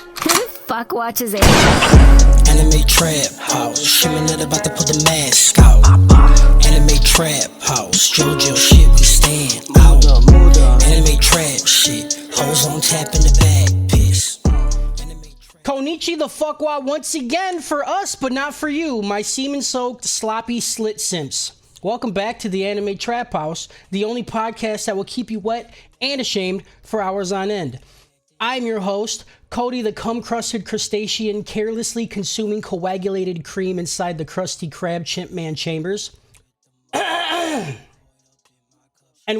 Who the fuck watches it? Anime trap house, shimming it about to put the mask out. Anime trap house, JoJo shit, we stand out. Anime trap shit, hoes on tap in the bag, piss. Konichi the fuck wa once again for us, but not for you, my semen-soaked, sloppy slit simps. Welcome back to the Anime Trap House, the only podcast that will keep you wet and ashamed for hours on end. I'm your host, Cody the cum-crusted crustacean, carelessly consuming coagulated cream inside the Krusty Krab chimp man chambers. And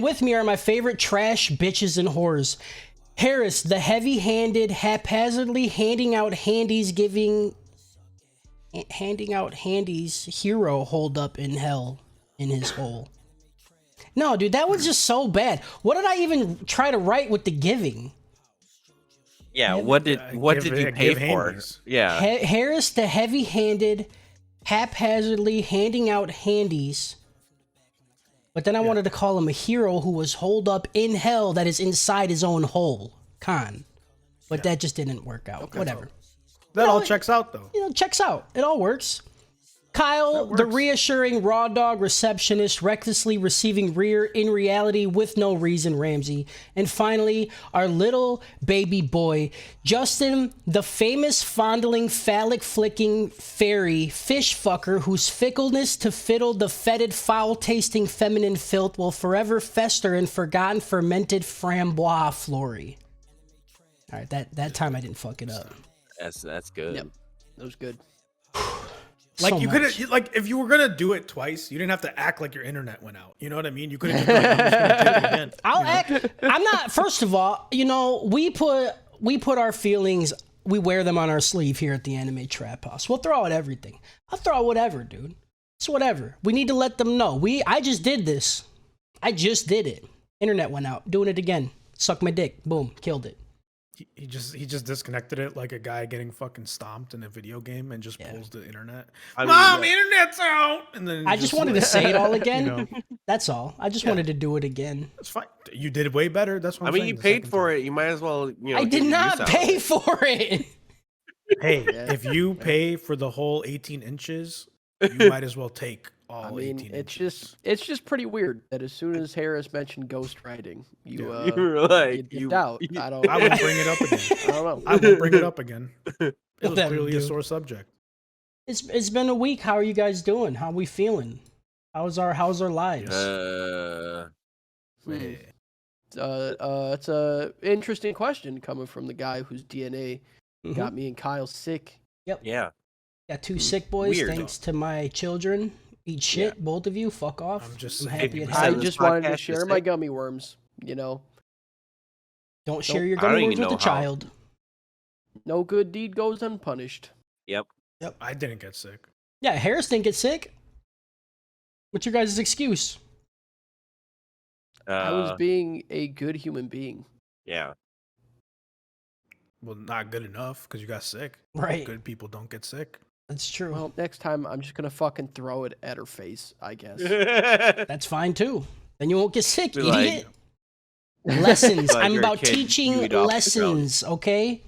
with me are my favorite trash bitches and whores. Harris, the heavy-handed, haphazardly handing out handies hero holed up in hell in his hole. No, dude, that was just so bad. What did I even try to write with the giving? Yeah, what did you pay for? Handies. Yeah. Harris, the heavy-handed, haphazardly handing out handies. But then I wanted to call him a hero who was holed up in hell that is inside his own hole. But that just didn't work out. Okay, Whatever. That all checks out, though. Checks out. It all works. Kyle, the reassuring raw dog receptionist, recklessly receiving rear in reality with no reason, Ramsey. And finally, our little baby boy, Justin, the famous fondling, phallic flicking fairy fish fucker whose fickleness to fiddle the fetid, foul tasting feminine filth will forever fester in forgotten fermented framboise flory. All right, that time I didn't fuck it up. That's good. Yep, that was good. Like So you much. could have, like if you were gonna do it twice, you didn't have to act like your internet went out. You know what I mean? You could have just been like, I'm just gonna take it again. I'll act. I'm not. First of all, we put our feelings. We wear them on our sleeve here at the Anime Trap House. We'll throw out everything. I'll throw out whatever, dude. It's whatever. We need to let them know. I just did this. I just did it. Internet went out. Doing it again. Suck my dick. Boom. Killed it. He just disconnected it like a guy getting fucking stomped in a video game and just pulls the internet. I mean, Mom, yeah. internet's out. And then I just wanted to say it all again. You know, That's all. I just wanted to do it again. it's fine. You did way better. That's what I I'm mean, saying you the paid second for time. it. You might as well, I did not pay for it. Hey, if you pay for the whole 18 inches, you might as well take all I mean, 18 it's inches. just pretty weird that as soon as Harris mentioned ghostwriting, you were like, you dipped out. I don't. I wouldn't bring it up again. I don't know. I won't bring it up again. It was Whatever, clearly a dude. sore subject. It's been a week. How are you guys doing? How we feeling? How's our lives? Hmm. It's a interesting question coming from the guy whose DNA Mhm. got me and Kyle sick. Yeah. Got two sick boys. Weird. Thanks to my children. Eat shit, both of you. Fuck off. I'm just I'm saying. happy it Said I happened. this just wanted to podcast share is my sick. gummy worms. Don't share your I don't gummy even worms with a know how. child. No good deed goes unpunished. Yep. I didn't get sick. Yeah, Harris didn't get sick. What's your guys' excuse? I was being a good human being. Yeah. Well, not good enough because you got sick. Right. Good people don't get sick. That's true. Well, next time I'm just gonna fucking throw it at her face, I guess. That's fine too. Then you won't get sick, Be like- idiot. Lessons. Like I'm you're a about kid, teaching you eat off the lessons, okay?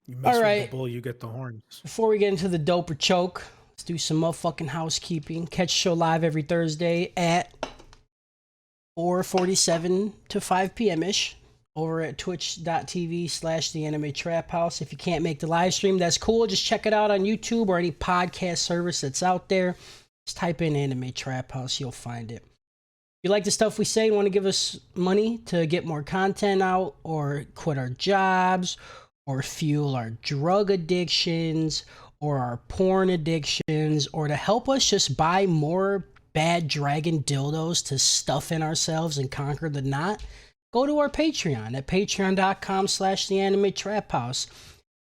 You mess All right. with the bull, you get the horns. Before we get into the dope or choke, let's do some motherfucking housekeeping. Catch the show live every Thursday at 4:47 to 5 p.m.-ish over at twitch.tv/the Anime Trap House. If you can't make the live stream, that's cool. Just check it out on YouTube or any podcast service that's out there. Just type in Anime Trap House, you'll find it. If you like the stuff we say and want to give us money to get more content out or quit our jobs or fuel our drug addictions or our porn addictions or to help us just buy more bad dragon dildos to stuff in ourselves and conquer the knot, go to our Patreon at patreon.com/the Anime Trap House.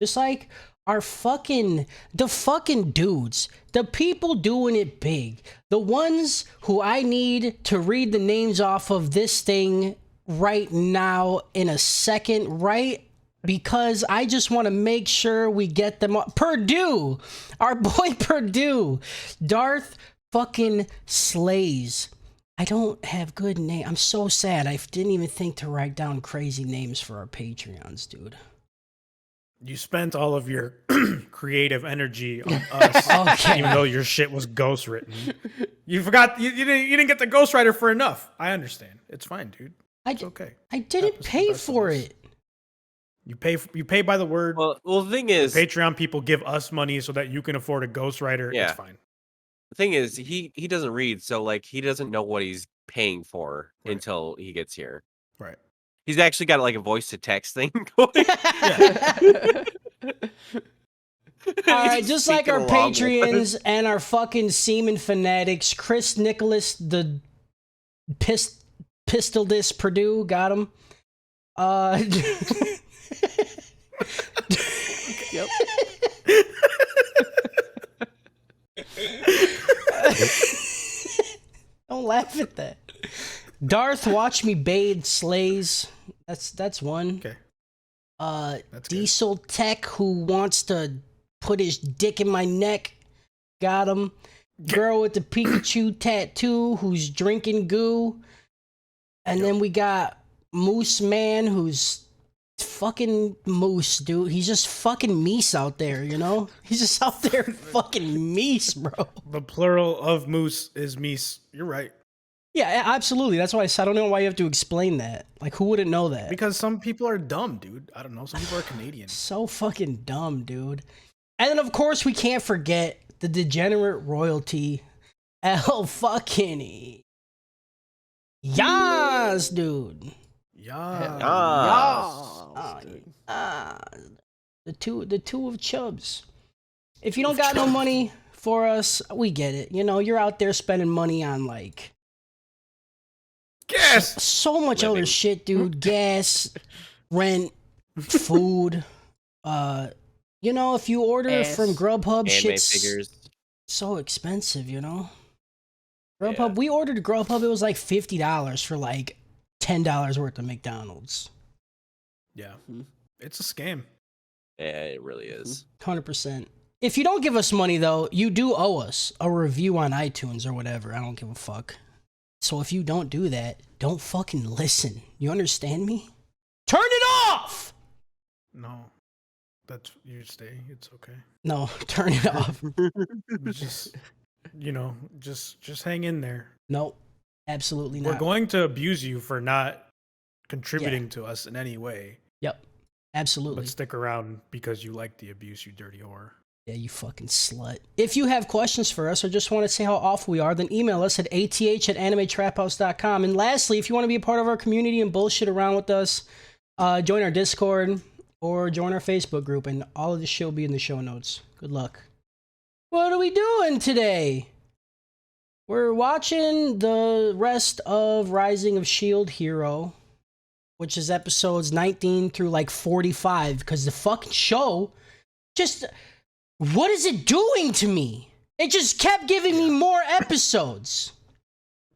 Just like the fucking dudes, the people doing it big, the ones who I need to read the names off of this thing right now in a second, right? Because I just want to make sure we get them up. Purdue, our boy Purdue, Darth fucking Slays, I don't have good name. I'm so sad. I didn't even think to write down crazy names for our Patreons, dude. You spent all of your creative energy on us, Okay. even though your shit was ghostwritten. You forgot you didn't get the ghostwriter for enough. I understand. It's fine, dude. It's okay. I didn't Happens to pay the best of for us. it. You pay by the word. Well, the thing is, Patreon people give us money so that you can afford a ghostwriter. Yeah. It's fine. the thing is, he doesn't read, so like he doesn't know what he's paying for Right. until he gets here. Right. He's actually got like a voice to text thing going. All right, just like our Patreons and our fucking semen fanatics, Chris Nicholas, the pistol disc Purdue, got him. Yep. Don't laugh at that. Darth, watch me bathe slays. That's one. Okay. That's good. Diesel Tech, who wants to put his dick in my neck, got him. Girl with the Pikachu tattoo, who's drinking goo. And then we got Moose Man, who's fucking moose, dude. He's just fucking meese out there, you know? He's just out there fucking meese, bro. The plural of moose is meese. You're right. Yeah, absolutely. That's why I said, I don't know why you have to explain that. Like, who wouldn't know that? Because some people are dumb, dude. I don't know. Some people are Canadian. So fucking dumb, dude. And then, of course, we can't forget the degenerate royalty. El fucking Yas, dude. Yeah. The two of Chubbs. If you don't got no money for us, we get it. You know, you're out there spending money on like Gas. so much other shit, dude. Gas, rent, food. You know, if you order from Grubhub, shit's figures. so expensive, you know? Grubhub, we ordered Grubhub, it was like $50 for like $10 worth of McDonald's. Yeah. It's a scam. Yeah, it really is. 100%. If you don't give us money, though, you do owe us a review on iTunes or whatever. I don't give a fuck. So if you don't do that, don't fucking listen. You understand me? Turn it off! No. That's you stay. It's okay. No, turn it off. Just just hang in there. Nope. Absolutely not. We're going to abuse you for not contributing to us in any way. Yep. Absolutely. But stick around because you like the abuse, you dirty whore. Yeah, you fucking slut. If you have questions for us or just want to say how awful we are, then email us at ath@animetraphouse.com. And lastly, if you want to be a part of our community and bullshit around with us, join our Discord or join our Facebook group, and all of this shit will be in the show notes. Good luck. What are we doing today? We're watching the rest of Rising of S.H.I.E.L.D. Hero, which is episodes 19 through like 45, because the fucking show just... What is it doing to me? It just kept giving me more episodes.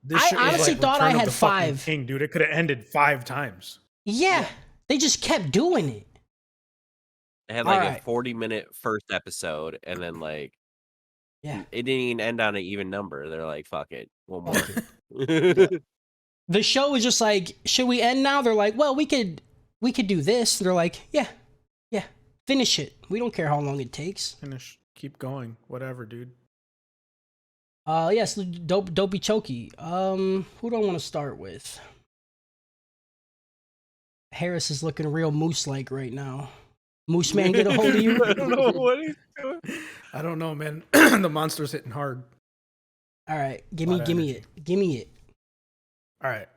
This I shit was honestly like thought I Return of had the fucking 5. King, dude. It could have ended 5 times. Yeah, they just kept doing it. It had like Alright. a 40-minute first episode, and then like Yeah. it didn't even end on an even number. They're like, "Fuck it, one more." The show was just like, should we end now? They're like, well, we could do this. They're like, yeah, finish it. We don't care how long it takes. Finish. Keep going. Whatever, dude. Yes, Dopey Chokey. Who do I want to start with? Harris is looking real moose-like right now. Moose Man, get a hold of you. I don't know what he's doing. I don't know, man. The monster's hitting hard. All right, give me it. All right.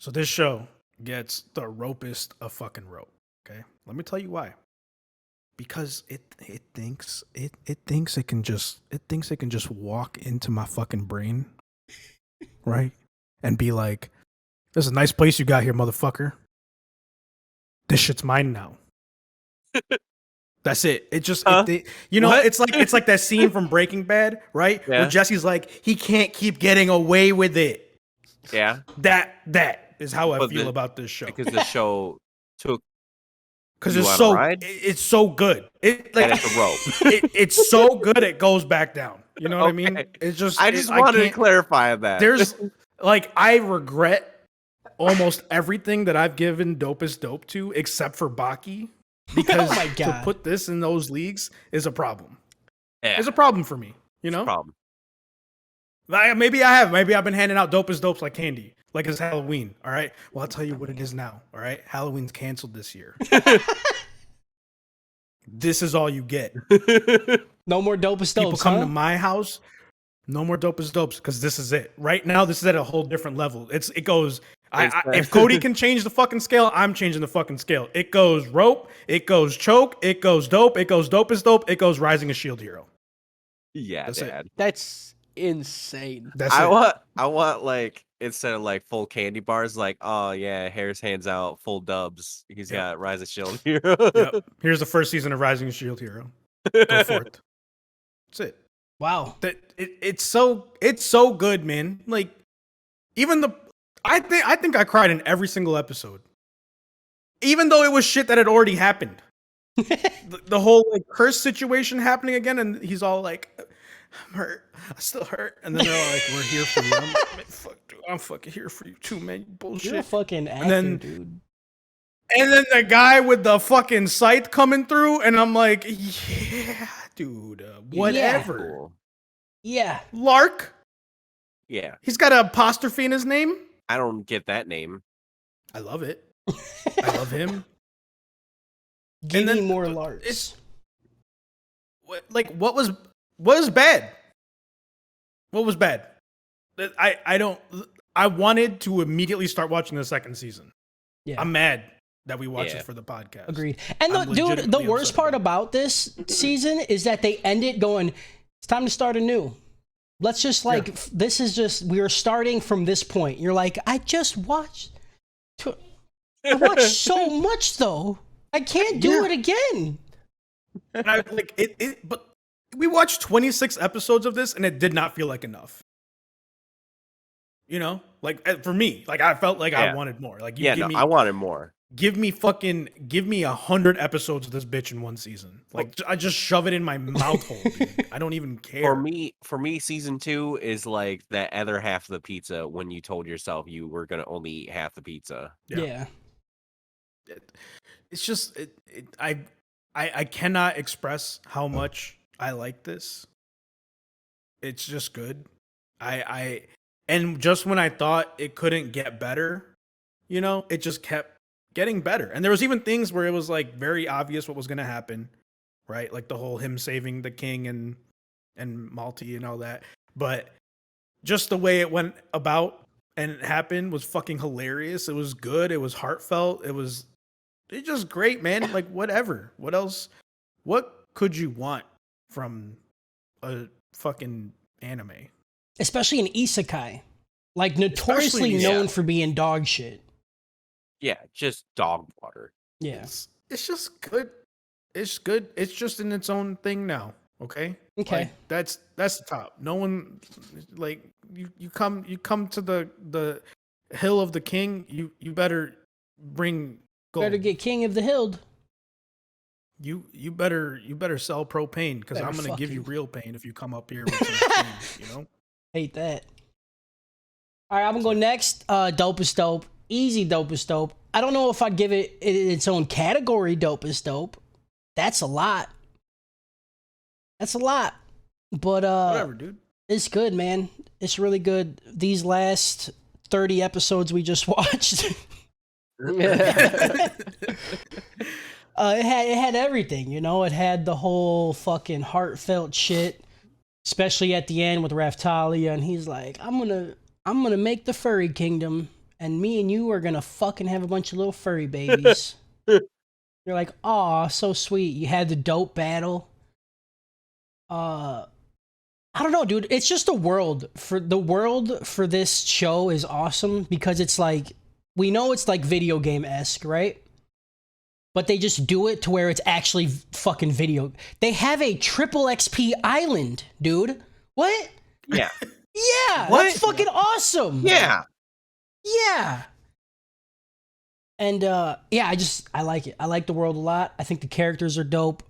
So this show gets the ropest of fucking rope. Okay, let me tell you why. Because it thinks it can just walk into my fucking brain, right? And be like, "This is a nice place you got here, motherfucker. This shit's mine now." That's it. It just, Huh? it's like that scene from Breaking Bad, right? Yeah. Where Jesse's like, he can't keep getting away with it. Yeah, That is how I But feel the- about this show. because the show took Because You it's want a ride? it's so good. It like and it's a rope. it's so good it goes back down. You know what I mean? Okay. It's just I just wanted to can't- clarify that. There's Like, I regret almost everything that I've given Dopest Dope to, except for Baki, because Oh my to God. put this in those leagues is a problem. Yeah, It's a problem for me, you know? problem. Maybe I've been handing out Dopest Dopes like candy, like it's Halloween, all right? Well, I'll tell you what it is now, all right? Halloween's canceled this year. This is all you get. No more dopest People dopes, come huh? to my house, no more Dopest Dopes, because this is it. Right now, this is at a whole different level. It goes. If Cody can change the fucking scale, I'm changing the fucking scale. It goes rope, it goes choke, it goes dope, it goes Dopest Dope, it goes Rising a Shield Hero. Yeah, That's it. Dad. That's insane. That's I it. want like instead of like full candy bars, like oh yeah, Harris hands out full dubs. He's Yep. got Rise of Shield Hero. Yep. Here's the first season of Rising a Shield Hero. Go forth. That's it. Wow. It's so good, man. Like even I think I cried in every single episode, even though it was shit that had already happened. The whole like curse situation happening again, and he's all like, "I'm hurt. I still hurt." And then they're all like, "We're here for you." I'm like, "Man, fuck, dude, I'm fucking here for you too, man. You bullshit." You're a fucking actor, then- dude. And then the guy with the fucking scythe coming through, and I'm like, "Yeah, dude, whatever." Cool. Yeah. Lark. Yeah, He's got an apostrophe in his name. I don't get that name. I love it. I love him. Give then me more it's- larks. What was bad? What was bad? I wanted to immediately start watching the second season. Yeah. I'm mad that we watched Yeah. it for the podcast. Agreed. And I'm dude, the legitimately worst upset part about about this season is that they end it going, it's time to start anew. Let's just like, this is just, we are starting from this point. You're like, I watched so much though. I can't do it again. And I like it, but we watched 26 episodes of this and it did not feel like enough. You know? Like for me, like I felt like I Yeah. wanted more. Like Yeah, no, I wanted more. give me 100 episodes of this bitch in one season. Like I just shove it in my mouth hole. Dude. I don't even care. For me, season 2 is like the other half of the pizza when you told yourself you were gonna only eat half the pizza. Yeah. It's just I cannot express how much I like this. It's just good. And just when I thought it couldn't get better, you know, it just kept getting better. And there was even things where it was like very obvious what was going to happen, right? Like the whole him saving the king and Malty and all that. But just the way it went about and it happened was fucking hilarious. It was good. It was heartfelt. It's just great, man. Like whatever. What else? What could you want from a fucking anime? Especially in isekai. Like notoriously Especially- known yeah. for being dog shit. Yeah, just dog water. Yeah. It's just good. It's good. It's just in its own thing now. Okay. Okay. Like, that's the top. No one like you come to the hill of the king. You better bring gold. Better get King of the Hild. You better sell propane because Better I'm gonna give you fucking- real pain if you come up here with some pain, you know. Hate that. All right, I'm gonna go next. Dopest dope, easy dopest dope. I don't know if I'd give it its own category. Dopest dope. That's a lot. That's a lot. But Whatever, dude. it's good, man. It's really good. These last 30 episodes we just watched. It had everything, you know. It had the whole fucking heartfelt shit, especially at the end with Raftalia, and he's like, "I'm gonna make the furry kingdom, and me and you are gonna fucking have a bunch of little furry babies." You're like, "Aw, so sweet." You had the dope battle. I don't know, dude. It's just the world for this show is awesome because it's like we know it's like video game-esque, right? But they just do it to where it's actually fucking video. They have a triple XP island, dude. What? Yeah. Yeah, What? that's fucking awesome. Yeah. Yeah. And yeah, I like it. I like the world a lot. I think the characters are dope.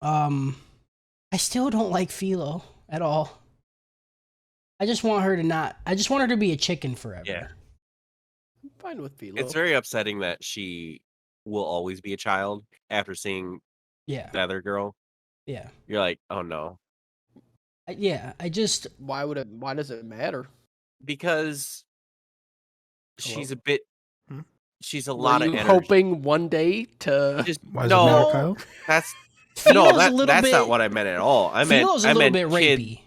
I still don't like Philo at all. I just want her to not. I just want her to be a chicken forever. Yeah. I'm fine with Philo. It's very upsetting that she will always be a child after seeing Yeah. the other girl. Yeah. You're like, oh no. Yeah. I just. Why does it matter? Because she's a bit. Hmm? She's a Were lot of you energy. hoping one day to? Just, Why does it matter, no, Kyle? that's Philo's no, a little that's bit, not what I meant at all. I meant Philo's a I little meant bit rapey.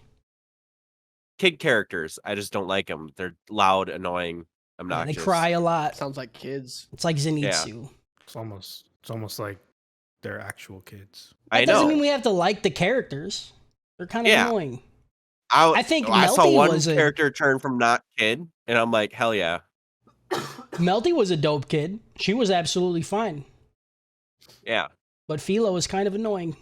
kid characters. I just don't like them. They're loud, annoying, Yeah, obnoxious. they cry a lot. Sounds like kids. It's like Zenitsu. It's almost like they're actual kids. That I doesn't know. mean we have to like the characters. They're kind of Yeah. annoying. I think I saw Melty one was a- character turn from not kid, and I'm like, hell yeah. Melty was a dope kid. She was absolutely fine. Yeah. But Philo was kind of annoying.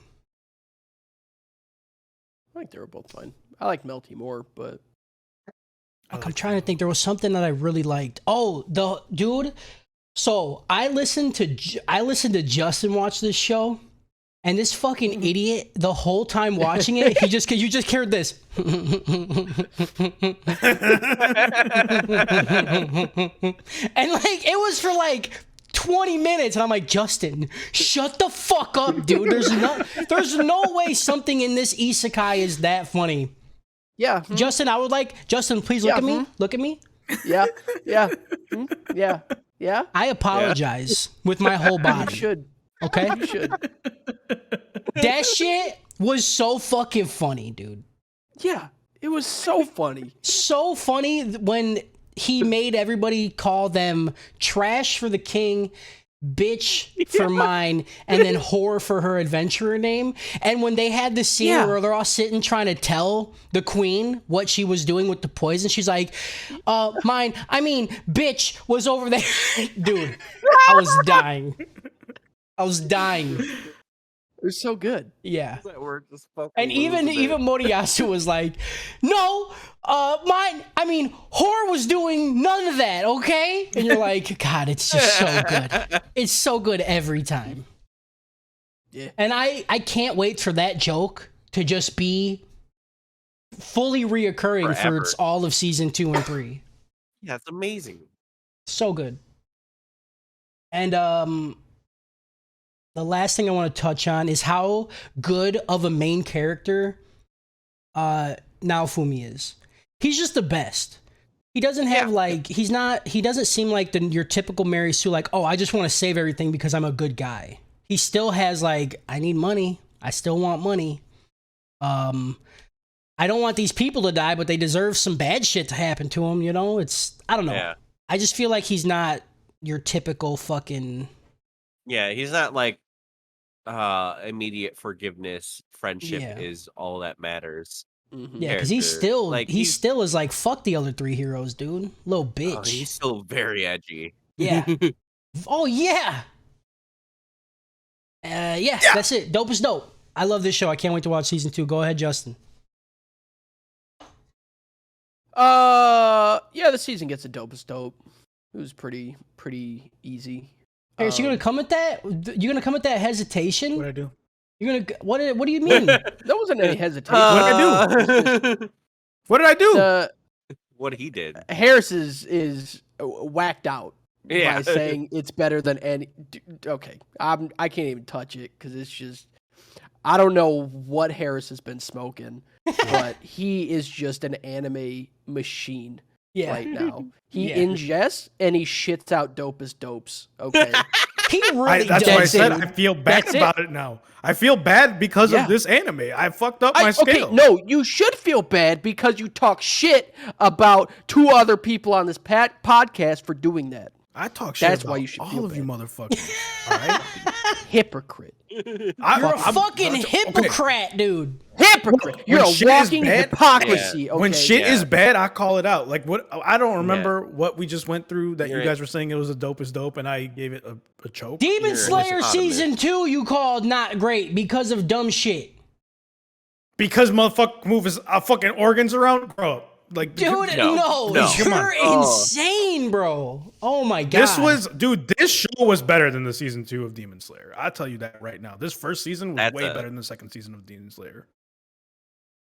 I think they were both fine. I like Melty more, but Fuck, I'm trying to think. There was something that I really liked. Oh, the dude. So I listened to Justin watch this show, and this fucking idiot the whole time watching it, you just heard this. And like it was for like 20 minutes, and I'm like, Justin, shut the fuck up, dude. There's no way something in this isekai is that funny. yeah, Justin, I would like Justin, please look Yeah, at me. Look at me. yeah, yeah, yeah. I apologize with my whole You body. should. Okay? You should. That shit was so fucking funny, dude. Yeah, it was so funny. So funny when he made everybody call them trash for the king, bitch for mine, and then whore for her adventurer name. And when they had the scene Yeah. where they're all sitting trying to tell the queen what she was doing with the poison, she's like, bitch was over there. Dude, I was dying. It was so good. Yeah. That word just fucking And even losing it. Moriyasu was like, no, whore was doing none of that, okay? And you're like, God, it's just so good. It's so good every time. Yeah. And I can't wait for that joke to just be fully reoccurring for Forever. all of season 2 and 3. Yeah, it's amazing. So good. And the last thing I want to touch on is how good of a main character Naofumi is. He's just the best. He doesn't have he doesn't seem like your typical Mary Sue, like, oh, I just want to save everything because I'm a good guy. He still has like, I need money. I still want money. I don't want these people to die, but they deserve some bad shit to happen to them, you know? I don't know. Yeah. I just feel like he's not your typical fucking... Yeah, he's not like immediate forgiveness. Friendship Yeah. is all that matters. Mhm. Yeah, because he's character. still Like, he he's- still is like, fuck the other 3 heroes, dude. Little bitch. Oh, he's still very edgy. Yeah. Oh yeah. Yeah, that's it. Dope is dope. I love this show. I can't wait to watch season 2. Go ahead, Justin. Yeah, the season gets a dope as dope. It was pretty easy. Hey, so you're gonna come with that? You're gonna come with that hesitation? What'd I do? You're gonna what do you mean? There wasn't any hesitation. What did I do? What he did. Harris is whacked out Yeah. by saying it's better than any. Okay, I can't even touch it because it's just I don't know what Harris has been smoking, but he is just an anime machine Yeah. right now. He Yeah. ingests and he shits out dope as dopes. Okay, He really That's does. why I said it. I feel bad That's it. about it now. I feel bad because Yeah. of this anime. I fucked up my okay, scale. no, you should feel bad because you talk shit about 2 other people on this podcast for doing that. I talk shit That's about why you should all feel of you bad. a right? Hypocrite. You're a fucking hypocrite, dude. Hypocrite. You're When a shit is walking bad- hypocrisy. Okay? When shit Yeah. is bad, I call it out. Like what? I don't remember what we just went through that You're you guys were saying it was a dope as dope, and I gave it a choke. Demon You're Slayer just season 2 you called not great because of dumb shit. Because motherfucker move his fucking organs around, bro. Like, Dude, No, no, no. Come on. you're Oh. insane, bro. Oh my god. this show was better than the season 2 of Demon Slayer. I'll tell you that right now. This first season was That's way a- better than the second season of Demon Slayer.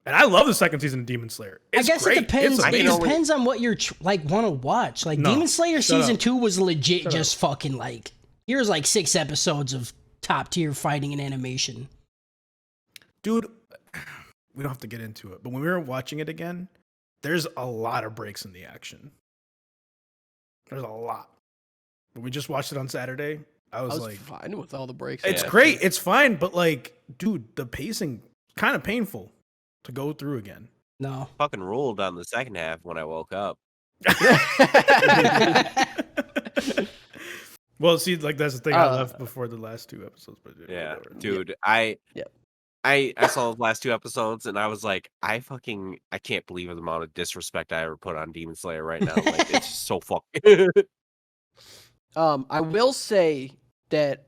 And I love the second season of Demon Slayer. It's I guess great. it depends. It's It amazing. depends on what you're want to watch. Like No, Demon Slayer shut season up. 2 was legit, Shut just fucking like here's like 6 episodes of top tier fighting and animation. Dude, we don't have to get into it, but when we were watching it again, there's a lot of breaks in the action. There's a lot. When we just watched it on Saturday, I was like, fine with all the breaks. it's Yeah. great, it's fine, but like, dude, the pacing kind of painful to go through again. No. Fucking ruled on the second half when I woke up. Well, see, like that's the thing. I left before the last 2 episodes, but Yeah, whatever. dude. Yep. I saw the last 2 episodes and I was like, I can't believe the amount of disrespect I ever put on Demon Slayer right now. Like, it's just so fucking. I will say that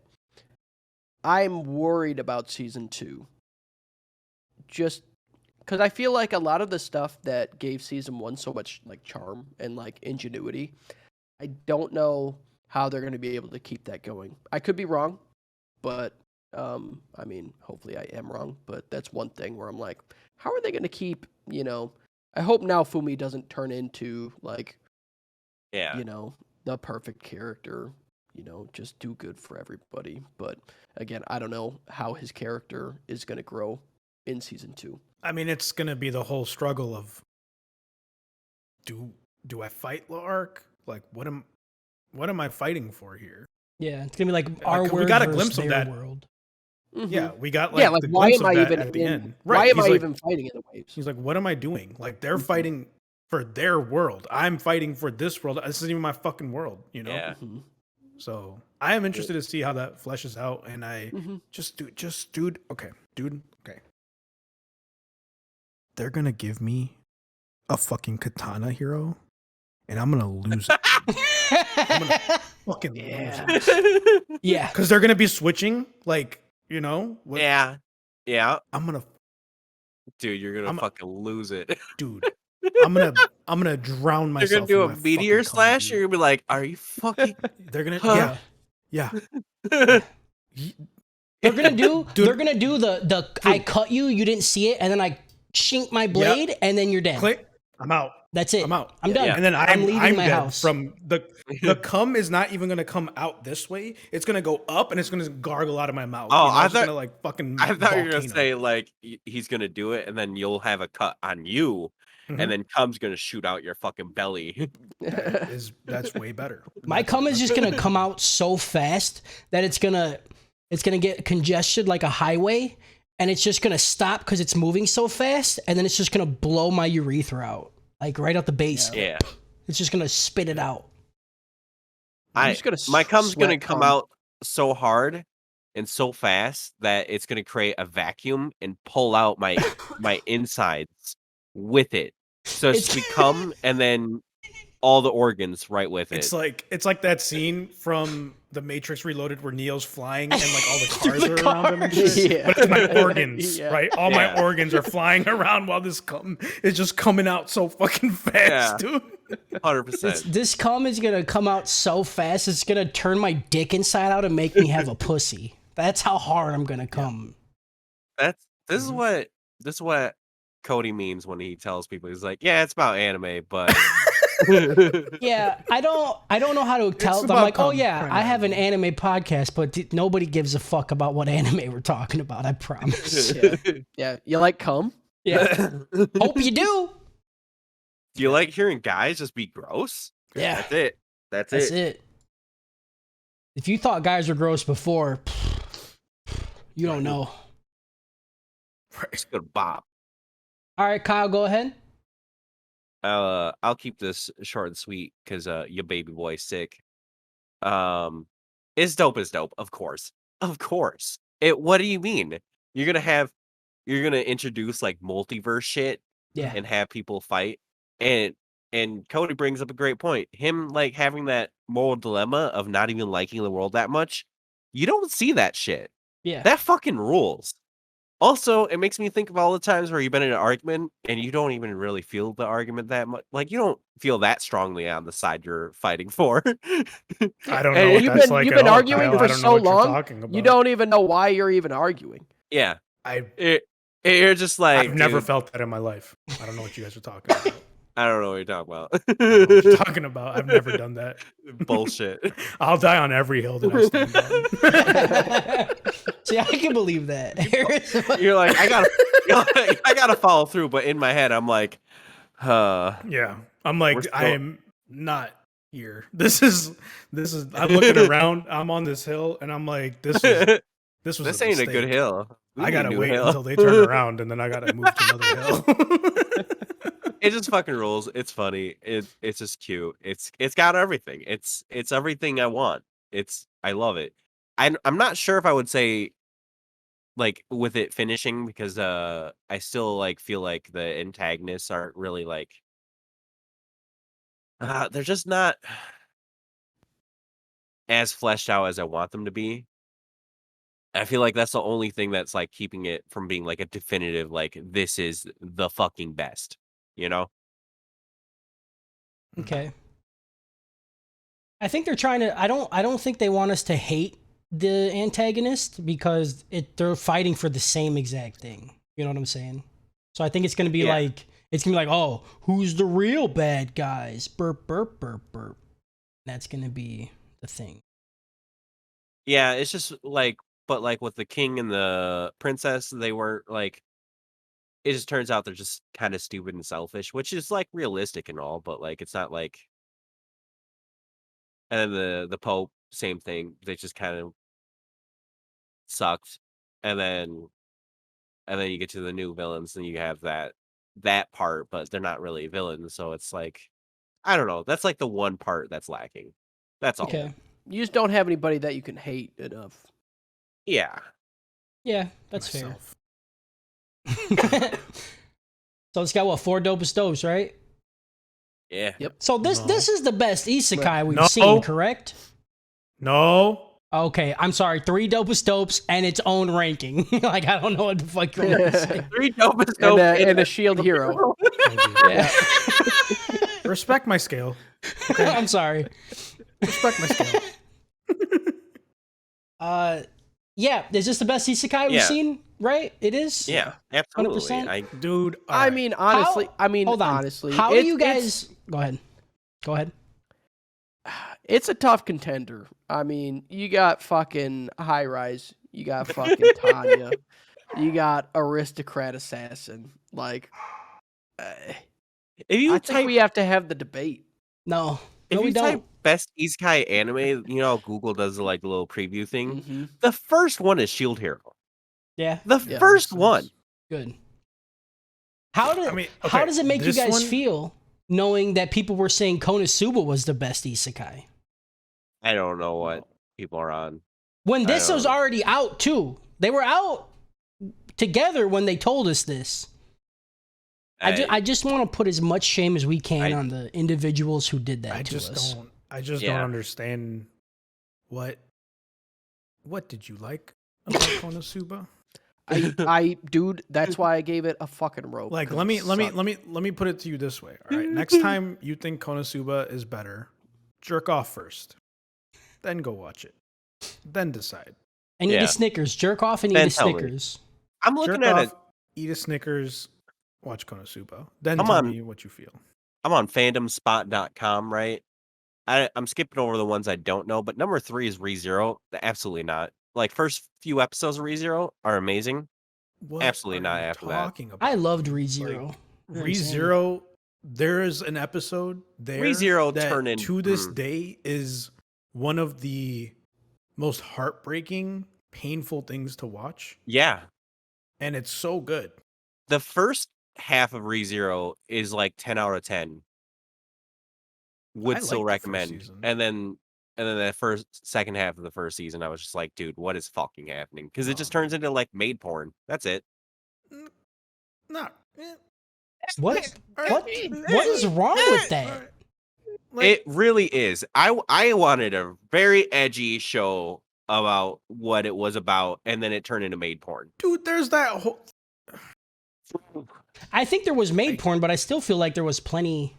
I'm worried about season 2. Just because I feel like a lot of the stuff that gave season 1 so much like charm and like ingenuity, I don't know how they're going to be able to keep that going. I could be wrong, but I mean, hopefully I am wrong. But that's one thing where I'm like, how are they going to keep? I hope now Fumi doesn't turn into like, Yeah. the perfect character. Just do good for everybody. But again, I don't know how his character is going to grow in season 2. I mean, it's gonna be the whole struggle of do I fight Lark? Like, what am I fighting for here? Yeah, it's gonna be like our we world got a versus glimpse of their that. world. Yeah, we got like the why glimpse am of I that even at the in? end. Why am He's I like- even fighting in the waves? He's like, what am I doing? Like, they're fighting for their world. I'm fighting for this world. This isn't even my fucking world, Yeah. Mhm. So I am interested to see how that fleshes out. And I Mhm. dude, okay. They're gonna give me a fucking katana hero, and I'm gonna lose it. I'm gonna fucking lose it. Yeah. Because they're gonna be switching, like, what- Yeah. Yeah. I'm gonna, Dude, you're gonna fucking lose it. dude. I'm gonna drown myself. You're gonna do in a my meteor fucking slash. dude. You're gonna be like, "Are you fucking?" They're gonna, Huh. yeah. They're gonna do. Dude. They're gonna do the. I cut you. You didn't see it, and then I shink my blade, and then you're dead. Click. I'm out. That's it. I'm out. I'm done. Yeah. And then I'm leaving my dead house. from the cum is not even gonna come out this way. It's gonna go up and it's gonna gargle out of my mouth. Oh, It's I thought- gonna like fucking. I thought you were gonna volcano. say like he's gonna do it, and then you'll have a cut on you, Mhm. and then cum's gonna shoot out your fucking belly. That's way better. My cum is just gonna come out so fast that it's gonna get congested like a highway, and it's just gonna stop because it's moving so fast, and then it's just gonna blow my urethra out, like right out the base. Yeah. It's just gonna spit it out. I'm just gonna My cum's gonna sweat come cum. out so hard and so fast that it's gonna create a vacuum and pull out my insides with it. So it's It's- become and then all the organs right with it. It's like that scene from The Matrix Reloaded where Neo's flying and like all the cars The are around him and shit. Yeah. But it's my organs, Yeah. right? All Yeah. my organs are flying around while this cum is just coming out so fucking fast, dude. 100%. This cum is gonna come out so fast, it's gonna turn my dick inside out and make me have a pussy. That's how hard I'm gonna come. This Mm-hmm. is what Cody means when he tells people he's like, yeah, it's about anime, but Yeah, I don't know how to tell. I'm about like, oh cum, yeah, I have an primarily. anime podcast, but nobody gives a fuck about what anime we're talking about. I promise. Yeah, you like cum? Yeah, hope you do. Do you like hearing guys just be gross? Yeah, That's it. That's that's it. it. If you thought guys were gross before, you don't know. It's good bop. All right, Kyle, go ahead. I'll keep this short and sweet because your baby boy's sick. It's dope as dope, of course. Of course. What do you mean? You're gonna introduce like multiverse shit Yeah, and have people fight. And Cody brings up a great point. Him like having that moral dilemma of not even liking the world that much. You don't see that shit. yeah. That fucking rules. Also, it makes me think of all the times where you've been in an argument and you don't even really feel the argument that much. Like, you don't feel that strongly on the side you're fighting for. I don't know And what you've that's been like you've at been all, arguing Kyle. I for don't know so what you're long. talking You about. don't even know why you're even arguing. Yeah. I It You're just like, I've never dude, felt that in my life. I don't know what you guys are talking about. I don't know what you're talking about. I don't know what you're talking about. I've never done that. Bullshit. I'll die on every hill that I stand on. See, I can believe that. Harris, You're like, I gotta follow through, but in my head, I'm like, Yeah, I'm like, We're still- I am not here. This is. I'm looking around. I'm on this hill, and I'm like, this was this a ain't a good mistake. hill. We I need gotta a new wait hill. until they turn around, and then I gotta move to another hill. It just fucking rules. It's funny. It's just cute. It's got everything. It's everything I want. I love it. I'm not sure if I would say like with it finishing because I still like feel like the antagonists aren't really like they're just not as fleshed out as I want them to be. I feel like that's the only thing that's like keeping it from being like a definitive like this is the fucking best, you know? okay. I think they're trying to. I don't think they want us to hate the antagonist because they're fighting for the same exact thing. You know what I'm saying? So I think it's gonna be Yeah. like oh, who's the real bad guys? Burp burp burp burp. That's gonna be the thing. Yeah, it's just like but like with the king and the princess, they weren't like it just turns out they're just kind of stupid and selfish, which is like realistic and all, but like it's not like and then the Pope, same thing. They just kind of sucked. And then you get to the new villains and you have that part, but they're not really villains, so it's like I don't know. That's like the one part that's lacking. That's all. Okay. You just don't have anybody that you can hate enough. Yeah. Yeah, that's Myself. fair. So it's got what 4 dopest dopes, right? Yeah. Yep. So this is the best isekai we've No. seen, correct? No. Okay, I'm sorry. 3 dopest dopes and its own ranking. Like I don't know what the fuck you're gonna say. 3 dopest dope And a shield hero. Yeah. Respect my scale. I'm sorry. Respect my scale. Yeah, is this the best isekai we've Yeah. seen? Right? It is. Yeah, absolutely. 100%? Dude, I mean, honestly, Hold on. honestly, How do it's- you guys? Go ahead. Go ahead. It's a tough contender. I mean, you got fucking High Rise, you got fucking Tanya, you got Aristocrat Assassin. Like, if you I type think we have to have the debate. No. if No, we you don't. type best isekai anime, you know how Google does the like little preview thing? Mm-hmm. The first one is Shield Hero. Yeah. The Yeah. first one. Good. How I mean, how okay, does it make you this guys one- feel knowing that people were saying Konosuba was the best isekai? I don't know what people are on. When I this was don't- already out too. They were out together when they told us this. I just want to put as much shame as we can on the individuals who did that I to just us. don't. I just Yeah. don't understand what did you like about Konosuba? Dude, that's why I gave it a fucking rope. Like, 'cause let me it let me sucked. let me let me put it to you this way. All right, next time you think Konosuba is better, jerk off first, then go watch it, then decide. And eat Yeah. a Snickers. Jerk off and eat Then a tell me. Snickers. I'm looking Jerk at off, it. eat a Snickers, watch Konosuba, then I'm tell on- me what you feel. I'm on fandomspot.com, right? I'm skipping over the ones I don't know, but number 3 is ReZero. Absolutely not. Like first few episodes of ReZero are amazing. What Absolutely are not you after that. talking about? I loved ReZero. ReZero, there is an episode there ReZero that turned in- to this day is one of the most heartbreaking, painful things to watch, Yeah. and it's so good. The first half of ReZero is like 10 out of 10. Would I still liked the first recommend. season. And then the second half of the first season, I was just like, dude, what is fucking happening? Because it just Oh, turns into like maid porn. That's it. Not What? all right. What is wrong with All that? right. Like, It really is. I wanted a very edgy show about what it was about, and then it turned into maid porn. dude, there's that whole. I think there was maid Like- porn, but I still feel like there was plenty.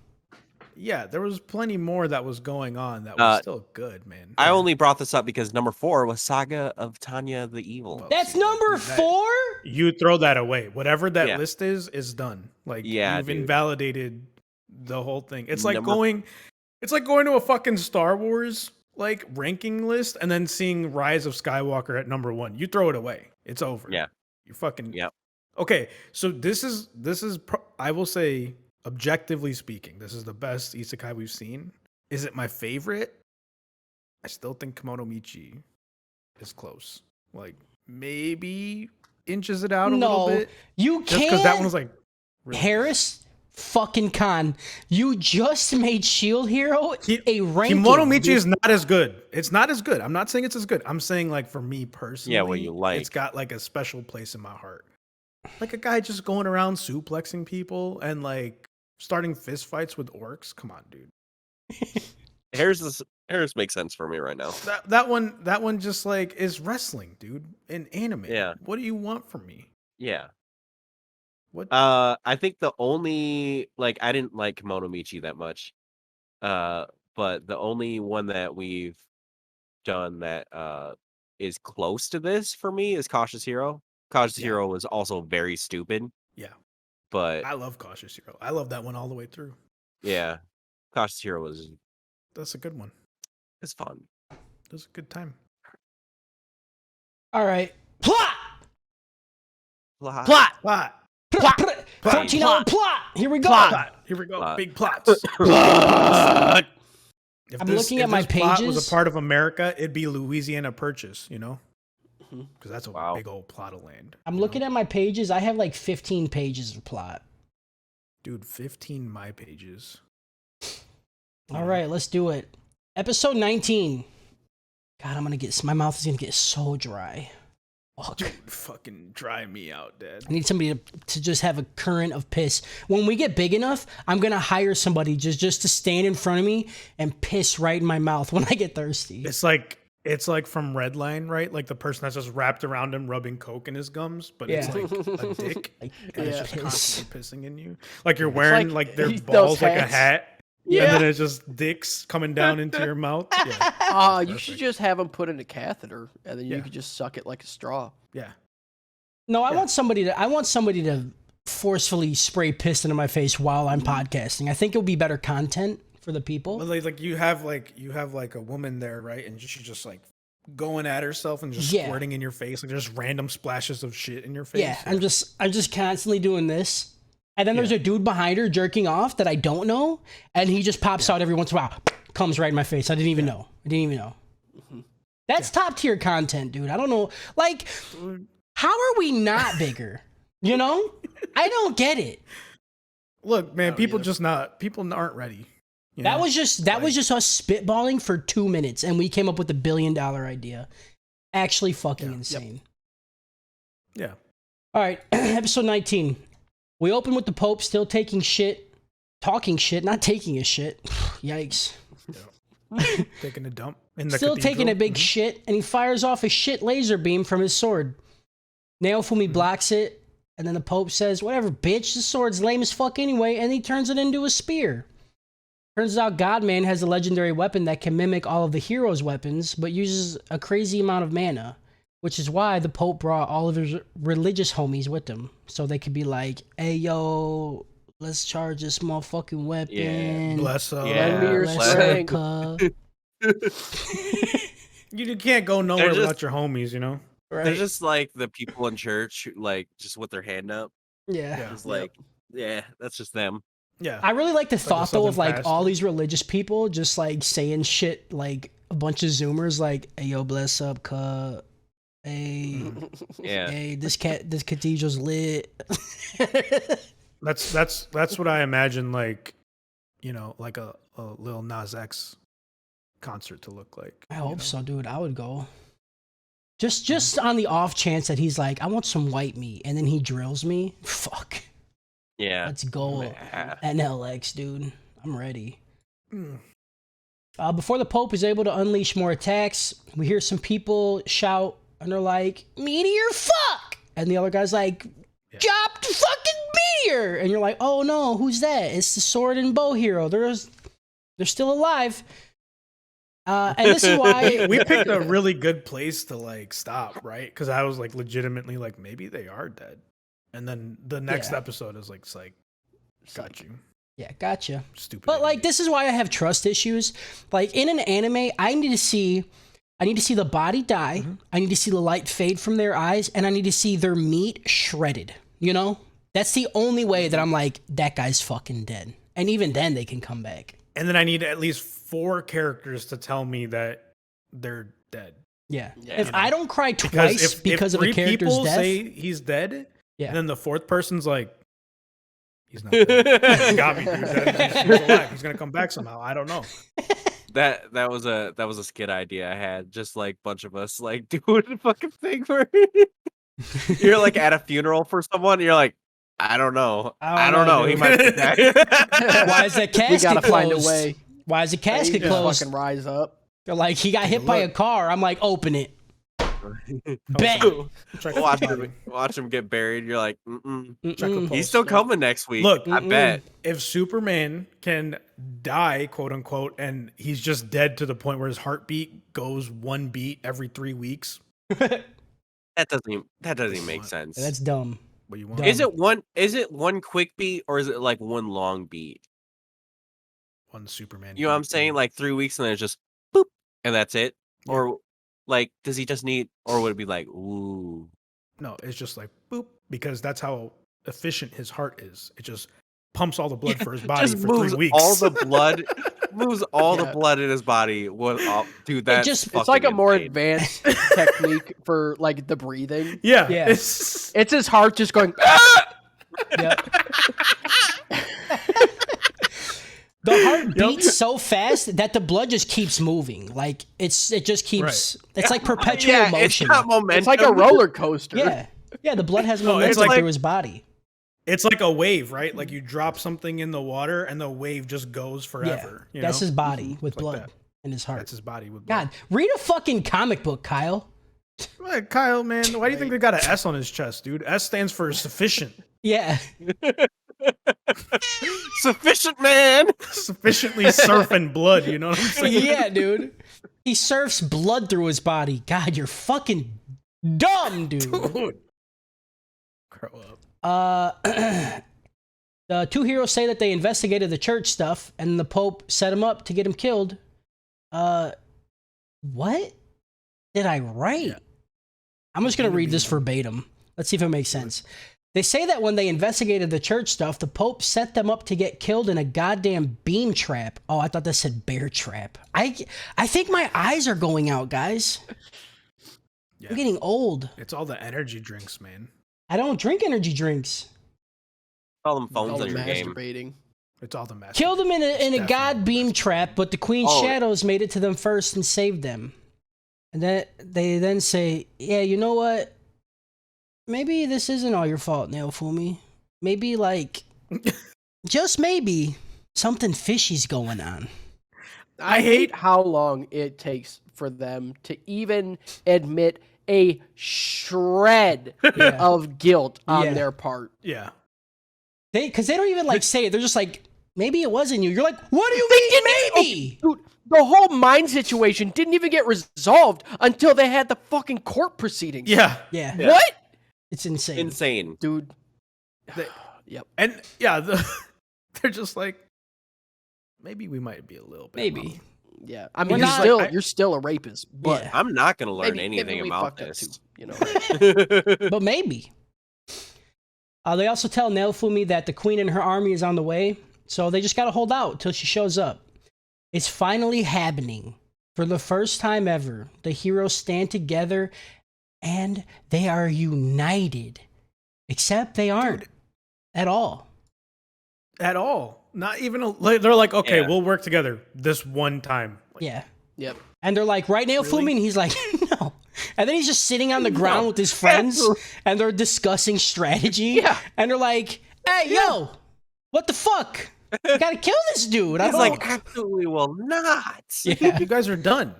Yeah, there was plenty more that was going on that was still good, man. I only brought this up because number 4 was Saga of Tanya the Evil. Well, That's see, number 4? You throw that away. Whatever that Yeah. list is done. Like Yeah, you've dude. invalidated the whole thing. It's like Number- going to a fucking Star Wars like ranking list and then seeing Rise of Skywalker at number 1. You throw it away. It's over. Yeah. You fucking Yep. Okay, so this is I will say, objectively speaking, this is the best isekai we've seen. Is it my favorite? I still think Kimono Michi is close. Like maybe inches it out a little bit. You Just can't. because that one was like really Harris fucking Khan. You just made Shield Hero a ranking. Kimono Michi is not as good. It's not as good. I'm not saying it's as good. I'm saying like for me personally, Yeah, what you like. it's got like a special place in my heart. Like a guy just going around suplexing people and like starting fist fights with orcs. Come on, dude. Harris makes sense for me right now. That one just like is wrestling, dude, in anime. Yeah. What do you want from me? Yeah. What? I think the only I didn't like Kimono Michi that much. But the only one that we've done that is close to this for me is Cautious Hero. Cautious Hero was also very stupid. Yeah. But I love Cautious Hero. I love that one all the way through. yeah. Cautious Hero was That's a good one. it's fun. It was a good time. All right. Plot! Plot. Plot. 14-hour plot. Here we go. Plot. Here we go. Plot. Big plots. If I'm looking at my plot pages. was a part of America, it'd be Louisiana Purchase, you know? Mhm. Because that's a Wow. big old plot of land. I'm you looking know? at my pages. I have like 15 pages of plot. Dude, 15 my pages. All right, let's do it. Episode 19. God, my mouth is gonna get so dry. Fuck. Dude, fucking dry me out, Dad. I need somebody to just have a current of piss. When we get big enough, I'm gonna hire somebody just to stand in front of me and piss right in my mouth when I get thirsty. It's like from Redline, right? Like the person that's just wrapped around him rubbing coke in his gums, but it's Yeah. like a dick. Like, And it's Yeah. just piss. constantly pissing in you. Like you're wearing like like their those balls like a hats. hat. Yeah. And then it's just dicks coming down into your mouth. Yeah. You should just have him put in a catheter, and then you Yeah. could just suck it like a straw. Yeah. No, I want somebody to forcefully spray piss into my face while I'm podcasting. I think it'll be better content for the people. Well, like you have like a woman there, right? And she's just like going at herself and just Yeah. squirting in your face, like just random splashes of shit in your face. Yeah, I'm just constantly doing this. And then there's a dude behind her jerking off that I don't know, and he just pops out every once in a while, comes right in my face. I didn't even know. That's top tier content, dude. I don't know. Like, how are we not bigger? You know? I don't get it. Look, man, don't people either. aren't ready. you That know? was just us spitballing for 2 minutes, and we came up with $1 billion idea. Actually, fucking insane. Yeah. All right, episode 19. We open with the Pope still talking shit, not taking a shit. Yikes. Taking a dump in the Still taking cathedral. a big shit, and he fires off a shit laser beam from his sword. Naofumi blocks it, and then the Pope says, whatever, bitch, the sword's lame as fuck anyway, and he turns it into a spear. Turns out Godman has a legendary weapon that can mimic all of the heroes' weapons, but uses a crazy amount of mana, which is why the Pope brought all of his religious homies with him, so they could be like, hey, yo, let's charge this motherfucking weapon. Yeah. Bless up. Yeah. Lend me your Bless strength. up, You can't go nowhere They're just- without your homies, you know? They're right? just like the people in church, like just with their hand up. Yeah. Yeah. It's like, yeah, that's just them. Yeah. I really like the Like a thought though of Southern like all pastor. these religious people just like saying shit like a bunch of Zoomers like, "Hey yo, bless up, cuh. Hey, Yeah. hey, this cathedral's lit." That's what I imagine, like, you know, like a Lil Nas X concert to look like. I you hope know? so, dude. I would go. Just on the off chance that he's like, I want some white meat, and then he drills me. Fuck. Yeah. Let's go. Meh. NLX, dude. I'm ready. Mm. Before the Pope is able to unleash more attacks, we hear some people shout, and they're like, "Meteor, fuck!" And the other guy's like, Yeah. "Dropped fucking meteor!" And you're like, "Oh no, who's that? It's the sword and bow hero. They're still alive. And this is why We picked a really good place to like stop, right? Because I was like legitimately like maybe they are dead, and then the next episode is like, got you, yeah, gotcha. stupid. But like idiot. this is why I have trust issues. Like in an anime, I need to see the body die. I need to see the light fade from their eyes, and I need to see their meat shredded. You know, that's the only way that I'm like, that guy's fucking dead. And even then, they can come back. And then I need at least 4 characters to tell me that they're dead. Yeah. Yeah. If I don't cry Because twice if because of a 3 character's people death, say he's dead, Yeah. and then the 4th person's like, he's not dead. You got me, dude. He's alive. He's gonna come back somehow. I don't know. That was a skit idea I had. Just like bunch of us like doing a fucking thing where you're like at a funeral for someone. And you're like, I don't know. I don't know. He dude. might be back. why is that We casket gotta find a closed? way. Why is the I need casket to closed? fucking rise up. They're like, he got hit by a look. car. I'm like, open it. Bet. Check the watch body. him get buried. You're like, Check the Mm-mm. pulse. he's still coming next week. Look, I bet. if Superman can die, quote unquote, and he's just dead to the point where his heartbeat goes 1 beat every 3 weeks, That doesn't even make sense. That's dumb. what do you want? Dumb. Is it one quick beat or is it like one long beat? One Superman. You know what I'm saying? Like 3 weeks and then it's just boop and that's it? Yeah. Or like does he just need, or would it be like, ooh? No, it's just like boop, because that's how efficient his heart is. It just pumps all the blood for his body Just for moves 3 weeks. all the blood, moves all the Yeah. blood in his body. Dude, that's just- It's like a more insane. advanced technique for like the breathing. yeah, Yeah. It's, It's his heart just going. Yep. The heart beats so fast that the blood just keeps moving. Like it just keeps. It's like perpetual Yeah, motion. it's got momentum. It's like a roller coaster. Yeah, the blood has No, it's momentum like- through his body. it's like a wave, right? Like you drop something in the water and the wave just goes forever. Yeah, you that's know? his body with It's like blood that. in his heart. That's his body with blood. God, read a fucking comic book, Kyle. Right, Kyle, man, why do you think they got an S on his chest, dude? S stands for sufficient. Yeah, Sufficient man. Sufficiently surfing blood, you know what I'm saying? yeah, dude. He surfs blood through his body. God, you're fucking dumb, dude. Dude. Grow up. The 2 heroes say that they investigated the church stuff and the Pope set him up to get him killed. What did I write? Yeah. I'm just going to read this verbatim. Let's see if it makes sense. They say that when they investigated the church stuff, the Pope set them up to get killed in a goddamn beam trap. Oh, I thought that said bear trap. I think my eyes are going out, guys. Yeah. I'm getting old. It's all the energy drinks, man. I don't drink energy drinks. Call them phones All on your game. masturbating. It's all the mess. Killed them in a Definitely god beam trap, but the Queen's Oh. shadows made it to them first and saved them. And then they then say, yeah, you know what? Maybe this isn't all your fault, Naofumi. Maybe, like, just maybe, something fishy's going on. I hate how long it takes for them to even admit a shred Yeah. of guilt on Yeah. their part. Yeah. Because they don't even, like, say it. They're just like, maybe it wasn't you. You're like, what do you mean, maybe? Dude, the whole mine situation didn't even get resolved until they had the fucking court proceedings. Yeah. Yeah, What? it's insane. Insane. Dude. They- Yep. And yeah, they're just like, maybe we might be a little bit. Maybe. wrong. Yeah. I mean, We're you're not- still I- you're still a rapist, but Yeah. I'm not gonna learn maybe anything we about fucked up this. too, you know. But maybe. They also tell Naofumi that the Queen and her army is on the way, so they just gotta hold out till she shows up. It's finally happening. For the first time ever, the heroes stand together and they are united. Except they aren't at all. At all. Not even. They're like, okay, Yeah. we'll work together this one time. Like, Yeah. Yep. And they're like, right, Naofumi? Really? And he's like, no. And then he's just sitting on the ground with his friends and they're discussing strategy. Yeah. And they're like, hey, yo, what the fuck? You gotta kill this dude. I He's don't like, absolutely will not. yeah. You guys are done.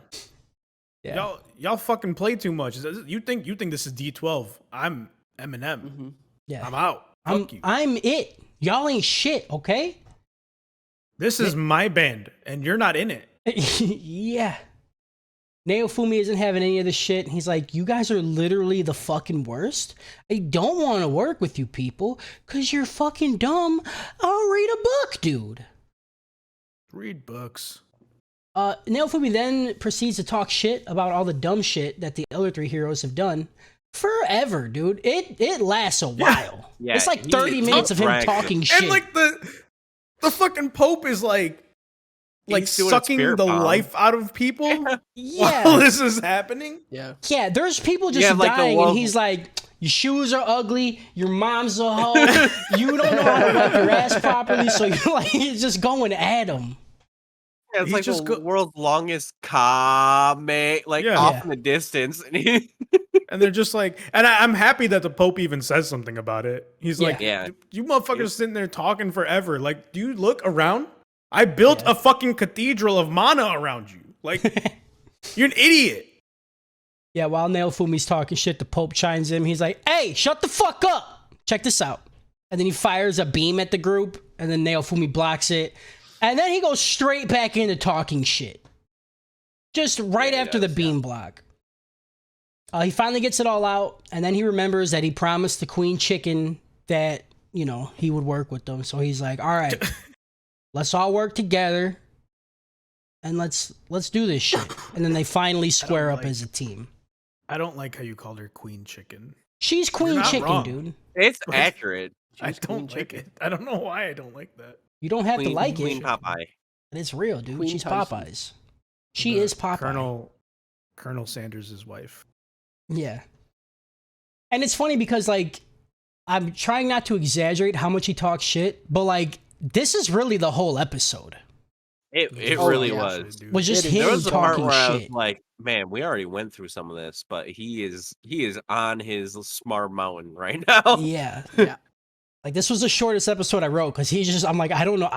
Yeah. Y'all fucking play too much. You think this is D12? I'm Eminem. Mhm. Yeah. I'm out. Fuck you. I'm it. Y'all ain't shit, okay? This is my band, and you're not in it. Yeah. Naofumi isn't having any of this shit. He's like, you guys are literally the fucking worst. I don't want to work with you people because you're fucking dumb. I'll read a book, dude. Read books. Naofumi then proceeds to talk shit about all the dumb shit that the other three heroes have done forever, dude. It lasts a while. Yeah, it's like 30 minutes of him drags talking it. shit. And like the fucking Pope is like He's doing a sucking spirit the bomb. life out of people yeah. while this is happening. Yeah. Yeah, there's people just like, the dying, world- and he's like, your shoes are ugly, your mom's a hoe, you don't know how to wipe your ass properly, so you're like, you're just going at him. Yeah, it's He's like just the world's longest kame, like Yeah. off Yeah. in the distance. And they're just like, and I'm happy that the Pope even says something about it. He's like, Yeah. you motherfuckers sitting there talking forever. Like, do you look around? I built a fucking cathedral of mana around you. Like, you're an idiot. Yeah, while Naofumi's talking shit, the Pope chimes in. He's like, hey, shut the fuck up. Check this out. And then he fires a beam at the group, and then Naofumi blocks it. And then he goes straight back into talking shit. Just right after the beam block. He finally gets it all out, and then he remembers that he promised the Queen Chicken that, you know, he would work with them. So he's like, all right, let's all work together, and let's do this shit. And then they finally square up as a team. I don't like how you called her Queen Chicken. She's Queen not Chicken, wrong. dude. It's accurate. I don't like it. I don't know why I don't like that. You don't have Queen, to like Queen it. Popeye. But it's real, dude. Queen She's Tyson. Popeyes. She is Popeye. Colonel Sanders' wife. Yeah. And it's funny because, like, I'm trying not to exaggerate how much he talks shit, but, like, this is really the whole episode. It Oh, really yeah. was. Was just It is. him There was a part talking where I was shit. like, man, we already went through some of this, but he is on his smart mountain right now. Yeah. Yeah. Like, this was the shortest episode I wrote because he's just, I'm like, I don't know.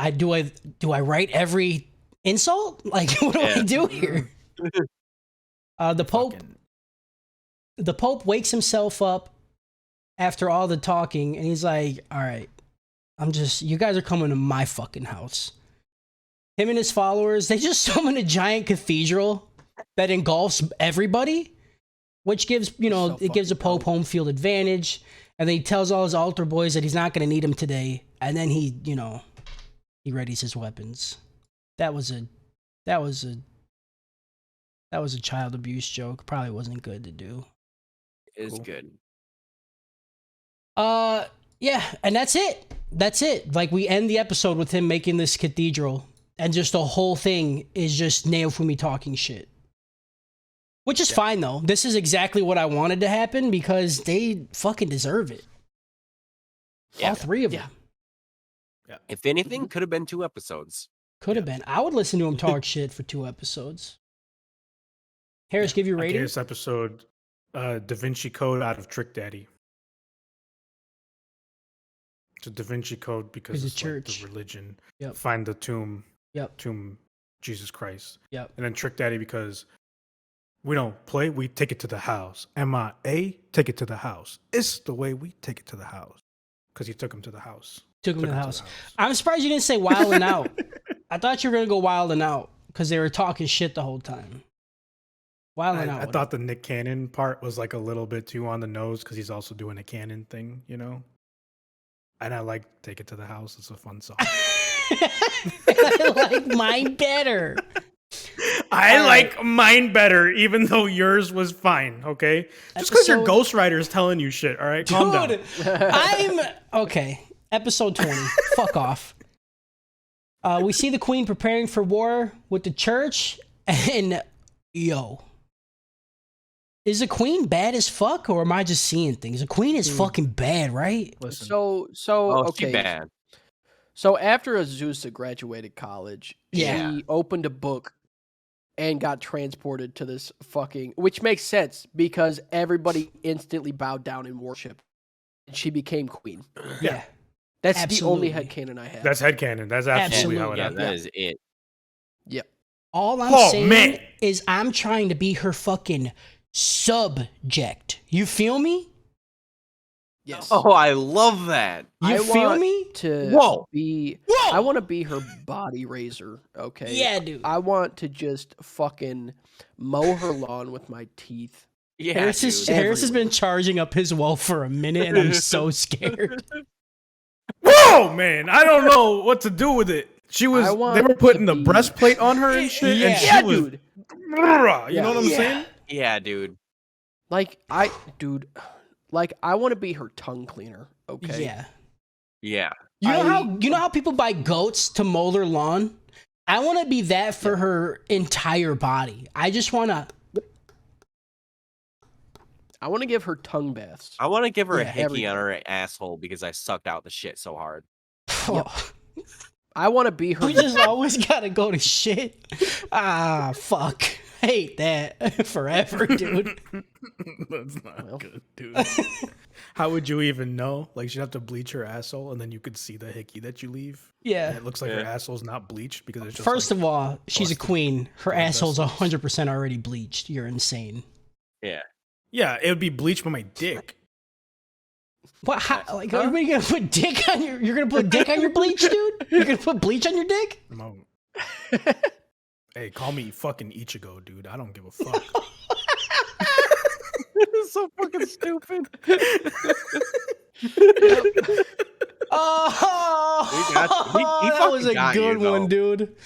Do I write every insult? Like, what do I do here? The Pope. Fucking- The Pope wakes himself up after all the talking, and he's like, all right, you guys are coming to my fucking house. Him and his followers, they just summon a giant cathedral that engulfs everybody, which gives, you know, So it gives the fucking Pope dope. home field advantage. And then he tells all his altar boys that he's not going to need them today. And then he, you know, he readies his weapons. That was a child abuse joke. Probably wasn't good to do. It's Cool. good. Yeah, and that's it. That's it. Like, we end the episode with him making this cathedral, and just the whole thing is just Naofumi talking shit. Which is fine, though. This is exactly what I wanted to happen because they fucking deserve it. Yeah. All three of them. If anything, could have been 2 episodes. Could have been. I would listen to him talk shit for 2 episodes. Harris, give you a I gave rating? this episode Da Vinci Code out of Trick Daddy. It's a Da Vinci Code because It's it's a like church. the religion. Yep. Find the tomb Yep. Jesus Christ. Yep. And then Trick Daddy because we don't play, we take it to the house. MIA, take it to the house. It's the way we take it to the house. Because he took him to the house. Took him to the house. I'm surprised you didn't say Wild and Out. I thought you were going to go Wild and Out because they were talking shit the whole time. Wild and Out. I thought the Nick Cannon part was like a little bit too on the nose because he's also doing a Cannon thing, you know? And I like Take It to the House. It's a fun song. I like mine better. I All like mine better, even though yours was fine, okay? Just because your Episode- ghostwriter is telling you shit, all right? Calm down. Dude, I'm okay. Episode 20. Fuck off. We see the Queen preparing for war with the church, and yo, is the Queen bad as fuck, or am I just seeing things? The Queen is fucking bad, right? Listen, So Oh, okay. too bad. So after Azusa graduated college, Yeah. she opened a book and got transported to this fucking, which makes sense because everybody instantly bowed down in worship. And she became queen. Yeah. That's Absolutely. the only headcanon I have. that's headcanon. That's absolutely how it Absolutely. Yeah, happened. that is it. Yep. All I'm Oh, saying man. is I'm trying to be her fucking subject. You feel me? Yes. Oh, I love that. You I feel want me? to Whoa. be. Whoa! I want to be her body raiser. Okay. Yeah, dude. I want to just fucking mow her lawn with my teeth. Yeah, Harris has Everywhere. been charging up his well for a minute, and I'm so scared. Whoa, man! I don't know what to do with it. She was. I want They were putting to the be- breastplate on her and shit, Yeah. and she Yeah, was. dude. You know what I'm Yeah. saying? Yeah, dude. Like I want to be her tongue cleaner. Okay. Yeah. Yeah. You know how people buy goats to mow their lawn? I want to be that for her entire body. I just want to. I want to give her tongue baths. I want to give her a Yeah, hickey on everywhere. her asshole because I sucked out the shit so hard. I want to be her. We just always gotta go to shit. Ah, fuck. Hate that forever, dude. That's not Well. good, dude. How would you even know? Like, she'd have to bleach her asshole, and then you could see the hickey that you leave. Yeah. And it looks like her Yeah. asshole's not bleached because it's just. First like, of all, she's a busted queen. Her blood asshole's vessels. 100% already bleached. You're insane. Yeah. yeah, it would be bleached by my dick. What? How, like, are you gonna put dick on your? You're gonna put dick on your bleach, dude? You're gonna put bleach on your dick? Hey, call me fucking Ichigo, dude. I don't give a fuck. It's so fucking stupid. Oh, He that fucking was a got good you, one, though. dude.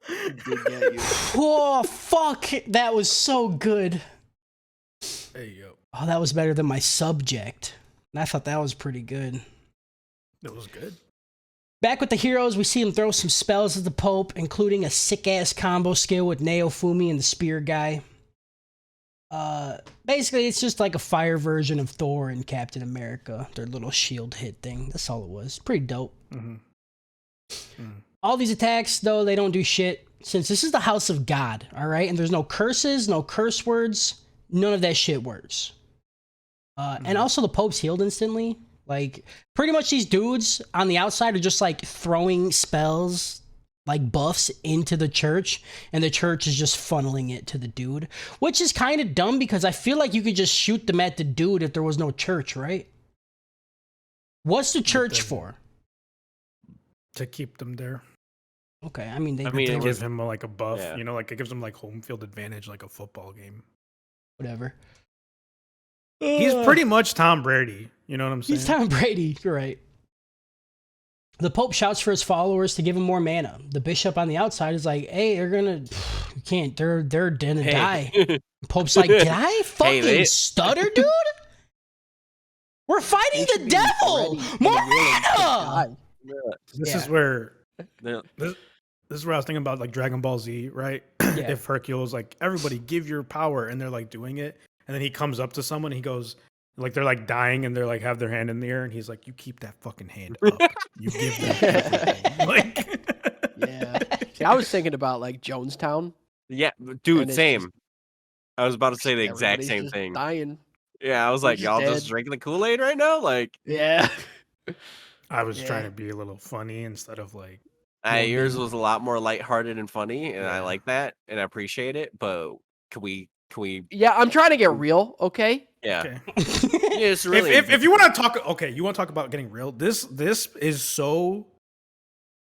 Did get you. Oh, fuck. That was so good. Hey, yo. Oh, that was better than my subject. And I thought that was pretty good. That was good. Back with the heroes, we see him throw some spells at the Pope, including a sick-ass combo skill with Naofumi and the Spear Guy. Basically, it's just like a fire version of Thor and Captain America. Their little shield hit thing. That's all it was. Pretty dope. All these attacks, though, they don't do shit. Since this is the house of God, all right? And there's no curses, no curse words. None of that shit works. And also the Pope's healed instantly. Like, pretty much these dudes on the outside are just, like, throwing spells, like, buffs into the church. And the church is just funneling it to the dude. Which is kind of dumb because I feel like you could just shoot them at the dude if there was no church, right? What's the church for? To keep them there. Okay, I mean, I To mean, it give was him like a buff, yeah. you know, like it gives him like home field advantage, like a football game. whatever. He's pretty much Tom Brady. You know what I'm saying? He's Tom Brady. You're right. The Pope shouts for his followers to give him more mana. The bishop on the outside is like, "Hey, they're gonna, you can't. They're gonna die." Hey. Pope's like, "Did I fucking they- stutter, dude? We're fighting They the should be devil. ready and More willing to mana." die. This Yeah. is where Yeah. this is where I was thinking about like Dragon Ball Z, right? Yeah. If Hercule's like, everybody give your power, and they're like doing it, and then he comes up to someone, and he goes, like they're like dying, and they're like have their hand in the air, and he's like, "You keep that fucking hand up. You give them everything." Like, Yeah. See, I was thinking about like Jonestown. Yeah, And dude, it's same. I was about to say the exact Everybody's same just thing. Dying. Yeah, I was like, just y'all dead. just drinking the Kool-Aid right now? Like, Yeah. I was Yeah. trying to be a little funny instead of like, yours was a lot more lighthearted and funny, and I Yeah. like that, and I appreciate it. But can we? Yeah, I'm trying to get real, okay? Yeah, okay. yeah it's really. If you want to talk, okay, you want to talk about getting real. This is so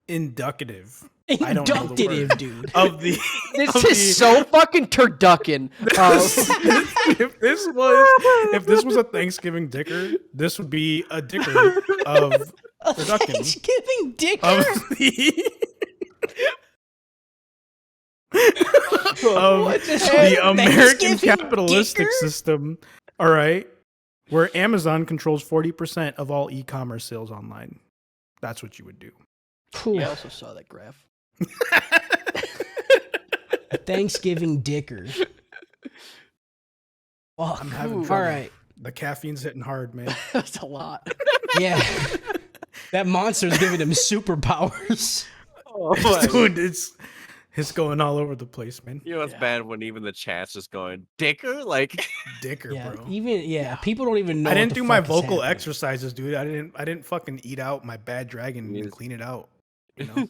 inducative. I don't know the Inductive, word. dude. Of the This of is so fucking turducken. if this was a Thanksgiving dicker, this would be a dicker of A Turducken. Thanksgiving dicker. of the of What just the happened? American Thanksgiving capitalistic dicker? system. All right, where Amazon controls 40% of all e-commerce sales online. That's what you would do. Phew. I also saw that graph. A Thanksgiving dicker. Fuck. I'm having All trouble. right. The caffeine's hitting hard, man. That's a lot. Yeah. That monster's giving him superpowers. Oh my- Dude, it's going all over the place, man. you know what's Yeah. bad when even the chat's just going dicker, like. Dicker, Yeah, bro. people don't even know. I what didn't the do my fuck is vocal happening. exercises, dude. I didn't fucking eat out my bad dragon Yes. and clean it out. You know?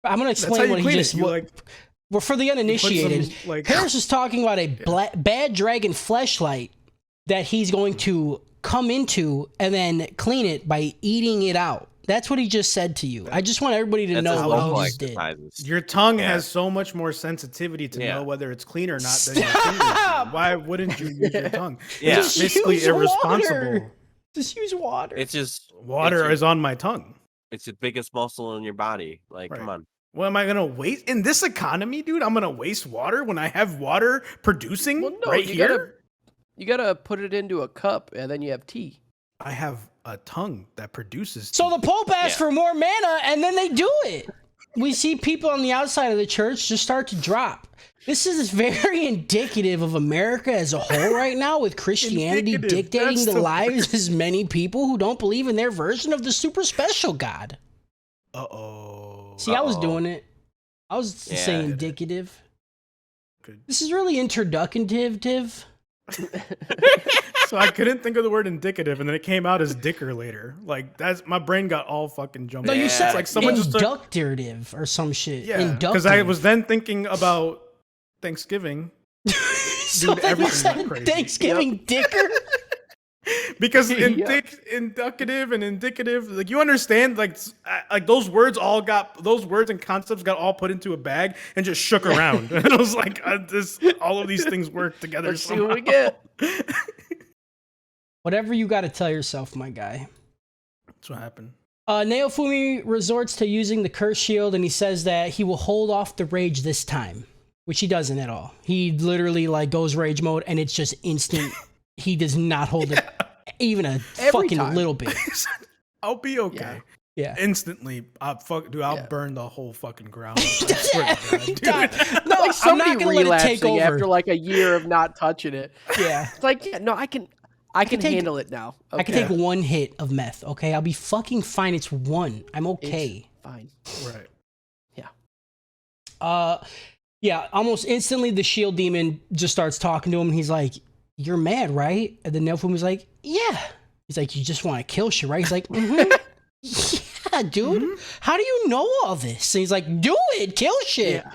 I'm gonna That's how explain you what he clean just. it. You like Well, for the He puts uninitiated, some, like, Harris is talking about a bad dragon fleshlight that he's going to come into and then clean it by eating it out. That's what he just said to you. I just want everybody to That's know his what vocal he just did. exercises. Your tongue Yeah. has so much more sensitivity to Yeah. know whether it's clean or not than your fingers do. Why wouldn't you use your tongue? Yeah. It's basically Use irresponsible. water. Just use water. It's just Water is on my tongue. it's the biggest muscle in your body. Like, come Right. on. What am I gonna waste in this economy, dude? I'm gonna waste water when I have water producing Well, no, right you here. You gotta put it into a cup, and then you have tea. I have a tongue that produces. So tea. the Pope asked Yeah. for more mana, and then they do it. We see people on the outside of the church just start to drop. This is very indicative of America as a whole right now, with Christianity Indicative, dictating that's the the lives of many people who don't believe in their version of the super special God. Uh-oh. See, I was Uh-oh. doing it. I was saying Yeah. indicative. Good. This is really introducative. So I couldn't think of the word indicative, and then it came out as dicker later. Like that's my brain got all fucking jumped. No, you Yeah. said It's like someone just started, inductive or some shit. yeah, because I was then thinking about Thanksgiving so dude, then you everything said went crazy. Thanksgiving dicker. because Yep. inducative and indicative, like you understand, like those words those words and concepts got all put into a bag and just shook around, and I was like, all of these things work together. Let's see what we get. Whatever you got to tell yourself, my guy. That's what happened. Naofumi resorts to using the curse shield, and he says that he will hold off the rage this time, which he doesn't at all. He literally like goes rage mode, and it's just instant. He does not hold it even a Every fucking time. little bit. I'll be okay. Yeah. Instantly, I'll Yeah. burn the whole fucking ground. I swear to Every God, time. dude. No, Like I'm somebody not gonna let it take relapsing over. after like a year of not touching it. Yeah. It's like, yeah, no, I can take- handle it now. I can Okay. take one hit of meth, okay? I'll be fucking fine. It's one. I'm okay. Fine. Right. Yeah, almost instantly the shield demon just starts talking to him. He's like, "You're mad, right?" And then Neofumi's like, "Yeah." He's like, "You just want to kill shit, right?" He's like, "Mm-hmm." Yeah, dude. How do you know all this? And he's like, "Do it, kill shit." Yeah.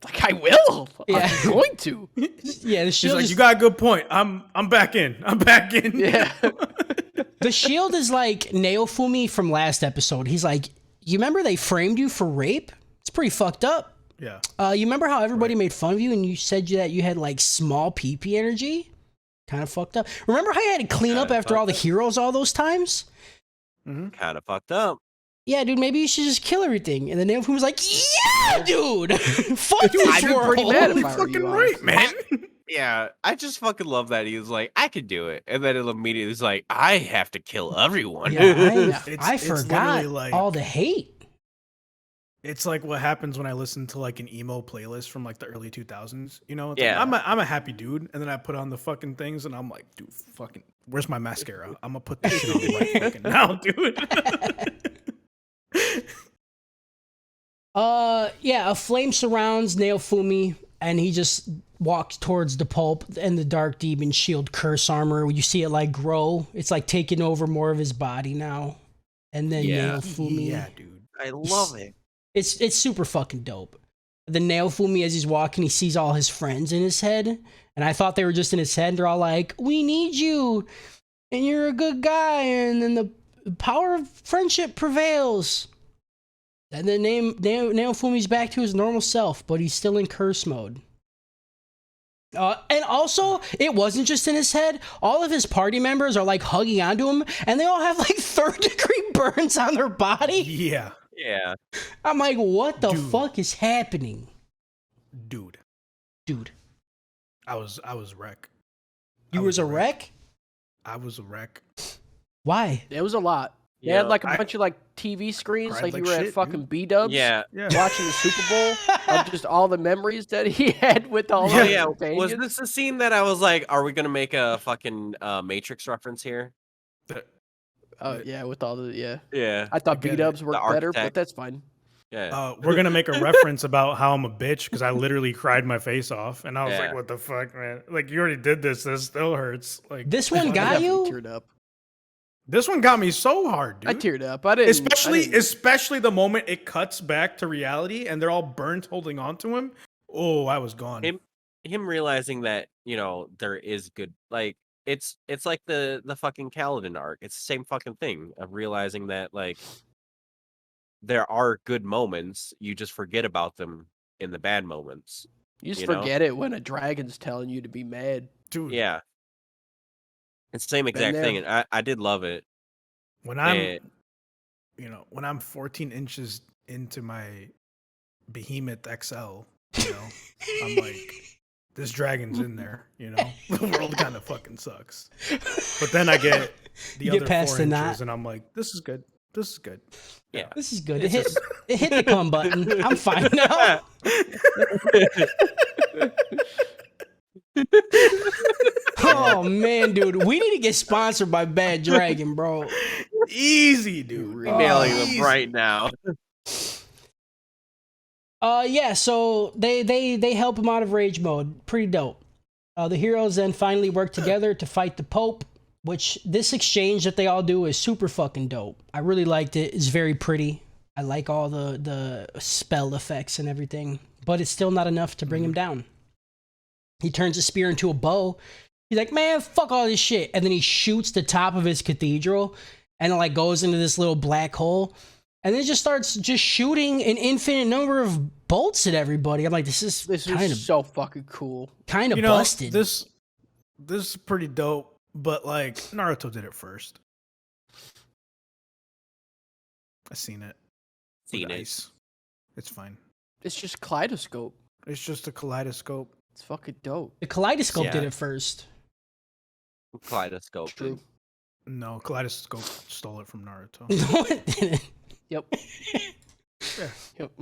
Like I will. Yeah. I'm going to. Yeah, the She's shield like, is, you got a good point. I'm back in. I'm back in. Yeah. the shield is like Neofumi from last episode. He's like, "You remember they framed you for rape? It's pretty fucked up. Yeah. You remember how everybody made fun of you and you said that you had like small pee energy? Kind of fucked up. Remember how you had to clean up Kinda after all the fucked heroes all those times? Kind of fucked up. Yeah, dude, maybe you should just kill everything." And then Neofumi was like, "Yeah, dude. Fuck this I'd be world." pretty mad if Holy I were fucking you, right, man. Yeah, I just fucking love that he was like, I could do it, and then it immediately was like, I have to kill everyone. Yeah, I It's forgot literally like- all the hate. It's like what happens when I listen to like an emo playlist from like the early 2000s. You know, it's Yeah. like, I'm a happy dude, and then I put on the fucking things, and I'm like, dude, fucking, where's my mascara? I'm gonna put this shit on right fucking now, dude. Yeah, a flame surrounds Neofumi, and he just walks towards the pulp and the dark demon shield curse armor. You see it like grow. It's like taking over more of his body now. And then Yeah. Neofumi. Yeah, dude. I love it. It's super fucking dope. The Neofumi, as he's walking, he sees all his friends in his head. And I thought they were just in his head. They're all like, "We need you. And you're a good guy." And then the power of friendship prevails. And then Neofumi's back to his normal self, but he's still in curse mode. And also, it wasn't just in his head. All of his party members are like hugging onto him, and they all have like 3rd-degree burns on their body. Yeah, Yeah. I'm like, what the Dude. fuck is happening? dude. Dude, I was wreck. you was a wreck? I was a wreck. Why? It was a lot. They Yeah, had like a I- bunch of like TV screens, cried like you like were at shit, fucking dude. B-dubs. Yeah. Yeah. Watching the Super Bowl of just all the memories that he had with all Oh the yeah. Was companions. this the scene that I was like, are we gonna make a fucking Matrix reference here? Oh yeah, with all the Yeah. I thought get it. B-dubs worked better, but architect. that's fine. Yeah. We're gonna make a reference about how I'm a bitch because I literally cried my face off, and I was Yeah. like, "What the fuck, man? Like, you already did this. This still hurts." Like, This one I got definitely you? teared up. This one got me so hard, dude. I teared up. I didn't. Especially the moment it cuts back to reality and they're all burnt holding on to him. Oh, I was gone. Him realizing that, there is good, like it's like the fucking Kaladin arc. It's the same fucking thing of realizing that like there are good moments, you just forget about them in the bad moments. You just forget it when a dragon's telling you to be mad. Dude. Yeah. It's the same exact thing, and I did love it. When when I'm 14 inches into my behemoth XL, I'm like, this dragon's in there, The world kind of fucking sucks. But then I get the other past 4 the inches, knot. and I'm like, this is good. This is good. Yeah. This is good. It hit the come button. I'm fine now. Oh man, dude, we need to get sponsored by Bad Dragon, bro. Easy, dude. Emailing them right now. Yeah, so they help him out of rage mode. Pretty dope. The heroes then finally work together to fight the Pope, which this exchange that they all do is super fucking dope. I really liked it. It's very pretty. I like all the spell effects and everything, but it's still not enough to bring him down. He turns his spear into a bow. He's like, man, fuck all this shit. And then he shoots the top of his cathedral and it like goes into this little black hole. And then just starts just shooting an infinite number of bolts at everybody. I'm like, this is kind of so fucking cool. Kind of busted. This is pretty dope, but like Naruto did it first. I seen it. Ice. It's fine. It's just kaleidoscope. It's just a kaleidoscope. It's fucking dope. The kaleidoscope did it first. Kaleidoscope. True. No, kaleidoscope stole it from Naruto. No, it didn't. Yep. Yeah. Yep.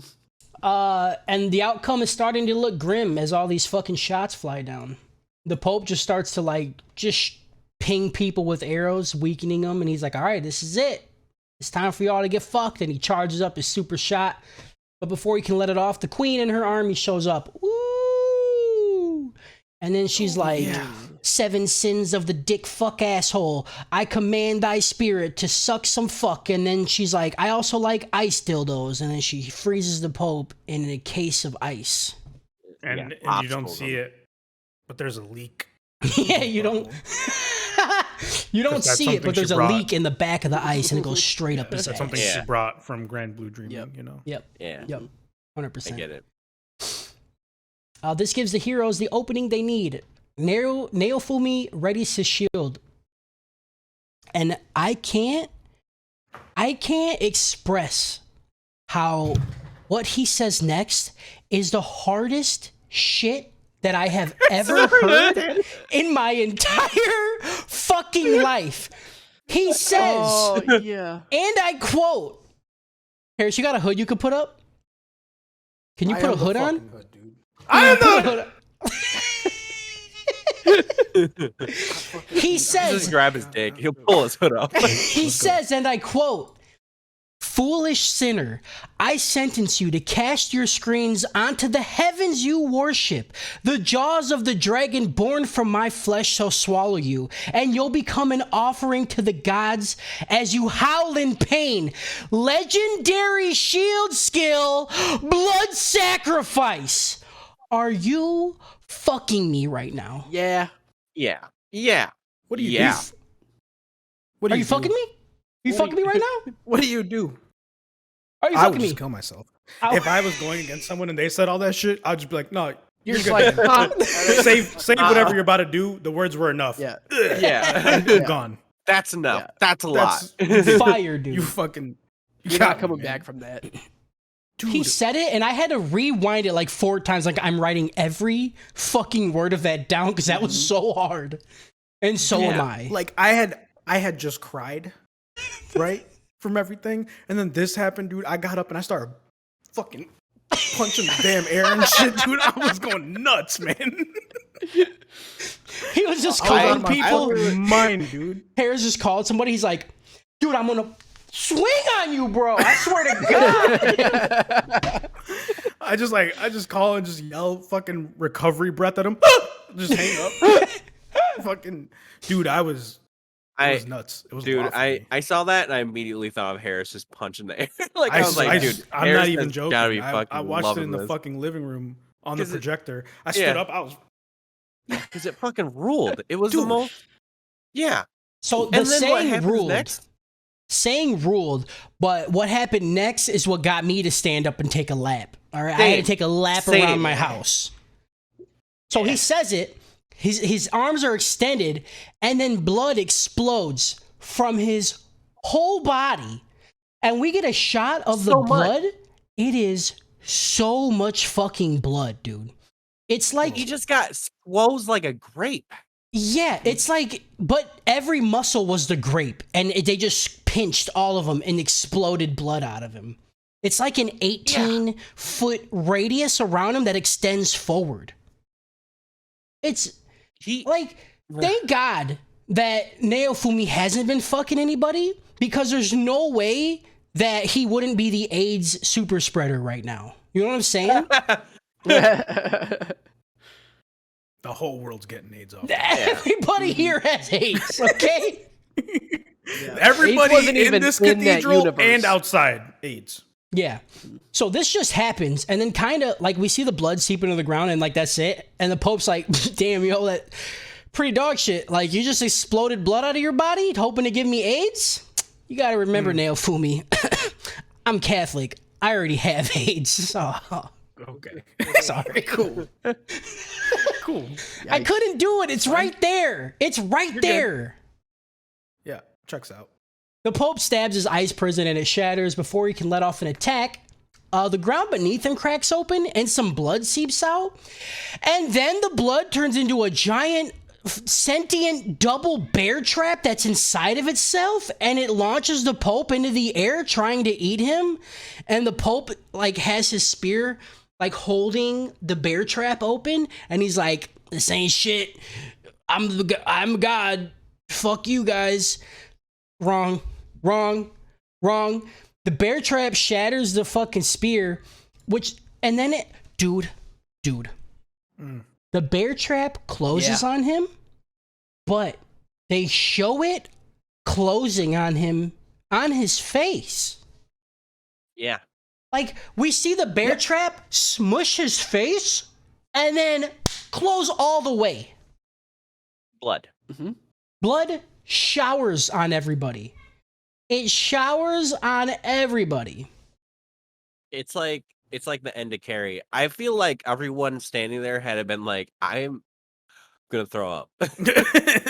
And the outcome is starting to look grim as all these fucking shots fly down. The Pope just starts to just ping people with arrows, weakening them, and he's like, all right, this is it. It's time for y'all to get fucked. And he charges up his super shot. But before he can let it off, the queen and her army shows up. Woo! And then she's like, 7 sins of the dick fuck asshole. I command thy spirit to suck some fuck. And then she's like, I also like ice dildos. And then she freezes the Pope in a case of ice. And you don't see it, but there's a leak. Yeah, you don't. You don't see it, but there's a leak in the back of the ice, and it goes straight up his ass. That's something she brought from Grand Blue Dreaming, Yep. Yeah. Yep. 100%. I get it. This gives the heroes the opening they need. Naofumi readies his shield. And I can't express how what he says next is the hardest shit that I have ever heard in my entire fucking life. He says, yeah. And I quote, Harris, you got a hood you could put up? Can you put a hood on? Hood, dude. I am the He says, Just grab his dick. He'll pull his hood up. He says, and I quote, foolish sinner, I sentence you to cast your screens onto the heavens you worship. The jaws of the dragon born from my flesh shall swallow you, and you'll become an offering to the gods as you howl in pain. Legendary shield skill, blood sacrifice. Are you fucking me right now? Yeah. Yeah. What do you Yeah. do? What Are you fucking me? You fucking me right now? What do you do? Are you I would fucking me? just kill myself. If I was going against someone and they said all that shit, I'd just be like, no, You're just good, like, man. huh? save whatever you're about to do. The words were enough. Yeah. Yeah. I'm gone. That's enough. Yeah. That's a lot. Fire, dude. You fucking. You're got not me, coming man. back from that. Dude. He said it, and I had to rewind it like 4 times. Like I'm writing every fucking word of that down because that was so hard. And so am I. Like I had just cried, right, from everything, and then this happened, dude. I got up and I started fucking punching the damn air and shit, dude. I was going nuts, man. He was just I was out calling of my people. fucking mind, dude. Harris just called somebody. He's like, dude, I'm gonna swing on you, bro. I swear to God. I just call and just yell fucking recovery breath at him. Just hang up. Fucking dude, I was It was nuts. It was Dude, wild for me. I saw that and I immediately thought of Harris just punching the air. Like I was like, dude, I'm Harris not even has joking. Gotta be I fucking watched it loving in the this. fucking living room on the 'Cause projector. I stood up. I was because it fucking ruled. It was the Dude. most. Yeah. So And the then what saying happens ruled. next? Saying ruled, but what happened next is what got me to stand up and take a lap. All right, I had to take a lap Same. around my house. So he says it. His arms are extended, and then blood explodes from his whole body, and we get a shot of the So much. blood. It is so much fucking blood, dude. It's like He just got swolls like a grape. yeah, it's like, but every muscle was the grape, and they just pinched all of them and exploded blood out of him. It's like an 18-foot radius around him that extends forward. It's like, thank God that Naofumi hasn't been fucking anybody, because there's no way that he wouldn't be the AIDS super spreader right now. You know what I'm saying? the whole world's getting AIDS off. Everybody here has AIDS, okay? Everybody wasn't in even this in that cathedral universe. and outside AIDS. Yeah. So this just happens, and then kind of like we see the blood seep into the ground, and like that's it. And the Pope's like, "Damn, yo, that pretty dog shit. Like you just exploded blood out of your body, hoping to give me AIDS. You got to remember, Naofumi, I'm Catholic. I already have AIDS. So Okay. sorry. Cool. Cool. I couldn't do it. It's right there. It's right there." Yeah, checks out. The Pope stabs his ice prison and it shatters before he can let off an attack. The ground beneath him cracks open and some blood seeps out. And then the blood turns into a giant sentient double bear trap that's inside of itself, and it launches the Pope into the air trying to eat him. And the Pope like has his spear like holding the bear trap open, and he's like, "This ain't shit. I'm God. Fuck you guys." Wrong. The bear trap shatters the fucking spear, and then it, dude. The bear trap closes on him, but they show it closing on him on his face. Yeah. Like we see the bear trap smush his face and then close all the way. Blood. Blood showers on everybody. It showers on everybody. It's like the end of Carrie. I feel like everyone standing there had been like, I'm gonna throw up.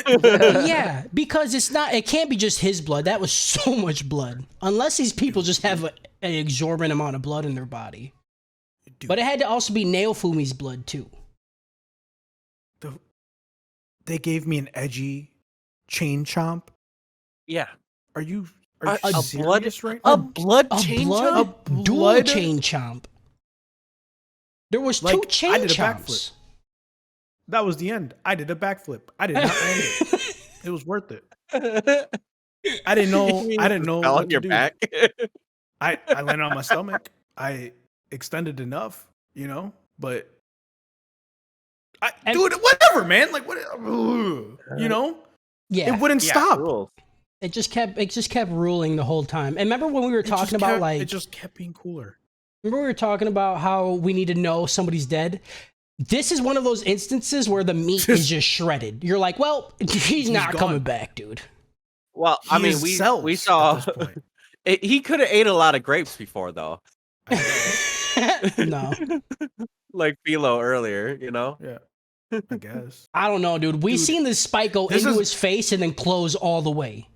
Yeah, because it can't be just his blood. That was so much blood. Unless these people just have an exorbitant amount of blood in their body. Dude, But it had to also be Naofumi's blood too. they gave me an edgy chain chomp. Yeah. Are you A serious blood, right now? a blood A chain blood chomp? dual blood- chain chomp. There was Like, two I chain did a chomps. backflip. That was the end. I did a backflip. I did not land it. It was worth it. I didn't know. I didn't know Fell what on to your do. back. I landed on my stomach. I extended enough, but dude, whatever, man. Like what, Yeah, it wouldn't stop. Rules. it just kept ruling the whole time. And remember when we were talking about it just kept being cooler. remember we were talking about how we need to know somebody's dead? This is one of those instances where the meat is just shredded. You're like, well, he's not gone. coming back, dude. Well, I He mean, is we cells saw at this point. he could have ate a lot of grapes before, though. No, Like Philo earlier, Yeah, I guess. I don't know, dude. We Dude, seen this spike go this into is- his face and then close all the way.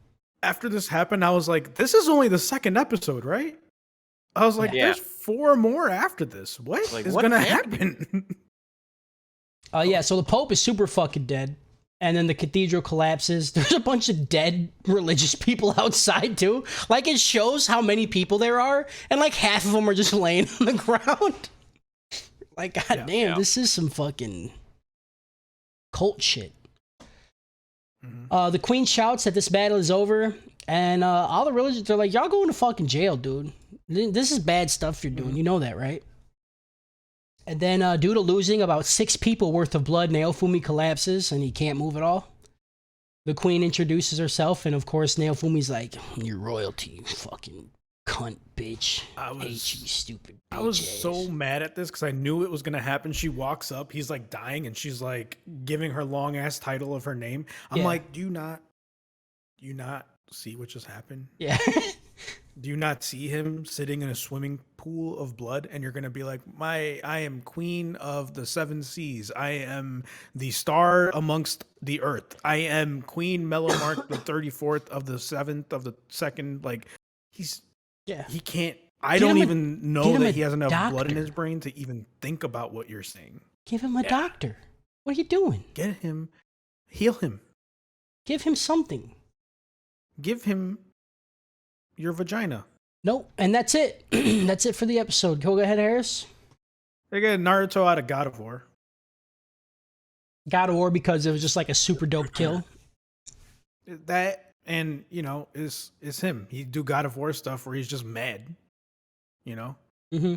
After this happened, I was like, this is only the second episode, right? I was like, Yeah. there's 4 more after this. What is Like, what gonna happened? happen? Yeah, so the Pope is super fucking dead. And then the cathedral collapses. There's a bunch of dead religious people outside, too. Like, it shows how many people there are. And, like, half of them are just laying on the ground. Like, goddamn, Yeah. this is some fucking cult shit. Mhm. The queen shouts that this battle is over. And all the religions, they're like, y'all going to fucking jail, dude. This is bad stuff you're doing. You know that, right? And then, due to losing about 6 people worth of blood, Naofumi collapses and he can't move at all. The queen introduces herself, and of course, Naofumi's like, "You're royalty, you fucking cunt, bitch. I hate you, stupid bitch." I was so mad at this because I knew it was gonna happen. She walks up, he's like dying, and she's like giving her long ass title of her name. I'm like, do you not see what just happened? Yeah. Do you not see him sitting in a swimming pool of blood? And you're gonna be like, I am queen of the seven seas. I am the star amongst the earth. I am Queen Melomark the 34th of the 7th of the 2nd. Like, he can't. I don't even know that he has enough blood in his brain to even think about what you're saying. Give him a doctor. What are you doing? Get him, heal him. Give him something. Give him your vagina. Nope, and that's it. That's it for the episode. Go ahead, Harris. They get Naruto out of God of War. God of War because it was just like a super dope kill. That, and is him. He do God of War stuff where he's just mad. Mm-hmm.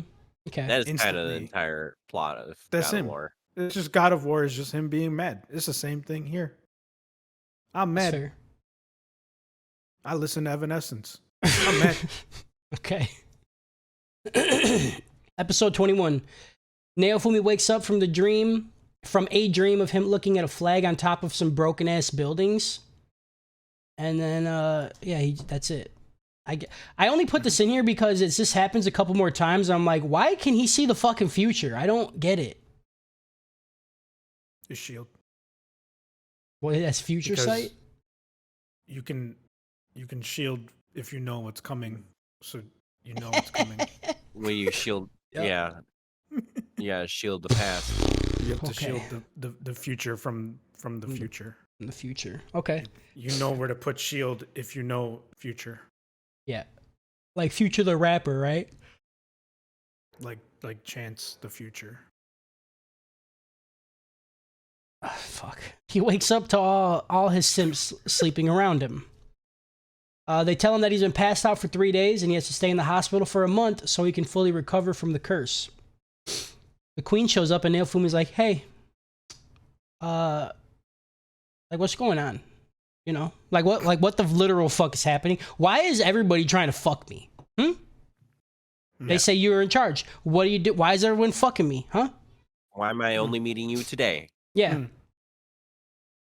Okay. That is kind of the entire plot of that's God him. of War. It's just God of War is just him being mad. It's the same thing here. I'm mad. Fair. I listen to Evanescence. I'm mad. Okay. Episode 21. Naofumi wakes up from a dream of him looking at a flag on top of some broken ass buildings. And then, that's it. I only put this in here because this happens a couple more times. I'm like, why can he see the fucking future? I don't get it. His shield. Well, that's future sight? You can shield if you know what's coming, so you know what's coming. When you shield, shield the past. You have to shield the future from the future. In the future, okay. You know where to put shield if you know future. Yeah, like Future the rapper, right? Like Chance the Future. Fuck. He wakes up to all his Sims sleeping around him. They tell him that he's been passed out for 3 days and he has to stay in the hospital for a month so he can fully recover from the curse. The queen shows up and Naofumi's like, "Hey, what's going on? Like what the literal fuck is happening? Why is everybody trying to fuck me? Yeah. They say you're in charge. What do you do? Why is everyone fucking me? Huh? Why am I only meeting you today?" Yeah.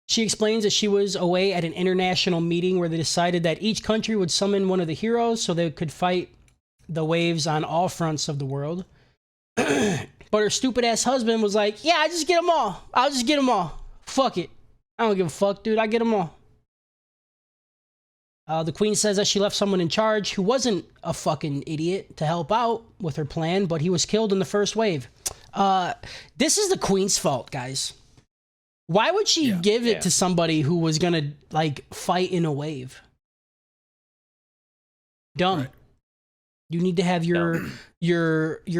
She explains that she was away at an international meeting where they decided that each country would summon one of the heroes so they could fight the waves on all fronts of the world. But her stupid ass husband was like, "Yeah, I just get them all. I'll just get them all. Fuck it. I don't give a fuck, dude. I get them all." The queen says that she left someone in charge who wasn't a fucking idiot to help out with her plan, but he was killed in the first wave. This is the queen's fault, guys. Why would she give it to somebody who was gonna fight in a wave? Dumb. Right. You need to have your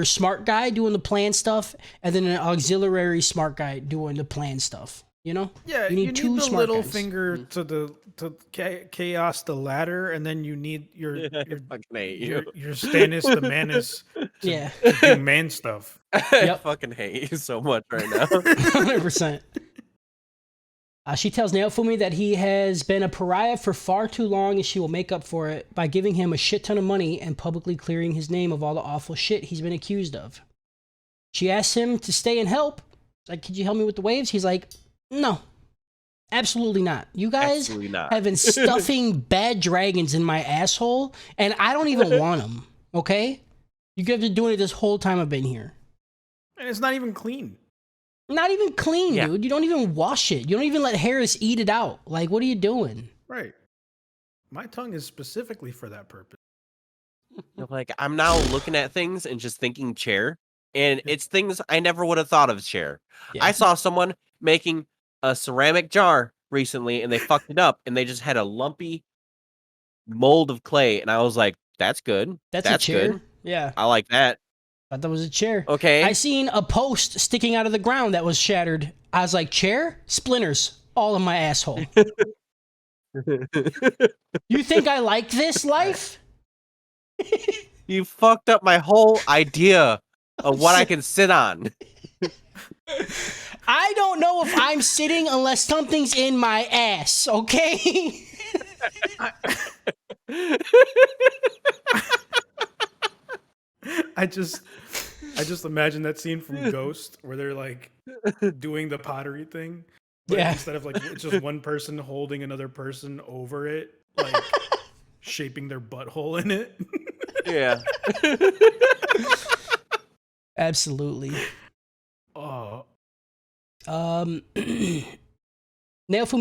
smart guy doing the plan stuff, and then an auxiliary smart guy doing the plan stuff. Yeah, you need two the smart little guys. finger to chaos the ladder, and then you need your Stannis the Manus to do man stuff. I fucking hate you so much right now. 100%. She tells Naofumi that he has been a pariah for far too long and she will make up for it by giving him a shit ton of money and publicly clearing his name of all the awful shit he's been accused of. She asks him to stay and help. Like, "Could you help me with the waves?" He's like, "No, absolutely not. You guys have been stuffing bad dragons in my asshole and I don't even want them, okay? You guys have been doing it this whole time I've been here." And it's not even clean. Not even clean, dude. You don't even wash it. You don't even let Harris eat it out. Like, what are you doing? Right. My tongue is specifically for that purpose. Like, I'm now looking at things and just thinking chair. And it's things I never would have thought of chair. Yeah. I saw someone making a ceramic jar recently and they fucked it up and they just had a lumpy mold of clay. And I was like, that's good. That's a chair. Good. Yeah. I like that. I thought that was a chair. Okay. I seen a post sticking out of the ground that was shattered. I was like, chair? Splinters all in my asshole. You think I like this life? You fucked up my whole idea of what I can sit on. I don't know if I'm sitting unless something's in my ass, okay? I just imagine that scene from Ghost where they're like doing the pottery thing, but Yeah. instead of like it's just one person holding another person over it, like shaping their butthole in it. Yeah. Absolutely. Oh, Naofumi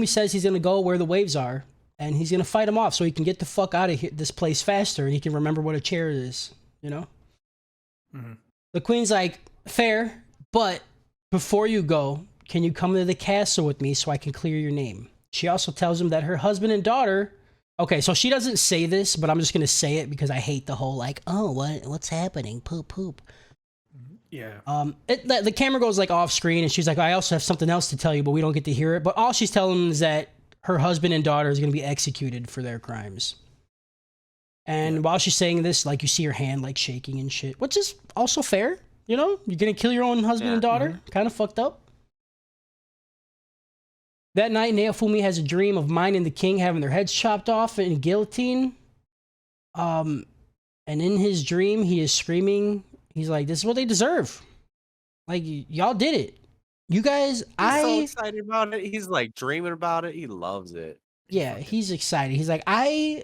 says he's gonna go where the waves are, and he's gonna fight him off so he can get the fuck out of this place faster, and he can remember what a chair is. You know. mm-hmm. The queen's like, fair, but before you go, can you come to the castle with me so I can clear your name? She also tells him that her husband and daughter. Okay, so she doesn't say this, but I'm just gonna say it because I hate the whole like, oh, what's happening? Poop, poop. Yeah. The camera goes like off screen, and she's like, I also have something else to tell you, but we don't get to hear it. But all she's telling him is that her husband and daughter is gonna be executed for their crimes. And while she's saying this, like, you see her hand like shaking and shit, which is also fair. You know, you're gonna kill your own husband and daughter. Kind of fucked up. That night, Naofumi has a dream of Mine and the king having their heads chopped off in guillotine. And in his dream, he is screaming. He's like, "This is what they deserve. Like, y'all did it. You guys." He's so excited about it. He's like dreaming about it. He loves it. Yeah, he's excited. He's like, I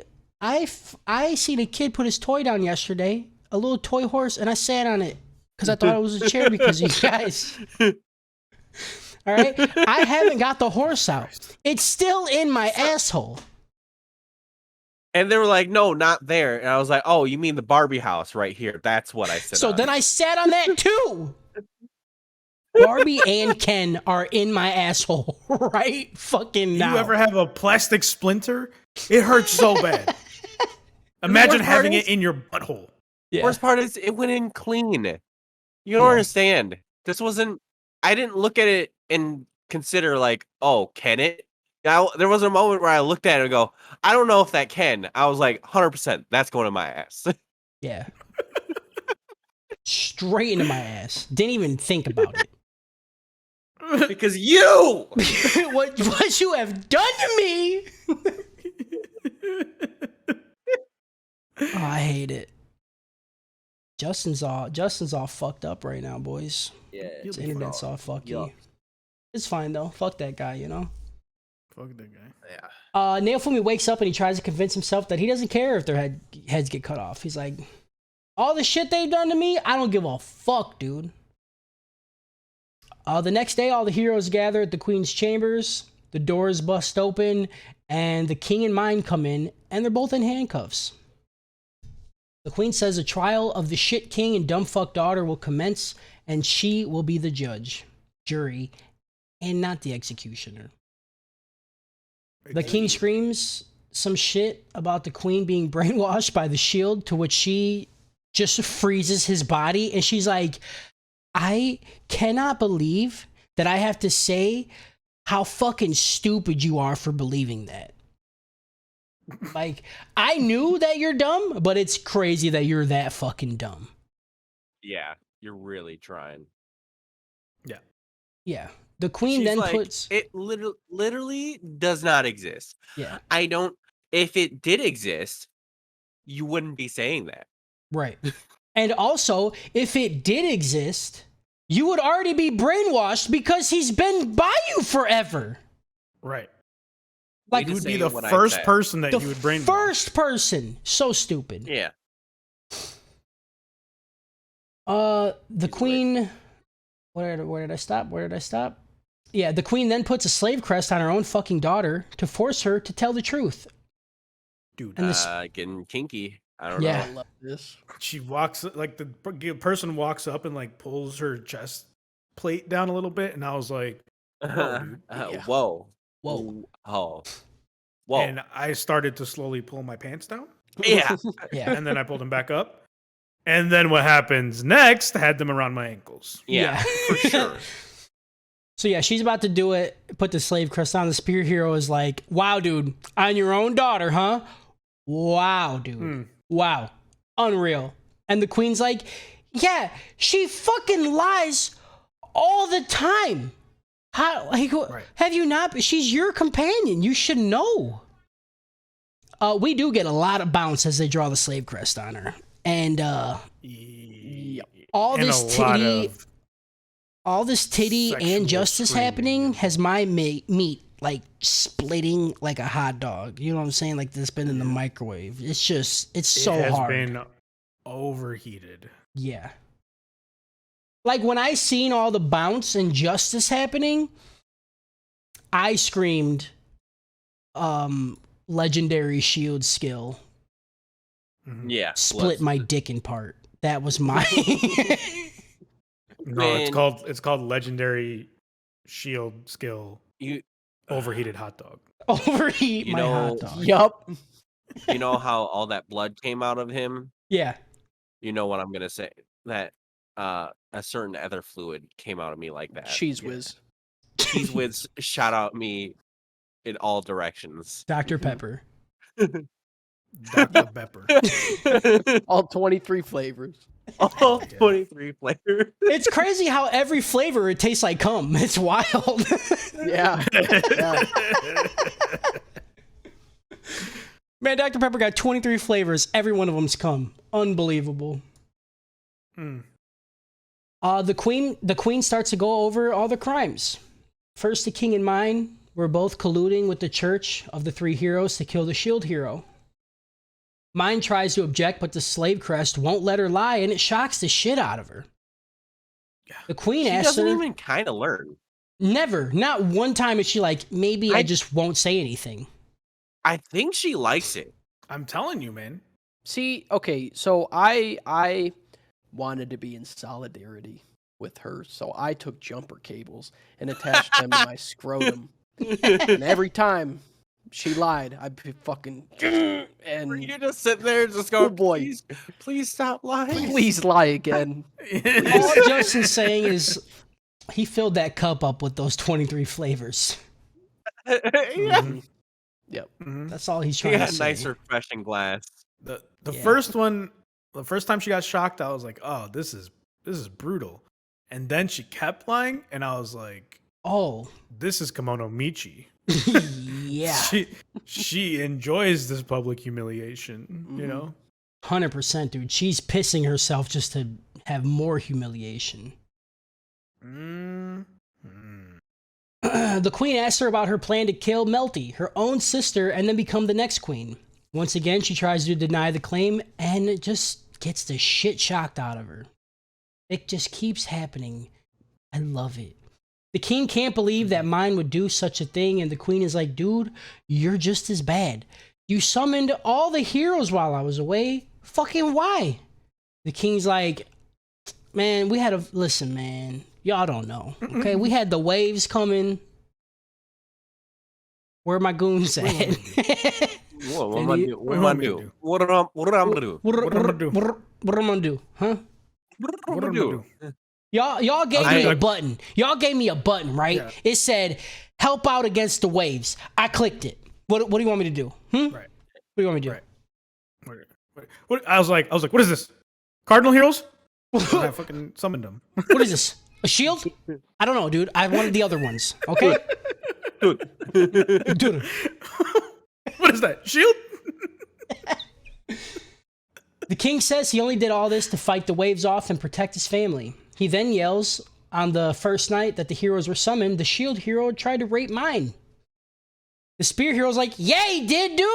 seen a kid put his toy down yesterday, a little toy horse, and I sat on it because I thought it was a chair because of you guys. All right, I haven't got the horse out. It's still in my asshole. And they were like, no, not there. And I was like, oh, you mean the Barbie house right here? That's what I said. So then I sat on that too. Barbie and Ken are in my asshole right fucking now. You ever have a plastic splinter? It hurts so bad. Imagine having it in your butthole. Yeah. Worst part is it went in clean. You don't understand. This wasn't. I didn't look at it and consider like, oh, can it? Now there was a moment where I looked at it and go, I don't know if that can. I was like, 100%, that's going in my ass. Yeah. Straight into my ass. Didn't even think about it. Because you! what you have done to me! Oh, I hate it. Justin's all fucked up right now, boys. Yeah. His internet's all fucky. Yup. It's fine though. Fuck that guy, you know? Fuck that guy. Yeah. Naofumi wakes up and he tries to convince himself that he doesn't care if their heads get cut off. He's like, all the shit they've done to me, I don't give a fuck, dude. The next day, all the heroes gather at the queen's chambers. The doors bust open, and the king and Mine come in, and they're both in handcuffs. The queen says a trial of the shit king and dumb fuck daughter will commence, and she will be the jury, and not the executioner. The king screams some shit about the queen being brainwashed by the shield, to which she just freezes his body, and she's like, I cannot believe that I have to say how fucking stupid you are for believing that. Like, I knew that you're dumb, but it's crazy that you're that fucking dumb. Yeah, you're really trying. Yeah. The queen She's then like, puts... It literally does not exist. Yeah. If it did exist, you wouldn't be saying that. Right. And also, if it did exist, you would already be brainwashed because he's been by you forever. Right. Like, you would be the first person that you would brainwash. First person. So stupid. Yeah. The queen... Where did I stop? Yeah, the queen then puts a slave crest on her own fucking daughter to force her to tell the truth. Dude. And this... Getting kinky. I don't Yeah. know. I love this. She walks, like, the person walks up and, like, pulls her chest plate down a little bit, and I was like, whoa, dude. Yeah. Whoa. Whoa. Oh. Whoa. And I started to slowly pull my pants down. Yeah. Yeah. And then I pulled them back up. And then what happens next had them around my ankles. Yeah. For sure. So yeah, she's about to do it, put the slave crest on. The spear hero is like, wow, dude, on your own daughter, huh? Wow, dude. Wow. Unreal. And the queen's like, yeah, she fucking lies all the time. How? Like, Right. have you not? She's your companion. You should know. We do get a lot of bounce as they draw the slave crest on her, and Yep. all And this a lot titty, of all this titty sexual and justice screaming happening and- has my meat like splitting like a hot dog. You know what I'm saying? Like this been in the microwave. It's just, it's so it has hard. been overheated. Yeah. Like when I seen all the bounce and justice happening, I screamed legendary shield skill. Mhm. Yeah. Split my dick in part. That was my No, Man. it's called legendary shield skill You overheated hot dog. overheat You my hot know- dog. Yup. you know how all that blood came out of him? Yeah. You know what I'm gonna say? That a certain other fluid came out of me like that. Cheese whiz. Cheese whiz shot out me in all directions. Dr. Pepper. Dr. Pepper. All 23 flavors. All 23 flavors. It's crazy how every flavor it tastes like cum. It's wild. Yeah. Yeah. Man, Dr. Pepper got 23 flavors. Every one of them's cum. Unbelievable. Mm. The queen starts to go over all the crimes. First, the king and mine were both colluding with the church of the three heroes to kill the shield hero. Mine tries to object, but the slave crest won't let her lie, and it shocks the shit out of her. The queen She asks doesn't her, even kind of learn. never, not one time is she like, maybe I just won't say anything. I think she likes it. I'm telling you, man. See, okay, so I wanted to be in solidarity with her, so I took jumper cables and attached them to my scrotum. And every time she lied, I'd be fucking and You're just sitting there, just going, Oh, boy. please stop lying. please lie again. All Justin's saying is he filled that cup up with those 23 flavors. Yeah. Mhm. Yep. Mhm. That's all he's She trying had to a say. nice, refreshing glass. The Yeah. first one, the first time she got shocked, I was like, "Oh, this is brutal." And then she kept lying, and I was like, Oh, "This is Kimono Michi." yeah. She enjoys this public humiliation, you Mhm. know. 100%, dude. She's pissing herself just to have more humiliation. Mm. The queen asks her about her plan to kill Melty, her own sister, and then become the next queen. Once again, she tries to deny the claim, and it just gets the shit shocked out of her. It just keeps happening. I love it. The king can't believe that mine would do such a thing, and the queen is like, dude, you're just as bad. You summoned all the heroes while I was away. Fucking why? The king's like, man, we had a... Listen, man. Y'all don't know. Okay? We had the waves coming. Where my goons at? Whoa, what And am I you- do? What am I do? What am I gonna do? What What am I do? What am I gonna do? Huh? What What am am I I do? do? Y'all gave I- me a button. Y'all gave me a button, right? Yeah. It said, help out against the waves. I clicked it. What do you want me to do? Right. What do you want me to do? Right. What? I was like, what is this? Cardinal heroes? And I fucking summoned them. What is this? A shield? I don't know, dude. I wanted the other ones. Okay? Dude. Dude. What is that? Shield? The king says he only did all this to fight the waves off and protect his family. He then yells on the first night that the heroes were summoned, the shield hero tried to rape mine. The spear hero's like, yeah, he did, dude.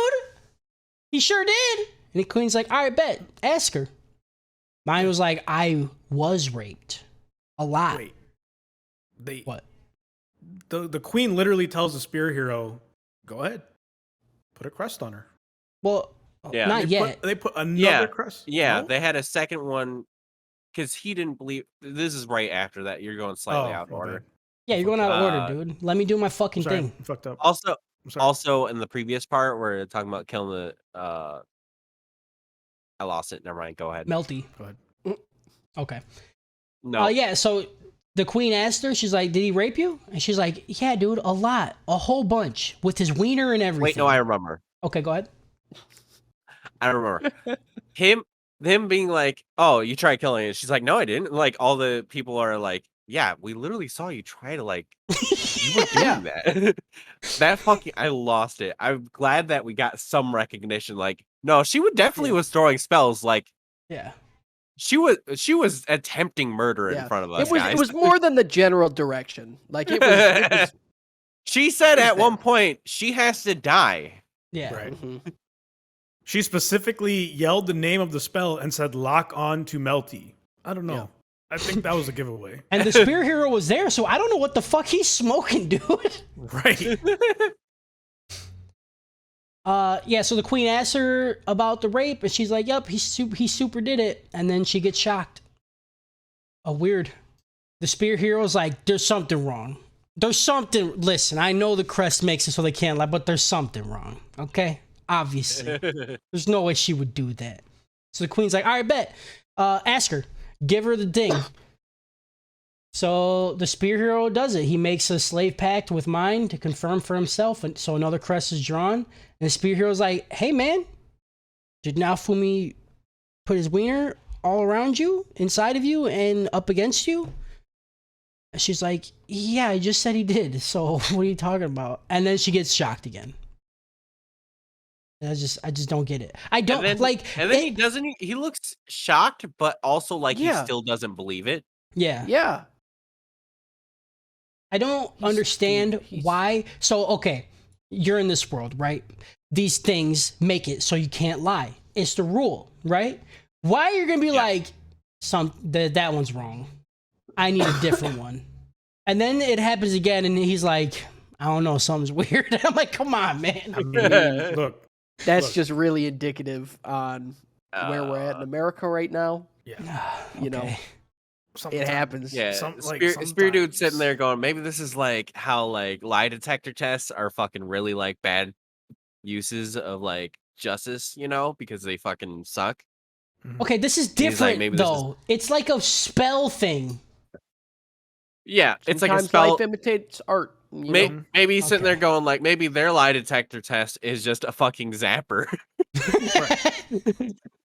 He sure did. And the queen's like, all right, bet. Ask her. Mine was like, I was raped. A lot. Wait. What? The queen literally tells the spear hero, "Go ahead, put a crest on her." Well, Yeah. not They yet. They put another Yeah. crest. Yeah, No? they had a second one because he didn't believe. This is right after that. You're going slightly out of well, order. then. Yeah, you're going out of order, Uh, dude. Let me do my fucking Sorry, thing. I fucked up. Also, I'm sorry. also in the previous part where they're talking about killing the. I lost it. Never mind. Go ahead. Melty. Go ahead. Okay. No. Yeah, so the queen asked her, she's like, did he rape you? And she's like, yeah, dude, a lot. A whole bunch. With his wiener and everything. Wait. No, I remember. Okay, go ahead. I remember. him being like, "Oh, you tried killing it." She's like, "No, I didn't." Like all the people are like, yeah, we literally saw you try to like you were doing that. That fucking I lost it. I'm glad that we got some recognition. Like, no, she would definitely was throwing spells. Like, Yeah. she was attempting murder in front of us, guys. It was more than the general direction. Like it was She said was at one there. point she has to die. Yeah. Right. Mhm. She specifically yelled the name of the spell and said "lock on to Melty." I don't know. Yeah. I think that was a giveaway. And the spear hero was there, so I don't know what the fuck he's smoking, dude. Right. Yeah, so the queen asks her about the rape, and she's like, yep, he super did it. And then she gets shocked. Oh, weird. The spear hero's like, there's something wrong. There's something, listen, I know the crest makes it so they can't lie, but there's something wrong, okay? Obviously. There's no way she would do that. So the queen's like, all right, bet. Ask her. Give her the ding. So the spear hero does it. He makes a slave pact with mine to confirm for himself, and so another crest is drawn. And the spear hero's like, hey man, did Naofumi put his wiener all around you, inside of you, and up against you? And she's like, yeah, I just said he did. So what are you talking about? And then she gets shocked again. I just don't get it. I don't And then, like. and then he looks shocked, but also like he still doesn't believe it. Yeah. Yeah. I don't understand why. So, okay, you're in this world, right? These things make it so you can't lie. It's the rule, right? Why you're gonna be like, that one's wrong. I need a different one. And then it happens again, and he's like, I don't know, something's weird. I'm like, come on, man. I mean, look. That's just really indicative on where we're at in America right now. Yeah. You know, it happens. Yeah, Sometimes. Spear Dude's sitting there going, maybe this is like how like lie detector tests are fucking really like bad uses of like justice, you know, because they fucking suck. Okay, this is different though. It's like a spell thing. Yeah, it's like a Sometimes spell. life imitates art. Maybe he's sitting there going like, maybe their lie detector test is just a fucking zapper.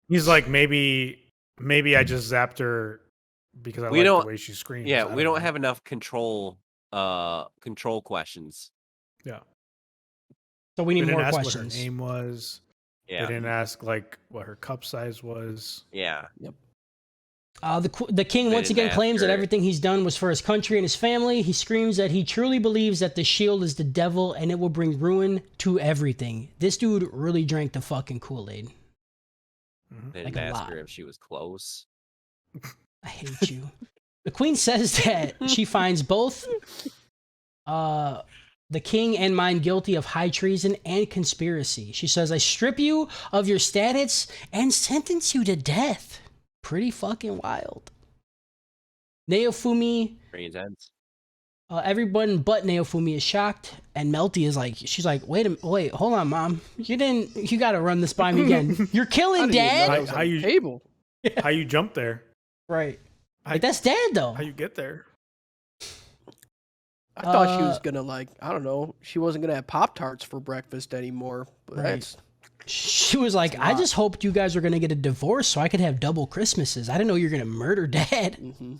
He's like, maybe I just zapped her because I like the way she screams. Yeah, we don't have enough control questions. Yeah. So we need more ask questions. What her name was. Yeah. They didn't ask like what her cup size was. Yeah. Yep. The king once again claims that everything he's done was for his country and his family. He screams that he truly believes that the shield is the devil and it will bring ruin to everything. This dude really drank the fucking Kool-Aid. They didn't ask her if she was close. I hate you. The queen says that she finds both the king and mine guilty of high treason and conspiracy. She says, I strip you of your status and sentence you to death. Pretty fucking wild. Naofumi. Pretty intense. Everyone but Naofumi is shocked, and Melty is like, she's like, wait, hold on, mom. You gotta run this by me again. You're killing dad. How you table? How you jump there? Right. Like, that's dad though. How you get there? I thought she was gonna I don't know. She wasn't gonna have Pop-Tarts for breakfast anymore. But right. She was like, I just hoped you guys were gonna get a divorce so I could have double Christmases. I didn't know you're gonna murder dad. Mm-hmm.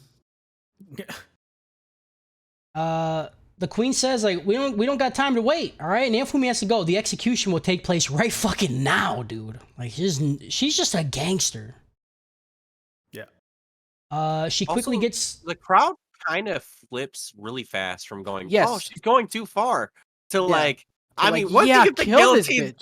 The queen says, like, we don't got time to wait, all right? Naofumi has to go. The execution will take place right fucking now, dude. Like, she's just a gangster. Yeah. She quickly gets the crowd kind of flips really fast from going, Yes. oh, she's going too far to like. I like, mean, once yeah, you get the kill this guillotine,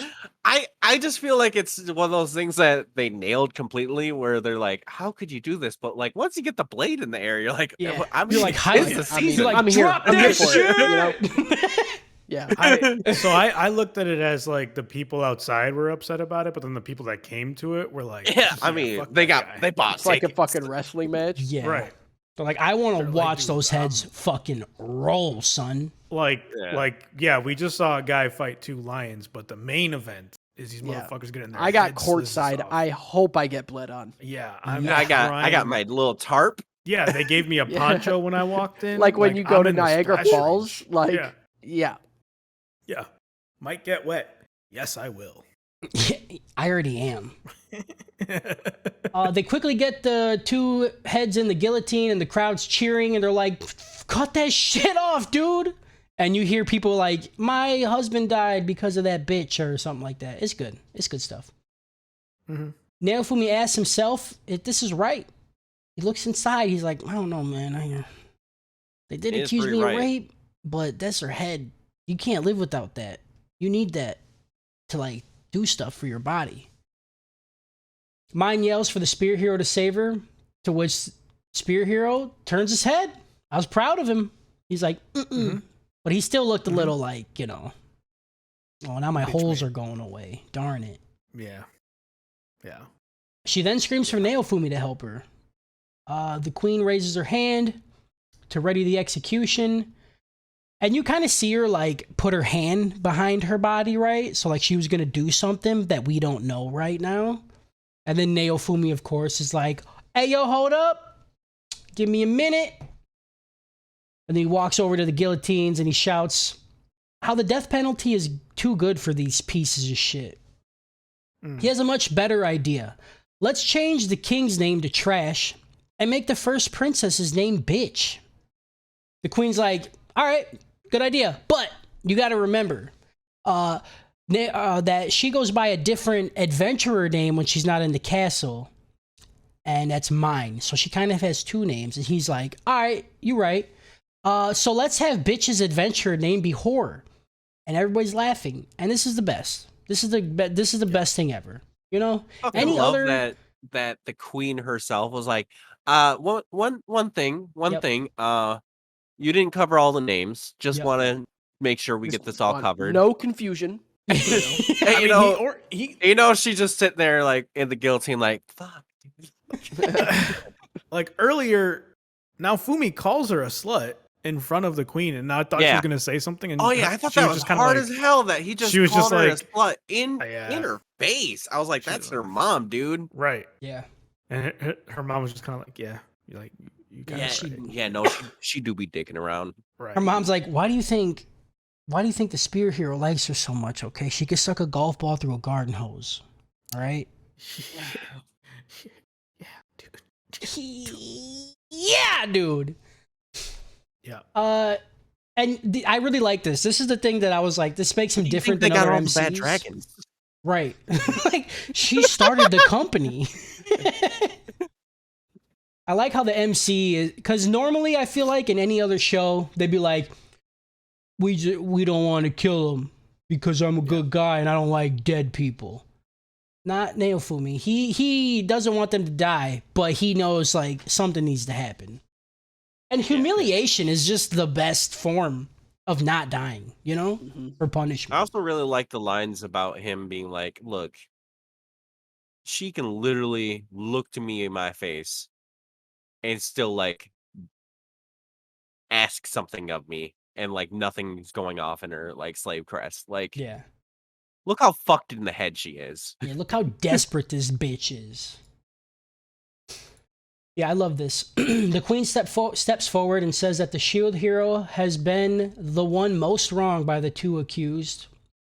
bitch. I just feel like it's one of those things that they nailed completely, where they're like, how could you do this? But like, once you get the blade in the air, you're like, Yeah. I mean, You're like, it's the I mean, season. like, I'm here. drop I'm that here for shit! it. You know? Yeah. I looked at it as like the people outside were upset about it, but then the people that came to it were like, Yeah, I mean, fuck they that guy. bought It's like a tickets. fucking wrestling match. Yeah. Right. So, like, I want to They're like, watch dude, those heads fucking roll, son. Like, we just saw a guy fight two lions, but the main event is these motherfuckers getting their I got heads slit courtside. off. I hope I get bled on. Yeah, I got my little tarp. Yeah, they gave me a poncho when I walked in. Like when you go I'm to in the Niagara splash Falls. range. Like, yeah. yeah, might get wet. Yes, I will. I already am. They quickly get the two heads in the guillotine, and the crowd's cheering, and they're like, "Cut that shit off, dude!" And you hear people like, "My husband died because of that bitch," or something like that. It's good. It's good stuff. Mm-hmm. Naofumi asks himself if this is right. He looks inside. He's like, "I don't know, man. They did It is accuse pretty me right. of rape, but that's her head. You can't live without that. You need that to like do stuff for your body." Mine yells for the Spear Hero to save her, to which Spear Hero turns his head. I was proud of him. He's like, mm-mm. But he still looked a little like, oh, now my Bitch holes man. are going away. Darn it. Yeah. Yeah. She then screams for Naofumi to help her. The queen raises her hand to ready the execution. And you kind of see her like put her hand behind her body, right? So like she was going to do something that we don't know right now. And then Naofumi, of course, is like, "Hey, yo, hold up. Give me a minute." And then he walks over to the guillotines and he shouts how the death penalty is too good for these pieces of shit. He has a much better idea. Let's change the king's name to Trash and make the first princess's name Bitch. The queen's like, "All right, good idea. But you got to remember, that she goes by a different adventurer name when she's not in the castle, and that's mine." So she kind of has two names, and he's like, "All right, you right. So let's have Bitch's adventurer name be Horror," and everybody's laughing. And this is the best. This is the best thing ever. I love that the queen herself was like, one thing. You didn't cover all the names. Just Yep. want to make sure we get this all covered. No confusion. And, she's just sitting there like in the guillotine, like, fuck, dude. Like earlier, now Fumi calls her a slut in front of the queen, and I thought she was gonna say something. And I thought that was hard as hell that he just called her a slut in her face. I was like, that's her mom, dude. Right. Yeah. And her mom was just kind of like, yeah, you're like, you got she do be dicking around. Right. Her mom's like, why do you think the Spear Hero likes her so much? Okay, she could suck a golf ball through a garden hose. All right. Yeah, dude. Yeah. And I really like this. This is the thing that I was like, this makes him different than other MCs. Bad dragons. Right. Like, she started the company. I like how the MC is, because normally I feel like in any other show, they'd be like, we don't want to kill him because I'm a good guy and I don't like dead people. Not Naofumi. He doesn't want them to die, but he knows like something needs to happen. And humiliation is just the best form of not dying, for punishment. I also really like the lines about him being like, look, she can literally look to me in my face and still like ask something of me, and like nothing's going off in her like slave crest. Like, Yeah. Look how fucked in the head she is. Yeah, look how desperate this bitch is. Yeah, I love this. The queen steps forward and says that the shield hero has been the one most wronged by the two accused,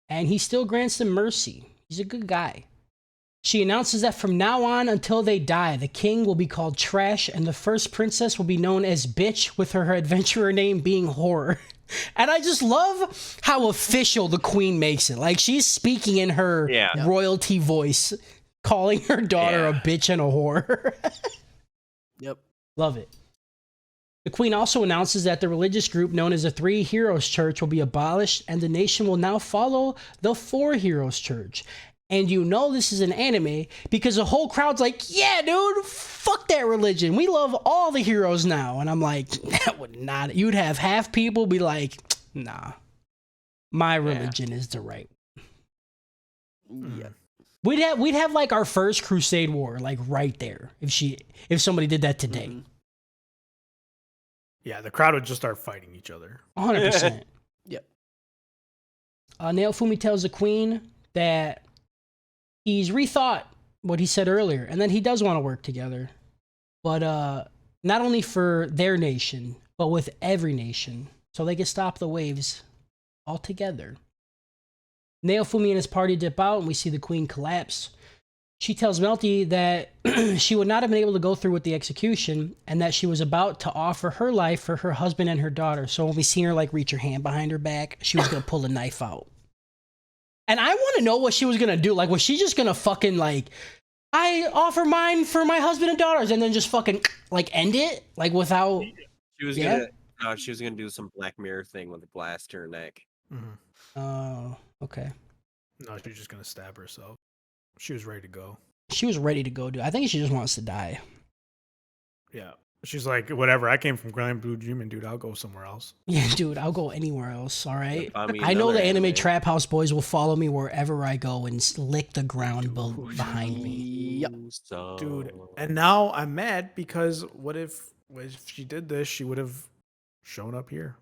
and he still grants them mercy. He's a good guy. She announces that from now on until they die, the king will be called Trash, and the first princess will be known as Bitch, with her adventurer name being Horror. And I just love how official the queen makes it. Like, she's speaking in her royalty voice, calling her daughter a bitch and a whore. Yep. Love it. The queen also announces that the religious group known as the Three Heroes Church will be abolished, and the nation will now follow the Four Heroes Church. And this is an anime because the whole crowd's like, yeah, dude, fuck that religion. We love all the heroes now. And I'm like, that would not. You'd have half people be like, nah, my religion is the right. Yeah. We'd have like our first Crusade War like right there if somebody did that today. Mm-hmm. Yeah, the crowd would just start fighting each other. 100%. Yep. Naofumi tells the queen that he's rethought what he said earlier, and then he does want to work together, but not only for their nation, but with every nation, so they can stop the waves altogether. Naofumi and his party dip out, and we see the queen collapse. She tells Melty that she would not have been able to go through with the execution, and that she was about to offer her life for her husband and her daughter. So when we seen her like reach her hand behind her back, she was gonna pull a knife out. And I want to know what she was gonna do. Like, was she just gonna fucking like, I offer mine for my husband and daughters, and then just fucking like end it like without? She was Yeah? gonna. No, she was gonna do some Black Mirror thing with a glass to her neck. Oh, okay. No, she was just gonna stab herself. She was ready to go. She was ready to go, dude. I think she just wants to die. Yeah. She's like, whatever. I came from Grand Blue Dreaming, dude. I'll go somewhere else. Yeah, dude, I'll go anywhere else, all right? I mean, I know the another anime anime. Trap House boys will follow me wherever I go and lick the ground behind me. Yep. So, Dude. And now I'm mad because what if she did this, she would have shown up here.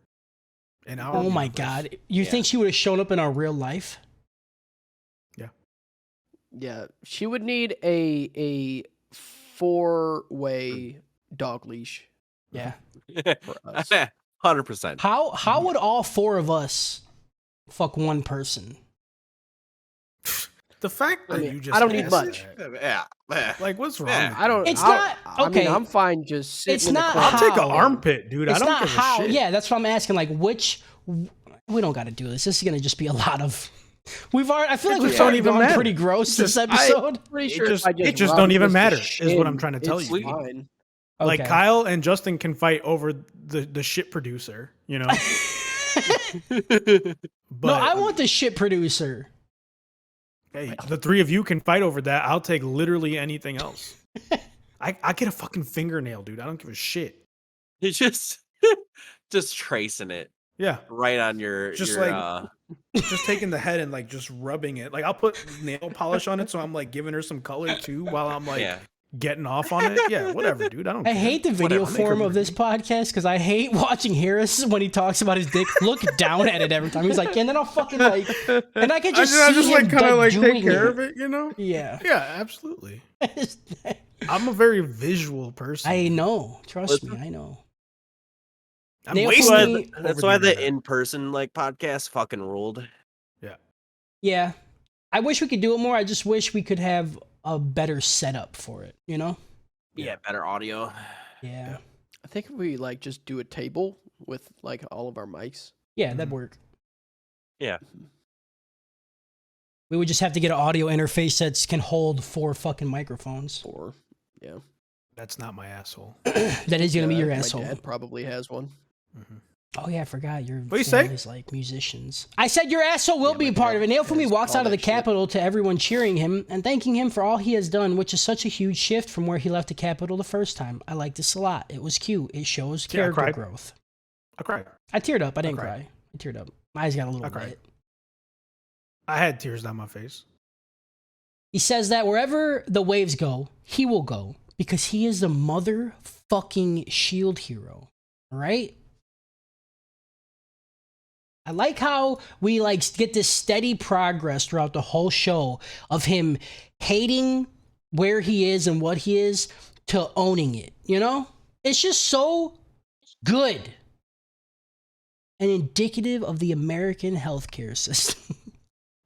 In our Oh my universe. god. You Yeah. think she would have shown up in our real life? Yeah, she would need a 4-way dog leash Yeah. for us. 100%. How would all four of us fuck one person? The fact that I mean, you just I don't need asked much. that, Yeah. like, what's wrong? Yeah. with I don't. you? It's I- not- I mean, okay. I'm fine just sitting It's in the not corner. I'll take an how- armpit, dude. I It's don't not give a how. shit. Yeah, that's what I'm asking. Like, which? We don't got to do this. This is gonna just be a lot of. We've already. I feel like It we've just don't already even gone matter. pretty gross this just- episode. Pretty It sure just- if I it just rub don't even against matter, the is what I'm shin, trying to tell it's you. fine. Like Okay. Kyle and Justin can fight over the shit producer, you know. But No, I want the shit producer. hey, the three of you can fight over that. I'll take literally anything else. I get a fucking fingernail, dude. I don't give a shit. You just tracing it Yeah, right on your Just your, like- just taking the head and like just rubbing it. Like I'll put nail polish on it, so I'm like giving her some color too, while I'm like yeah. getting off on it. Yeah, whatever, dude. I don't. I care. hate the video Whatever, make her form of bleed. this podcast because I hate watching Harris when he talks about his dick look down at it every time. He's like, and then I'll fucking like, and I can just I see just him like kind of like doing take care of it, you know. Yeah. Yeah, absolutely. I'm a very visual person. I know. Trust me, I know. I'm Nail That's for why, me- that's over why the internet. in-person like podcast fucking ruled. Yeah. I wish we could do it more. I just wish we could have a better setup for it, you know? Yeah, better audio. Yeah. I think if we like just do a table with like all of our mics. Yeah, that'd work. Yeah. We would just have to get an audio interface that can hold 4 fucking microphones. Or yeah, That's not my asshole. That is going to be your my asshole. dad probably has one. Oh yeah, I forgot your What'd you say? family's like musicians. I said your asshole will Yeah, be my a part dad of it. Naofumi has walks all out of the that shit. Capitol to everyone cheering him and thanking him for all he has done, which is such a huge shift from where he left the Capitol the first time. I like this a lot. It was cute. It shows Yeah, I character cried. growth. I cried. I teared up. I didn't cried. cry. I teared up. My eyes got a little I cried. wet. I had tears down my face. He says that wherever the waves go, he will go because he is the motherfucking shield hero. All right? I like how we like get this steady progress throughout the whole show of him hating where he is and what he is to owning it, you know? It's just so good and indicative of the American healthcare system.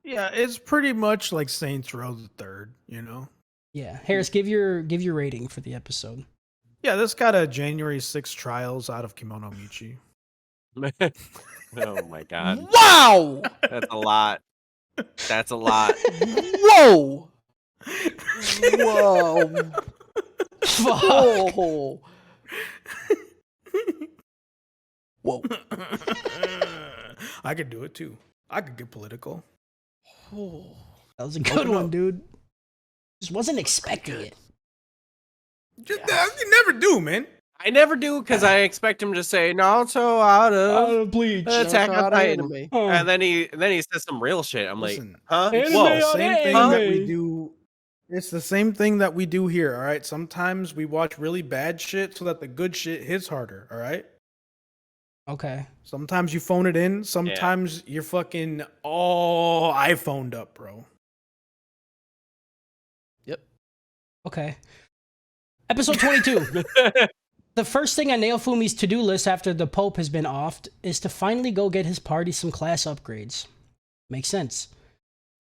Yeah, it's pretty much like Saints Row the Third, you know? Yeah. Harris, give your rating for the episode. Yeah, this got a January 6th trials out of Kimono Michi. Oh my god. Wow! That's a lot. That's a lot. Whoa! Whoa! Fuck. Whoa! Whoa! I could do it too. I could get political. That was a good one, dude. Just wasn't expecting it. You never do, man. I never do because I expect him to say Naruto out of bleach. Attack on Titan. Anime. And then he says some real shit. I'm like, Listen, huh? Anime Whoa. on It's the same thing anime. that we do. It's the same thing that we do here, all right? Sometimes we watch really bad shit so that the good shit hits harder, all right? Okay. Sometimes you phone it in. Sometimes you're fucking I phoned up, bro. Okay. Episode 22. The first thing on Naofumi's to-do list after the Pope has been offed is to finally go get his party some class upgrades. Makes sense.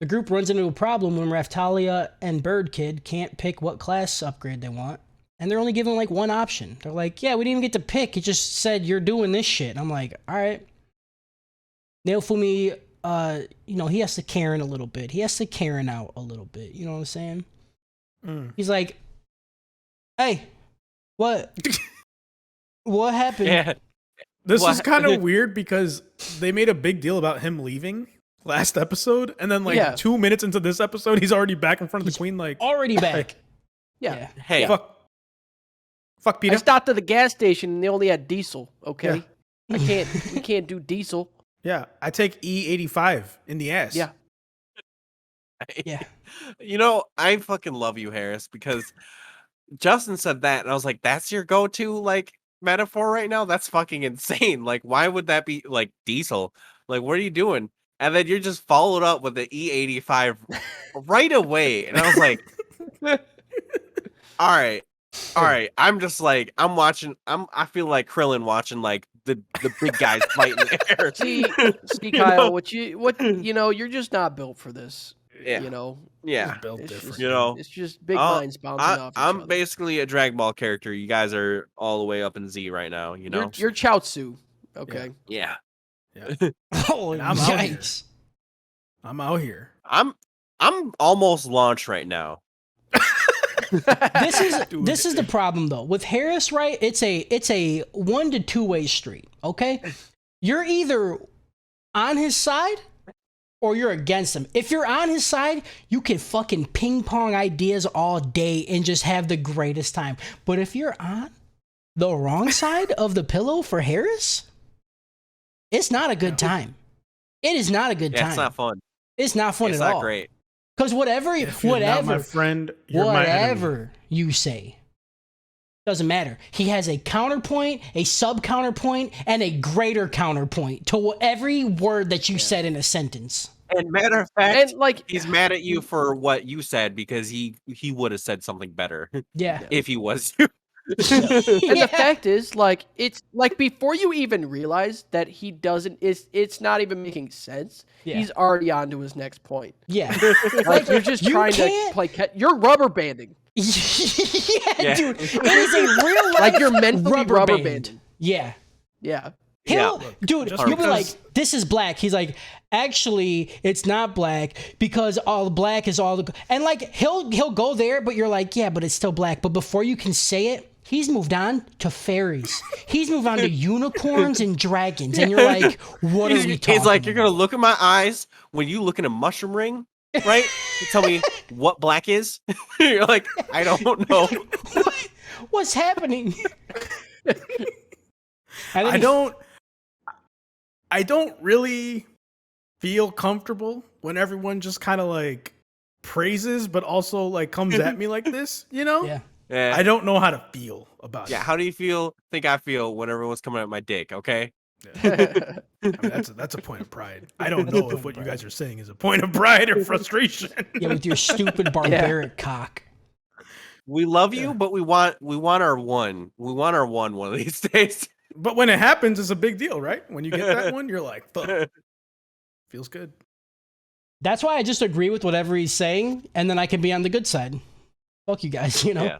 The group runs into a problem when Raftalia and Bird Kid can't pick what class upgrade they want. And they're only given like one option. They're like, yeah, we didn't even get to pick. It just said you're doing this shit. And I'm like, all right. Naofumi, he has to Karen a little bit. He has to Karen out a little bit. You know what I'm saying? He's like, hey, what? What happened? Yeah. This is kind of weird because they made a big deal about him leaving last episode, and then 2 minutes into this episode, he's already back in front of the queen. Like already back. Yeah. Hey, fuck Peter. I stopped at the gas station and they only had diesel. Okay, we can't do diesel. Yeah, I take E85 in the ass. Yeah. Yeah. I fucking love you, Harris, because Justin said that, and I was like, that's your go-to, like, metaphor right now? That's fucking insane. Like, why would that be, like, diesel? Like, what are you doing? And then you're just followed up with the E85 right away. And I was like, all right. I'm just like, I feel like Krillin watching, like, the big guys fight in the air. See, Kyle, you're just not built for this. Yeah. Yeah. Built different. It's just big minds bouncing off each I'm other. basically a Dragon Ball character. You guys are all the way up in Z right now, You're Chaozu. Okay. Yeah. Oh, I'm yikes. out here. I'm almost launched right now. This is the problem though with Harris, right? It's a 1 to 2 way street. Okay, you're either on his side or you're against him. If you're on his side, you can fucking ping pong ideas all day and just have the greatest time. But if you're on the wrong side of the pillow for Harris, it's not a good time. It is not a good time. It's not fun. It's not fun it's at not all. Great. Because whatever not my friend, you're my enemy. you say, doesn't matter. He has a counterpoint, a sub-counterpoint, and a greater counterpoint to every word that you said in a sentence. And matter of fact, he's mad at you for what you said because he would have said something better. Yeah. If he was you. And the fact is, it's like before you even realize that he doesn't, it's not even making sense. Yeah. He's already on to his next point. Yeah. Like you're just trying to play. You're rubber banding. Yeah, dude. It is a real life like you're meant to be rubber banding. Yeah. Yeah. Dude, you'll be like, this is black. He's like, actually, it's not black because all black is all the. And like, he'll go there, but you're like, yeah, but it's still black. But before you can say it, he's moved on to fairies. He's moved on to unicorns and dragons. And you're like, what are we talking He's like, about? you're going to look in my eyes when you look in a mushroom ring, right? You tell me what black is. You're like, I don't know. What's happening? I don't really feel comfortable when everyone just kind of like praises, but also like comes at me like this, Yeah. Yeah. I don't know how to feel about it. Yeah, how do you think I feel when everyone's coming at my dick, okay? I mean, that's a point of pride. I don't know if what you guys are saying is a point of pride or frustration. Yeah, with your stupid barbaric cock. We love you, but we want our one. We want our one of these days. But when it happens, it's a big deal, right? When you get that one, you're like, fuck. Feels good. That's why I just agree with whatever he's saying, and then I can be on the good side. Fuck you guys, Yeah.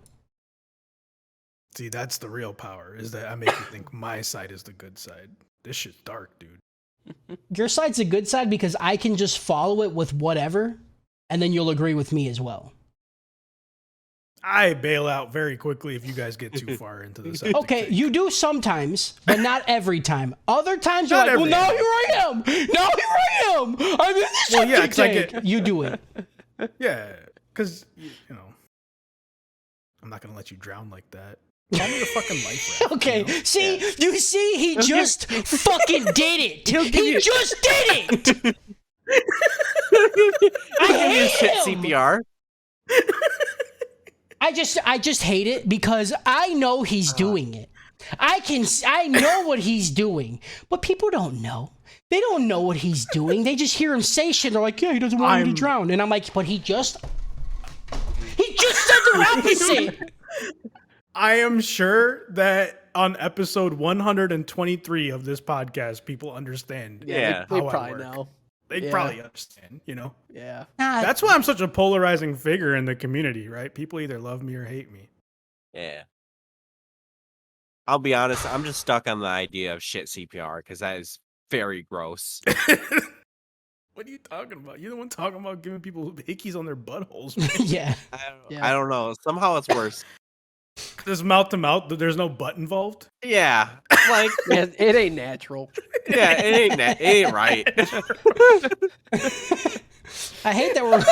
See, that's the real power, is that I make you think my side is the good side. This shit's dark, dude. Your side's the good side because I can just follow it with whatever, and then you'll agree with me as well. I bail out very quickly if you guys get too far into this. Okay, you do sometimes, but not every time. Other times you're Not like, well, every now time. here I am. Now here I am. I'm in the Well, yeah, septic 'cause I tank. You do it. Yeah, because, I'm not going to let you drown like that. Call me a fucking life raft. Okay, you see, he just fucking did it. He just did it. I hate Shit him. CPR. I just hate it because I know he's doing it. I know what he's doing, but people don't know. They don't know what he's doing. They just hear him say shit. They're like, yeah, he doesn't want me to drown. And I'm like, but he just said the opposite. I am sure that on episode 123 of this podcast, people understand. Yeah. They how I probably work. know. They Yeah. probably understand, you know. Yeah. That's why I'm such a polarizing figure in the community, right? People either love me or hate me. Yeah. I'll be honest, I'm just stuck on the idea of shit CPR because that is very gross. What are you talking about? You're the one talking about giving people hickeys on their buttholes. Yeah. Yeah. I don't know. Somehow it's worse. There's mouth to mouth. There's no butt involved. Yeah. Like, Yeah, it ain't natural. yeah, it ain't right. I hate that we're.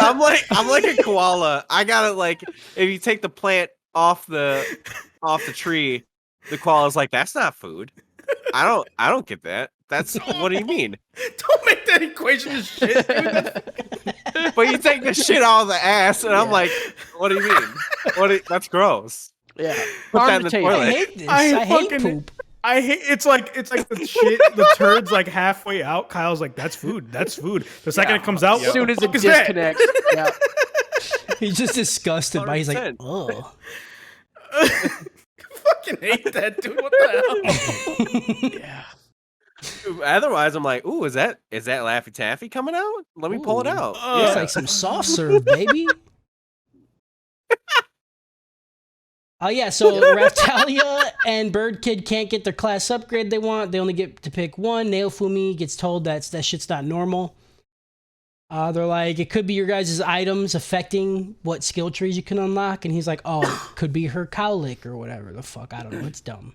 I'm like a koala. I gotta like if you take the plant off the tree, the koala's like, that's not food. I don't get that. That's what do you mean? Don't make that equation as shit, dude. But you take the shit out of the ass, and I'm like, what do you mean? That's gross. Yeah. Put that Hard in the to take. I toilet. hate this. I I hate fucking- poop. I hate it's like the shit, the turd's like halfway out. Kyle's like, that's food. That's food. The second it comes out, As soon as what it the fuck is that? disconnects. Yeah. He's just disgusted by. He's like, 100%. oh. Fucking hate that, dude. What the hell? Yeah. Otherwise, I'm like, ooh, is that Laffy Taffy coming out? Let me pull it Ooh. out. It's like some soft serve, baby. Oh yeah, so Raftalia and Bird Kid can't get their class upgrade they want. They only get to pick one. Naofumi gets told that shit's not normal. They're like, it could be your guys' items affecting what skill trees you can unlock, and he's like, oh, it could be her cowlick or whatever the fuck. I don't know. It's dumb.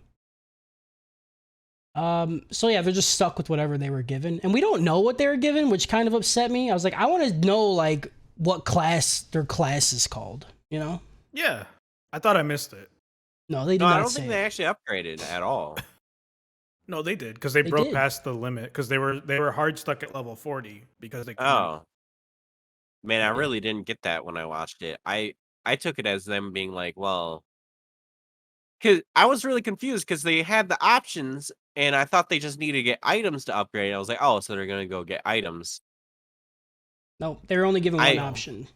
So yeah, they're just stuck with whatever they were given, and we don't know what they were given, which kind of upset me. I was like, I want to know like what class their class is called. You know? Yeah, I thought I missed it. No, they did No, not I don't say think it. they actually upgraded at all. No, they did because they They broke did. past the limit because they were hard stuck at level 40 because they. couldn't- Oh, man, I really didn't get that when I watched it. I took it as them being like, well, because I was really confused because they had the options, and I thought they just needed to get items to upgrade. I was like, oh, so they're gonna go get items. No, they were only given one I- option.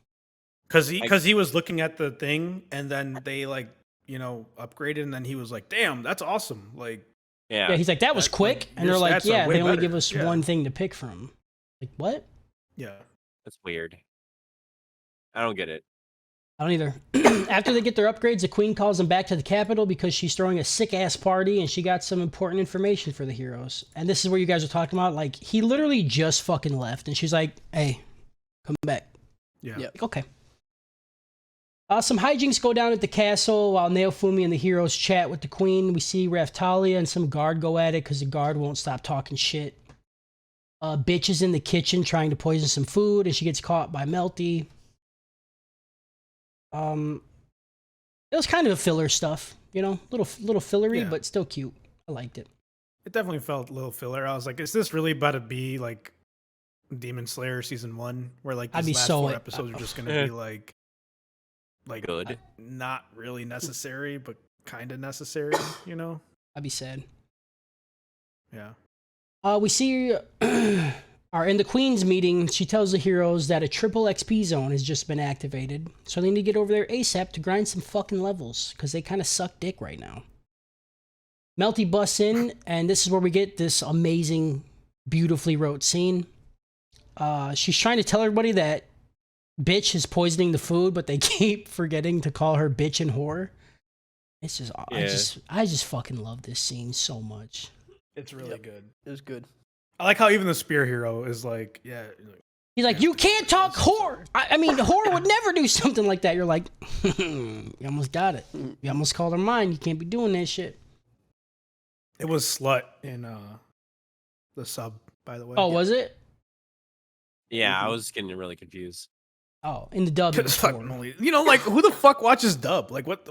Because he was looking at the thing and then they like upgraded and then he was like, damn, that's awesome. Like Yeah, Yeah, he's like, that was That- quick. like, And your they're like, stats are yeah, way they only better. give us Yeah. one thing to pick from. Like, what? yeah. that's weird. I don't get it. I don't either. After they get their upgrades, the queen calls them back to the capital because she's throwing a sick-ass party and she got some important information for the heroes. And this is where you guys are talking about, like, he literally just fucking left. And she's like, hey, come back. Yeah. Yeah. Like, okay. Some hijinks go down at the castle while Naofumi and the heroes chat with the queen. We see Raftalia and some guard go at it because the guard won't stop talking shit. Bitch is in the kitchen trying to poison some food and she gets caught by Melty. It was kind of a filler stuff, you know, little fillery, Yeah. but still cute. I liked it. It definitely felt a little filler. I was like, is this really about to be like Demon Slayer season 1 where like I'd these be last so- 4 episodes are just going to be like Good. not really necessary, but kind of necessary, you know? I'd be sad. Yeah. We see are in the Queen's meeting. She tells the heroes that a triple XP zone has just been activated, so they need to get over there ASAP to grind some fucking levels because they kind of suck dick right now. Melty busts in, and this is where we get this amazing, beautifully wrote scene. She's trying to tell everybody that bitch is poisoning the food, but they keep forgetting to call her bitch and whore. It's just, I just fucking love this scene so much. It's really Yep. good. It was good. I like how even the spear hero is like, yeah, He's like, you can't talk whore. I mean, whore would never do something like that. You're like, you almost got it. You almost called her mine. You can't be doing that shit. it was slut in the sub, by the way. Oh, was it? Yeah, I was getting really confused. Oh, in the dub. It was It's like, whore. only- like who the fuck watches dub? Like what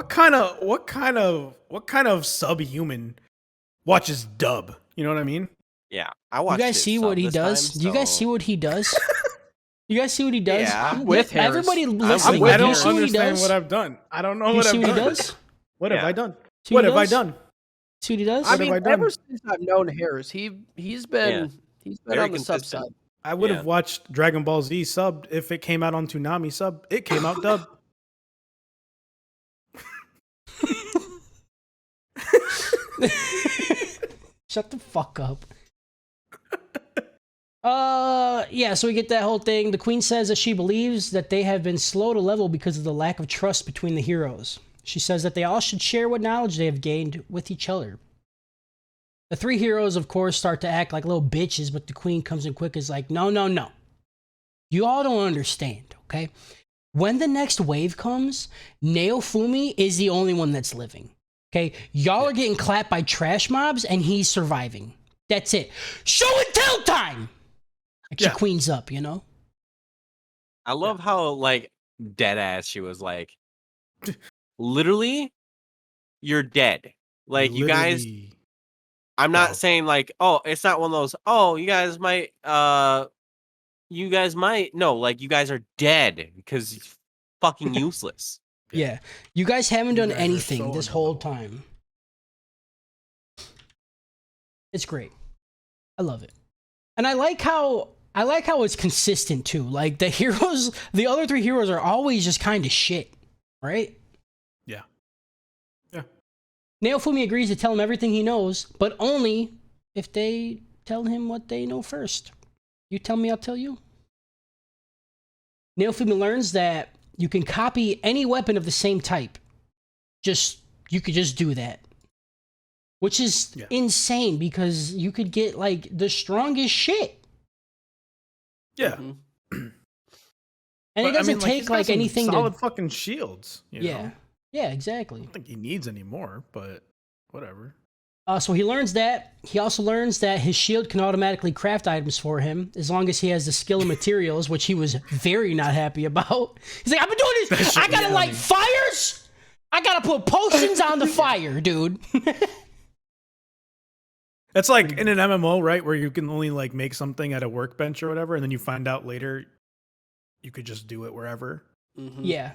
kind of subhuman watches dub? You know what I mean? Yeah, I You watched. guys it see some what he this does? time, Do you guys so- see what he does? You guys see what he does? Yeah. I'm with Harris. Everybody I'm listening. with I do you don't see what he understand does? what I've done. I don't know Do you what see I've what he done. does? What have Yeah. I done? See What he have I does? done? See what he does? I What have mean, I done? ever since I've known Harris, he's been Very on the sub consistent. side. I would Yeah. have watched Dragon Ball Z subbed if it came out on Toonami sub. It came out dubbed. Shut the fuck up. Yeah, so we get that whole thing. The queen says that she believes that they have been slow to level because of the lack of trust between the heroes. She says that they all should share what knowledge they have gained with each other. The three heroes, of course, start to act like little bitches, but the queen comes in quick, is like, no. You all don't understand, okay? When the next wave comes, Naofumi is the only one that's living, okay? Y'all are getting clapped by trash mobs, and he's surviving. That's it. Show and tell time! Like, she queens up, you know? I love how, like, dead ass she was like, literally, you're dead. Like, you guys, Literally. I'm not saying, like, oh, it's not one of those, oh, you guys might, no, like, you guys are dead because it's fucking useless. Yeah. You guys haven't done guys are anything so this whole underleveled. time. It's great. I love it. And I like how it's consistent too. Like the heroes, the other three heroes are always just kind of shit, right? Yeah. Yeah. Naofumi agrees to tell him everything he knows, but only if they tell him what they know first. You tell me, I'll tell you. Naofumi learns that you can copy any weapon of the same type. You could just do that. Which is insane because you could get like the strongest shit. Yeah. And it doesn't take like anything solid to fucking shields. You know? Yeah, exactly. I don't think he needs any more, but whatever. So he learns that. He also learns that his shield can automatically craft items for him as long as he has the skill and materials, which he was very not happy about. He's like, I've been doing this. I gotta light fires. I gotta put potions on the fire, dude. It's like in an MMO, right, where you can only like make something at a workbench or whatever, and then you find out later you could just do it wherever. Mm-hmm. Yeah.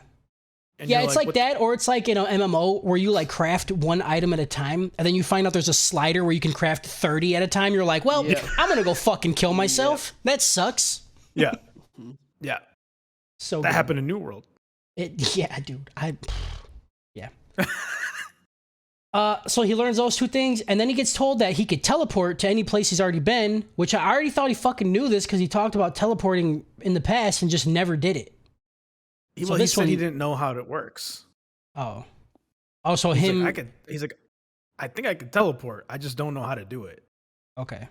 And Yeah, you're it's like that, or it's like in an MMO where you like craft one item at a time, and then you find out there's a slider where you can craft 30 at a time. You're like, well, I'm gonna go fucking kill myself. That sucks. Yeah. Yeah. So that good. happened in New World. Yeah, dude. Yeah. So he learns those two things, and then he gets told that he could teleport to any place he's already been, which I already thought he fucking knew this because he talked about teleporting in the past and just never did it. He said he didn't know how it works. Oh. So he's him... Like, I think I could teleport. I just don't know how to do it. Okay.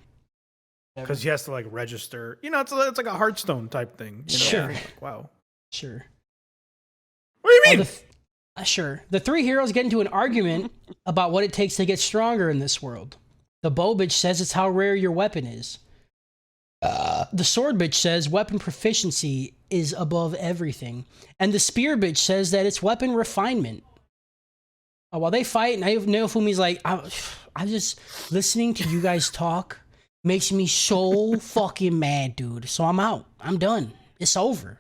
Because he has to like register. You know, it's like a Hearthstone type thing. You know? Sure. Like, wow. Sure. What do you mean? Sure. The three heroes get into an argument about what it takes to get stronger in this world. The bow bitch says it's how rare your weapon is. The sword bitch says weapon proficiency is above everything. And the spear bitch says that it's weapon refinement. While they fight, Naofumi's like, I just, listening to you guys talk makes me so fucking mad, dude. So I'm out. I'm done. It's over.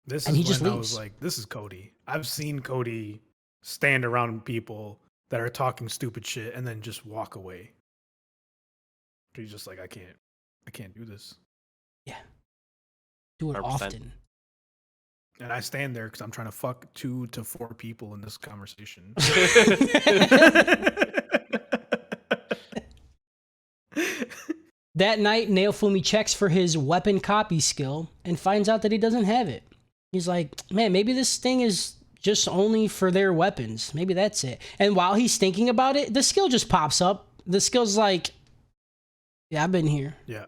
This and is he just when leaves. I was like, this is Cody. I've seen Cody stand around people that are talking stupid shit and then just walk away. He's just like, I can't do this. Yeah. Do it 100%. often. And I stand there because I'm trying to fuck 2 to 4 people in this conversation. That night, Naofumi checks for his weapon copy skill and finds out that he doesn't have it. He's like, man, maybe this thing is just only for their weapons. Maybe that's it. And while he's thinking about it, the skill just pops up. The skill's like, yeah, I've been here. Yeah.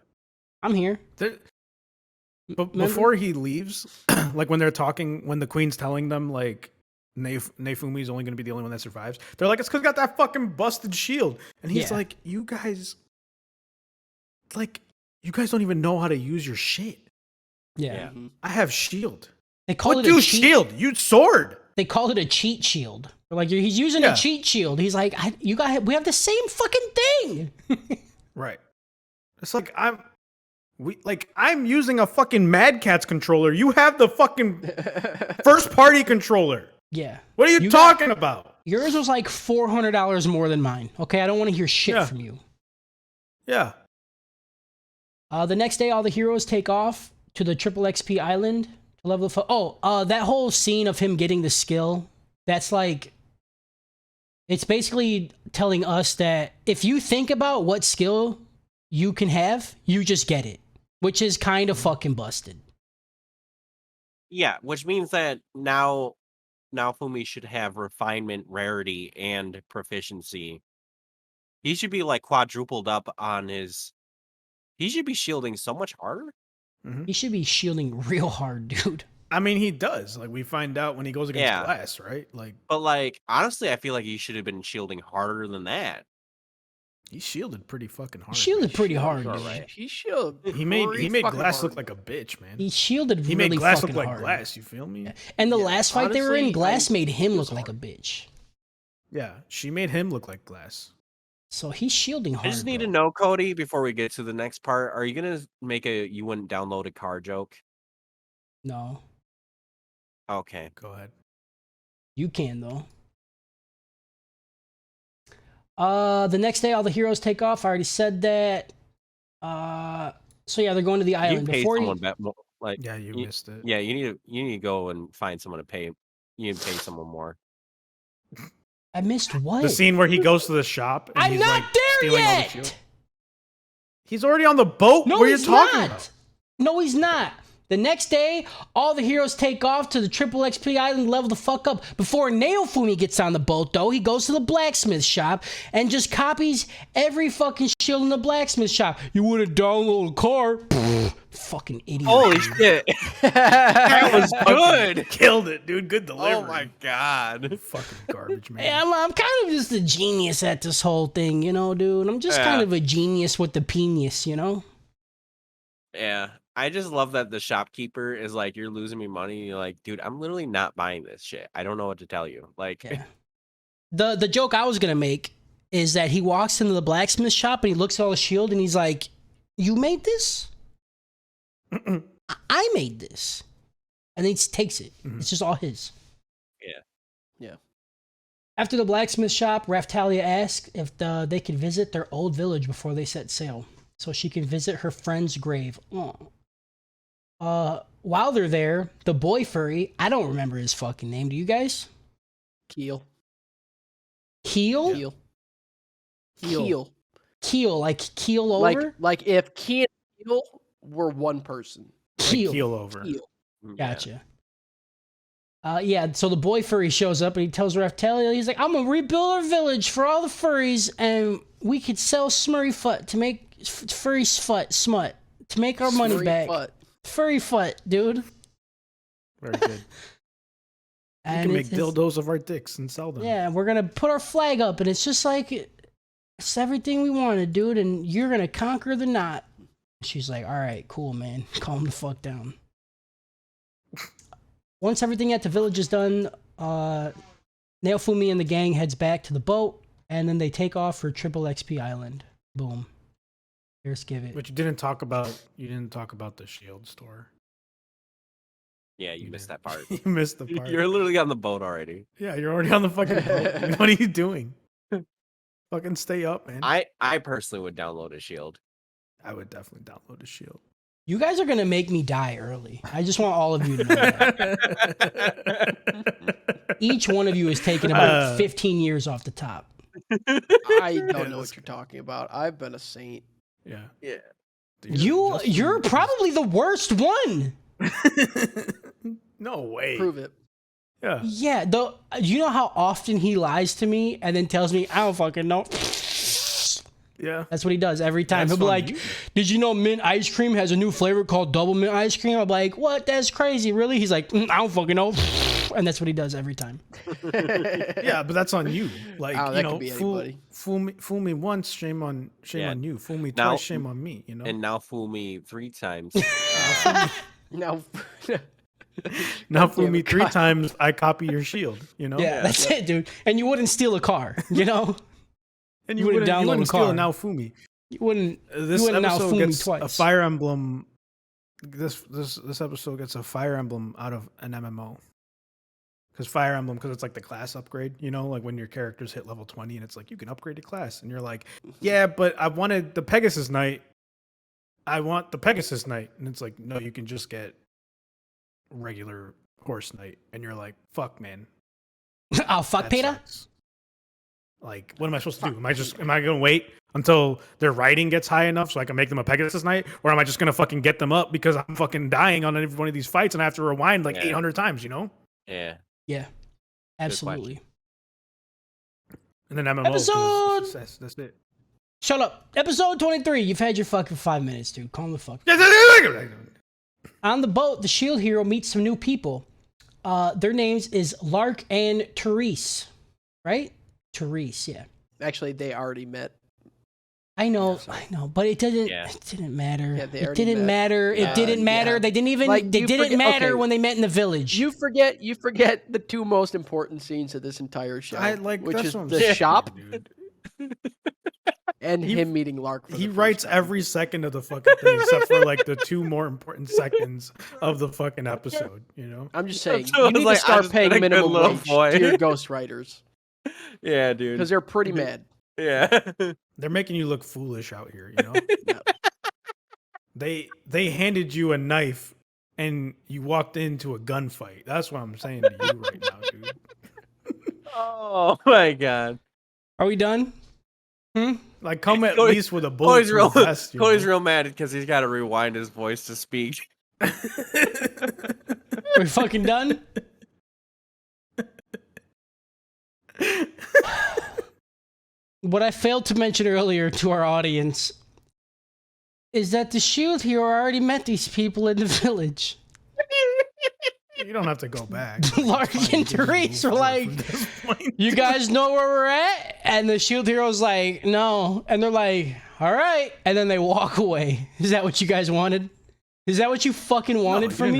I'm here. But before he leaves, like when they're talking, when the queen's telling them like Naofumi's only going to be the only one that survives, they're like, it's because he got that fucking busted shield. And he's like, you guys don't even know how to use your shit. Yeah. I have shield. They call what it do a cheat shield? You sword. They called it a cheat shield. They're like, he's using a cheat shield. He's like, we have the same fucking thing. Right. It's like I'm using a fucking Mad Catz controller. You have the fucking first party controller. Yeah. What are you talking about? Yours was like $400 more than mine. Okay, I don't want to hear shit from you. Yeah. The next day, all the heroes take off to the Triple XP Island to level up. That whole scene of him getting the skill, that's like, it's basically telling us that if you think about what skill you can have, you just get it, which is kind of fucking busted. Yeah, which means that now Fumi should have refinement, rarity, and proficiency. He should be like quadrupled up on his. He should be shielding so much harder. He should be shielding real hard, dude. I mean, he does. Like we find out when he goes against Yeah. Glass, right? Like, But like honestly, I feel like he should have been shielding harder than that. he shielded pretty fucking hard. Shielded pretty hard, All dude. right. He should. He made Glass look like a bitch, man. He shielded He really made Glass fucking look like hard. Glass. You feel me? And the Yeah, last fight they were in, honestly, Glass made him he look was like a hard. bitch. Yeah, she made him look like Glass. So he's shielding hard. I just need bro. to know, Cody, before we get to the next part. Are you gonna make a you wouldn't download a car joke? No, Okay. Go ahead. you can though. The next day, all the heroes take off. I already said that. So yeah, they're going to the You island. pay Before someone like Yeah, you you- missed it. yeah, you need to go and find someone to pay. You need to pay someone more. I missed what? The scene where he goes to the shop and I'm he's not like there stealing all the yet. shield. He's already on the boat. No, what are you he's talking not. about? No, he's not. The next day, all the heroes take off to the Triple XP Island, level the fuck up. Before Naofumi gets on the boat, though, he goes to the blacksmith shop and just copies every fucking shield in the blacksmith shop. You would have downloaded a car. Fucking idiot. Holy shit! That was good. Killed it, dude. Good delivery. Oh my god. Fucking garbage, man. Hey, I'm kind of just a genius at this whole thing, you know, dude. I'm just kind Yeah. of a genius with the penis, you know? Yeah. I just love that the shopkeeper is like, you're losing me money. And you're like, dude, I'm literally not buying this shit. I don't know what to tell you. Like, Yeah. The joke I was gonna make is that he walks into the blacksmith shop and he looks at all the shield and he's like, "You made this? I made this," and then he takes it. It's just all his. Yeah. Yeah. After the blacksmith shop, Raftalia asks if they could visit their old village before they set sail, so she can visit her friend's grave. While they're there, the boy furry, I don't remember his fucking name. Do you guys? Keel. Keel? Keel. Keel. Keel, like keel over? Like if Key and Keel were one person. Keel. Keel over. Keel. Gotcha. Yeah, so the boy furry shows up and he tells Raftalia, he's like, I'm gonna rebuild our village for all the furries and we could sell Smurry Foot to make furry smut to make our money Smurry back. Foot. Furry Foot, dude. Very good. You And can make it's- dildos of our dicks and sell them. Yeah, we're gonna put our flag up and it's just like, it's everything we wanted, dude, and you're gonna conquer the knot. She's like, all right, cool, man. Calm the fuck down. Once everything at the village is done, Naofumi and the gang heads back to the boat, and then they take off for Triple XP Island. Boom. Here's give it. But you didn't talk about the shield store. Yeah, you missed that part. You missed the part. You're literally on the boat already. Yeah, you're already on the fucking boat. What are you doing? Fucking stay up, man. I personally would download a shield. I would definitely download a shield. You guys are gonna make me die early. I just want all of you to know that. Each one of you is taking about 15 years off the top. I don't know what you're talking about. I've been a saint. Yeah. Yeah. Dude, You're probably the worst one. No way. Prove it. Yeah. Yeah, you know how often he lies to me and then tells me, I don't fucking know. Yeah. That's what he does every time. That's He'll be on like, you. did you know mint ice cream has a new flavor called double mint ice cream? I'm like, what? That's crazy. Really? He's like, I don't fucking know. And that's what he does every time. Yeah, but that's on you. Like, Oh, you that know, could be anybody. fool me once, shame on Yeah. you. Fool me Now- twice, shame on me, you know? And now fool me 3 times. Now, now fool damn me it, 3 God. times, I copy your shield, you know? Yeah, that's it, dude. And you wouldn't steal a car, you know? And You you wouldn't wouldn't, download a steal car. now fool me. You wouldn't. This wouldn't now episode fool me gets a twice. Fire Emblem. This episode gets a Fire Emblem out of an MMO. Because Fire Emblem, because it's like the class upgrade, you know, like when your characters hit level 20 and it's like you can upgrade a class, and you're like, yeah, but I wanted the Pegasus Knight. I want the Pegasus Knight, and it's like, no, you can just get regular Horse Knight, and you're like, fuck, man. Oh, fuck, that Peter? sucks. Like, what am I supposed to do? Am I going to wait until their writing gets high enough so I can make them a Pegasus Knight? Or am I just going to fucking get them up because I'm fucking dying on every one of these fights and I have to rewind like 800 times, you know? Yeah. Yeah, absolutely. And then MMO. That's it. Shut up. Episode 23. You've had your fucking 5 minutes, dude. Calm the fuck. On the boat, the shield hero meets some new people. Their names is Lark and Therese, right? Therese, yeah. Actually, they already met. I know, but it didn't. Yeah. It didn't matter. Yeah, It didn't matter. It didn't matter. Yeah. They didn't even. Like, they you didn't forget- matter okay. when they met in the village. You forget the two most important scenes of this entire show, which that's is what I'm the saying, shop dude. and him meeting Lark. For He the first writes time. every second of the fucking thing except for like the 2 more important seconds of the fucking episode, you know? I'm just saying, So you it's need like, to start I'm paying just a good minimum little wage boy. to your ghostwriters Yeah, dude. because they're pretty mad. Yeah. They're making you look foolish out here, you know? Yeah. They handed you a knife and you walked into a gunfight. That's what I'm saying to you right now, dude. Oh my god. Are we done? Like, come at Cody's- least with a Cody's real, bulletproof vest. You Cody's know? real mad because he's got to rewind his voice to speak. We fucking done? What I failed to mention earlier to our audience is that the shield hero already met these people in the village. You don't have to go back. Lark and Therese were like, you guys know where we're at? And the shield hero's like, no. And they're like, all right. And then they walk away. Is that what you guys wanted? Is that what you fucking wanted from me?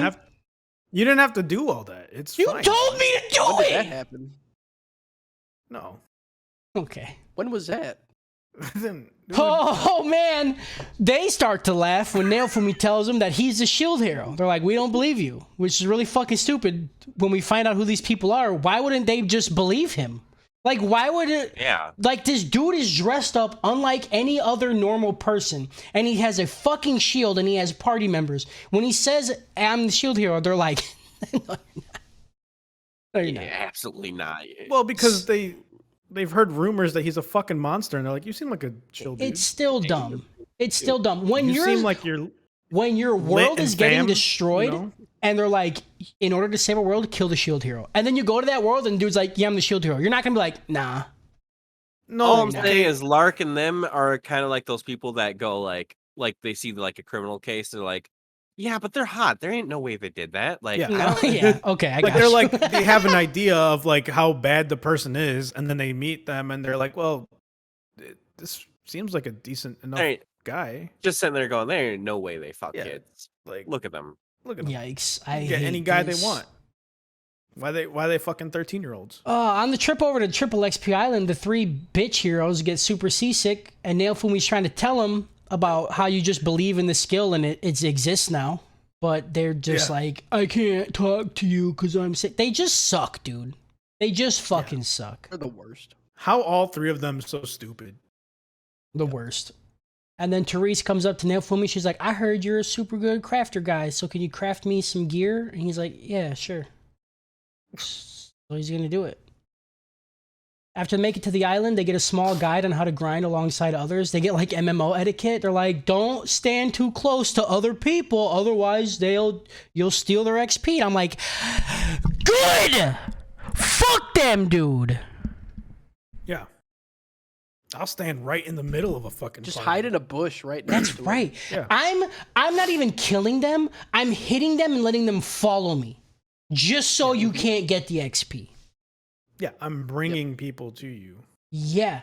You didn't have to do all that. It's You fine. told me to do When did that it! happen? No. Okay. When was that? Then, Oh man, they start to laugh when Naofumi tells them that he's the shield hero. They're like, we don't believe you, which is really fucking stupid. When we find out who these people are, why wouldn't they just believe him? Like, why would it? Yeah. Like, this dude is dressed up unlike any other normal person, and he has a fucking shield, and he has party members. When he says, I'm the shield hero, they're like, no, you're not. No, you're not. Yeah, absolutely not. well, because they've heard rumors that he's a fucking monster, and they're like, you seem like a chill dude. It's still dumb. It's still dumb. When you you're seem like you're when your world and is getting fam, destroyed, you know? and they're like, in order to save a world, kill the shield hero. And then you go to that world, and the dude's like, yeah, I'm the shield hero. You're not gonna be like, nah. No, All I'm no. saying is Lark and them are kind of like those people that go like they see like a criminal case, they're like, yeah, but they're hot. There ain't no way they did that. Like, Yeah. I No, don't- yeah, okay, I like got they're you. like they have an idea of like how bad the person is, and then they meet them, and they're like, well, this seems like a decent enough There ain't- guy. just sitting there going, there ain't no way they fuck Yeah. kids. Like, Look at them. look at them. Yikes! I Get hate any guy this. they want. Why they fucking 13-year-olds? On the trip over to Triple XP Island, the 3 bitch heroes get super seasick, and Naofumi's trying to tell them about how you just believe in the skill and it exists now. But they're just Yeah. like, I can't talk to you because I'm sick. They just suck, dude. They just fucking suck. They're the worst. How all 3 of them so stupid? The worst. And then Therese comes up to Naofumi. She's like, I heard you're a super good crafter guy, so can you craft me some gear? And he's like, yeah, sure. So he's gonna do it. After they make it to the island, they get a small guide on how to grind alongside others. They get like MMO etiquette. They're like, don't stand too close to other people, otherwise you'll steal their XP. And I'm like, good! Fuck them, dude! Yeah. I'll stand right in the middle of a fucking Just party. hide in a bush right next That's to it. right. Yeah. I'm not even killing them. I'm hitting them and letting them follow me. Just so you can't get the XP. Yeah, I'm bringing people to you. Yeah.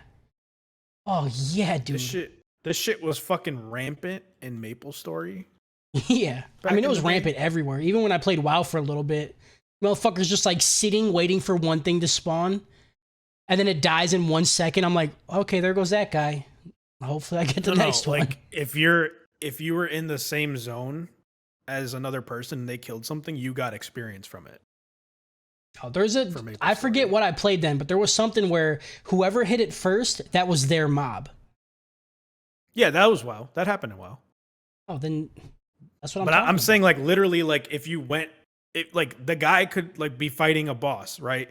Oh yeah, dude. This shit was fucking rampant in Maple Story. Yeah. Back I mean, in it was the day. rampant everywhere. Even when I played WoW for a little bit, motherfuckers just like sitting, waiting for one thing to spawn, and then it dies in 1 second. I'm like, okay, there goes that guy. Hopefully, I get the next one. Like if you were in the same zone as another person and they killed something, you got experience from it. Oh, there's a. For Maple I forget Story. what I played then, but there was something where whoever hit it first, that was their mob. Yeah, that was WoW. That happened in WoW. Oh, then that's what I'm. But talking I'm about. saying like literally like if you went, like the guy could like be fighting a boss, right?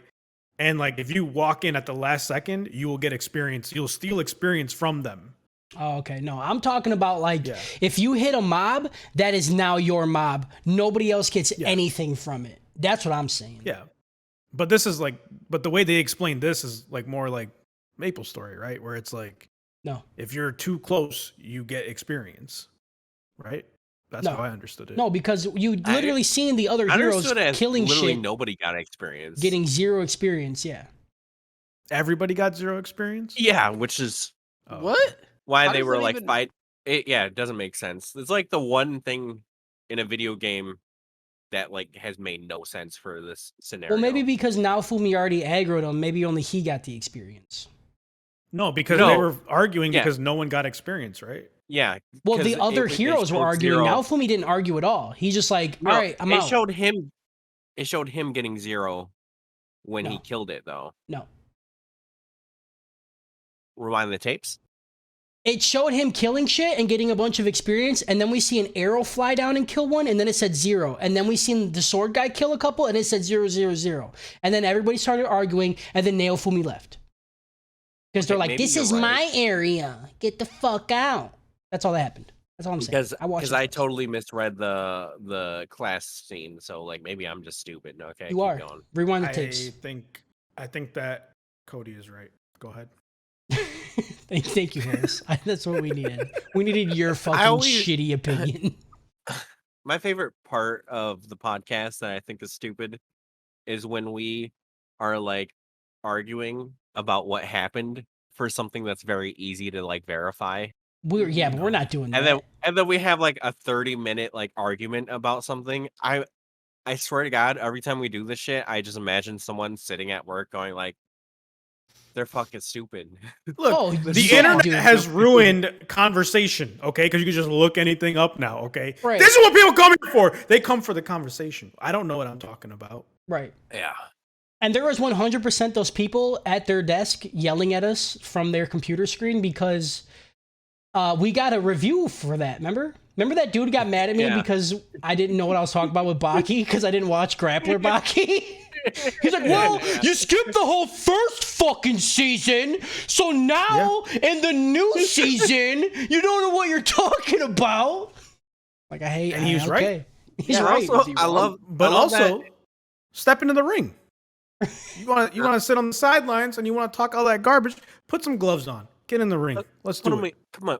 And like if you walk in at the last second, you will get experience. You'll steal experience from them. Oh, okay. No, I'm talking about like Yeah. if you hit a mob, that is now your mob. Nobody else gets anything from it. That's what I'm saying. Yeah. But this is like, but the way they explain this is like more like Maple Story, right? Where it's like, No. if you're too close, you get experience, right? That's No. how I understood it. No, because you literally seen the other I heroes understood it as killing literally shit, nobody got experience. getting 0 experience. Yeah. Everybody got 0 experience? Yeah, which is Oh, What? why How they does were that like even- fight. It doesn't make sense. It's like the one thing in a video game that like has made no sense for this scenario. Well, maybe because Naofumi already aggroed him, maybe only he got the experience. No, because No. they were arguing Yeah. because no one got experience, right? Yeah. Well, 'cause the other it heroes were showed arguing. 0. Naofumi didn't argue at all. He's just like, No, all right, I'm it out. showed him. It showed him getting 0 when he No. killed it, though. No. Rewind the tapes. It showed him killing shit and getting a bunch of experience, and then we see an arrow fly down and kill one, and then it said 0. And then we seen the sword guy kill a couple, and it said 0, 0, 0. And then everybody started arguing, and then Naofumi left. Because they're Okay, like, maybe this you're is right. my area. Get the fuck out. That's all that happened. That's all I'm saying. Because I watched I it. totally misread the class scene, so like maybe I'm just stupid. No, okay, You keep are. going. Rewind the I tapes. think that Cody is right. Go ahead. Thank you, Harris. That's what we needed. We needed your fucking always- shitty opinion. My favorite part of the podcast that I think is stupid is when we are like arguing about what happened for something that's very easy to like verify. But we're not doing that. And then we have like a 30-minute like argument about something. I swear to God, every time we do this shit, I just imagine someone sitting at work going like, they're fucking stupid. Look, Oh, the yeah, internet dude. has ruined conversation, okay? Because you can just look anything up now, okay? Right. This is what people come here for. They come for the conversation. I don't know what I'm talking about. Right. Yeah. And there was 100% those people at their desk yelling at us from their computer screen because we got a review for that. Remember that dude got mad at me Yeah. because I didn't know what I was talking about with Baki because I didn't watch Grappler Baki? He's like, well, you skipped the whole first fucking season, so now in the new season, you don't know what you're talking about. Like, I hate. And he was right. He's Yeah, right. also- I love, But I love also, that- step into the ring. You want to sit on the sidelines and you want to talk all that garbage, put some gloves on. Get in the ring. Let's put do him, it. come on,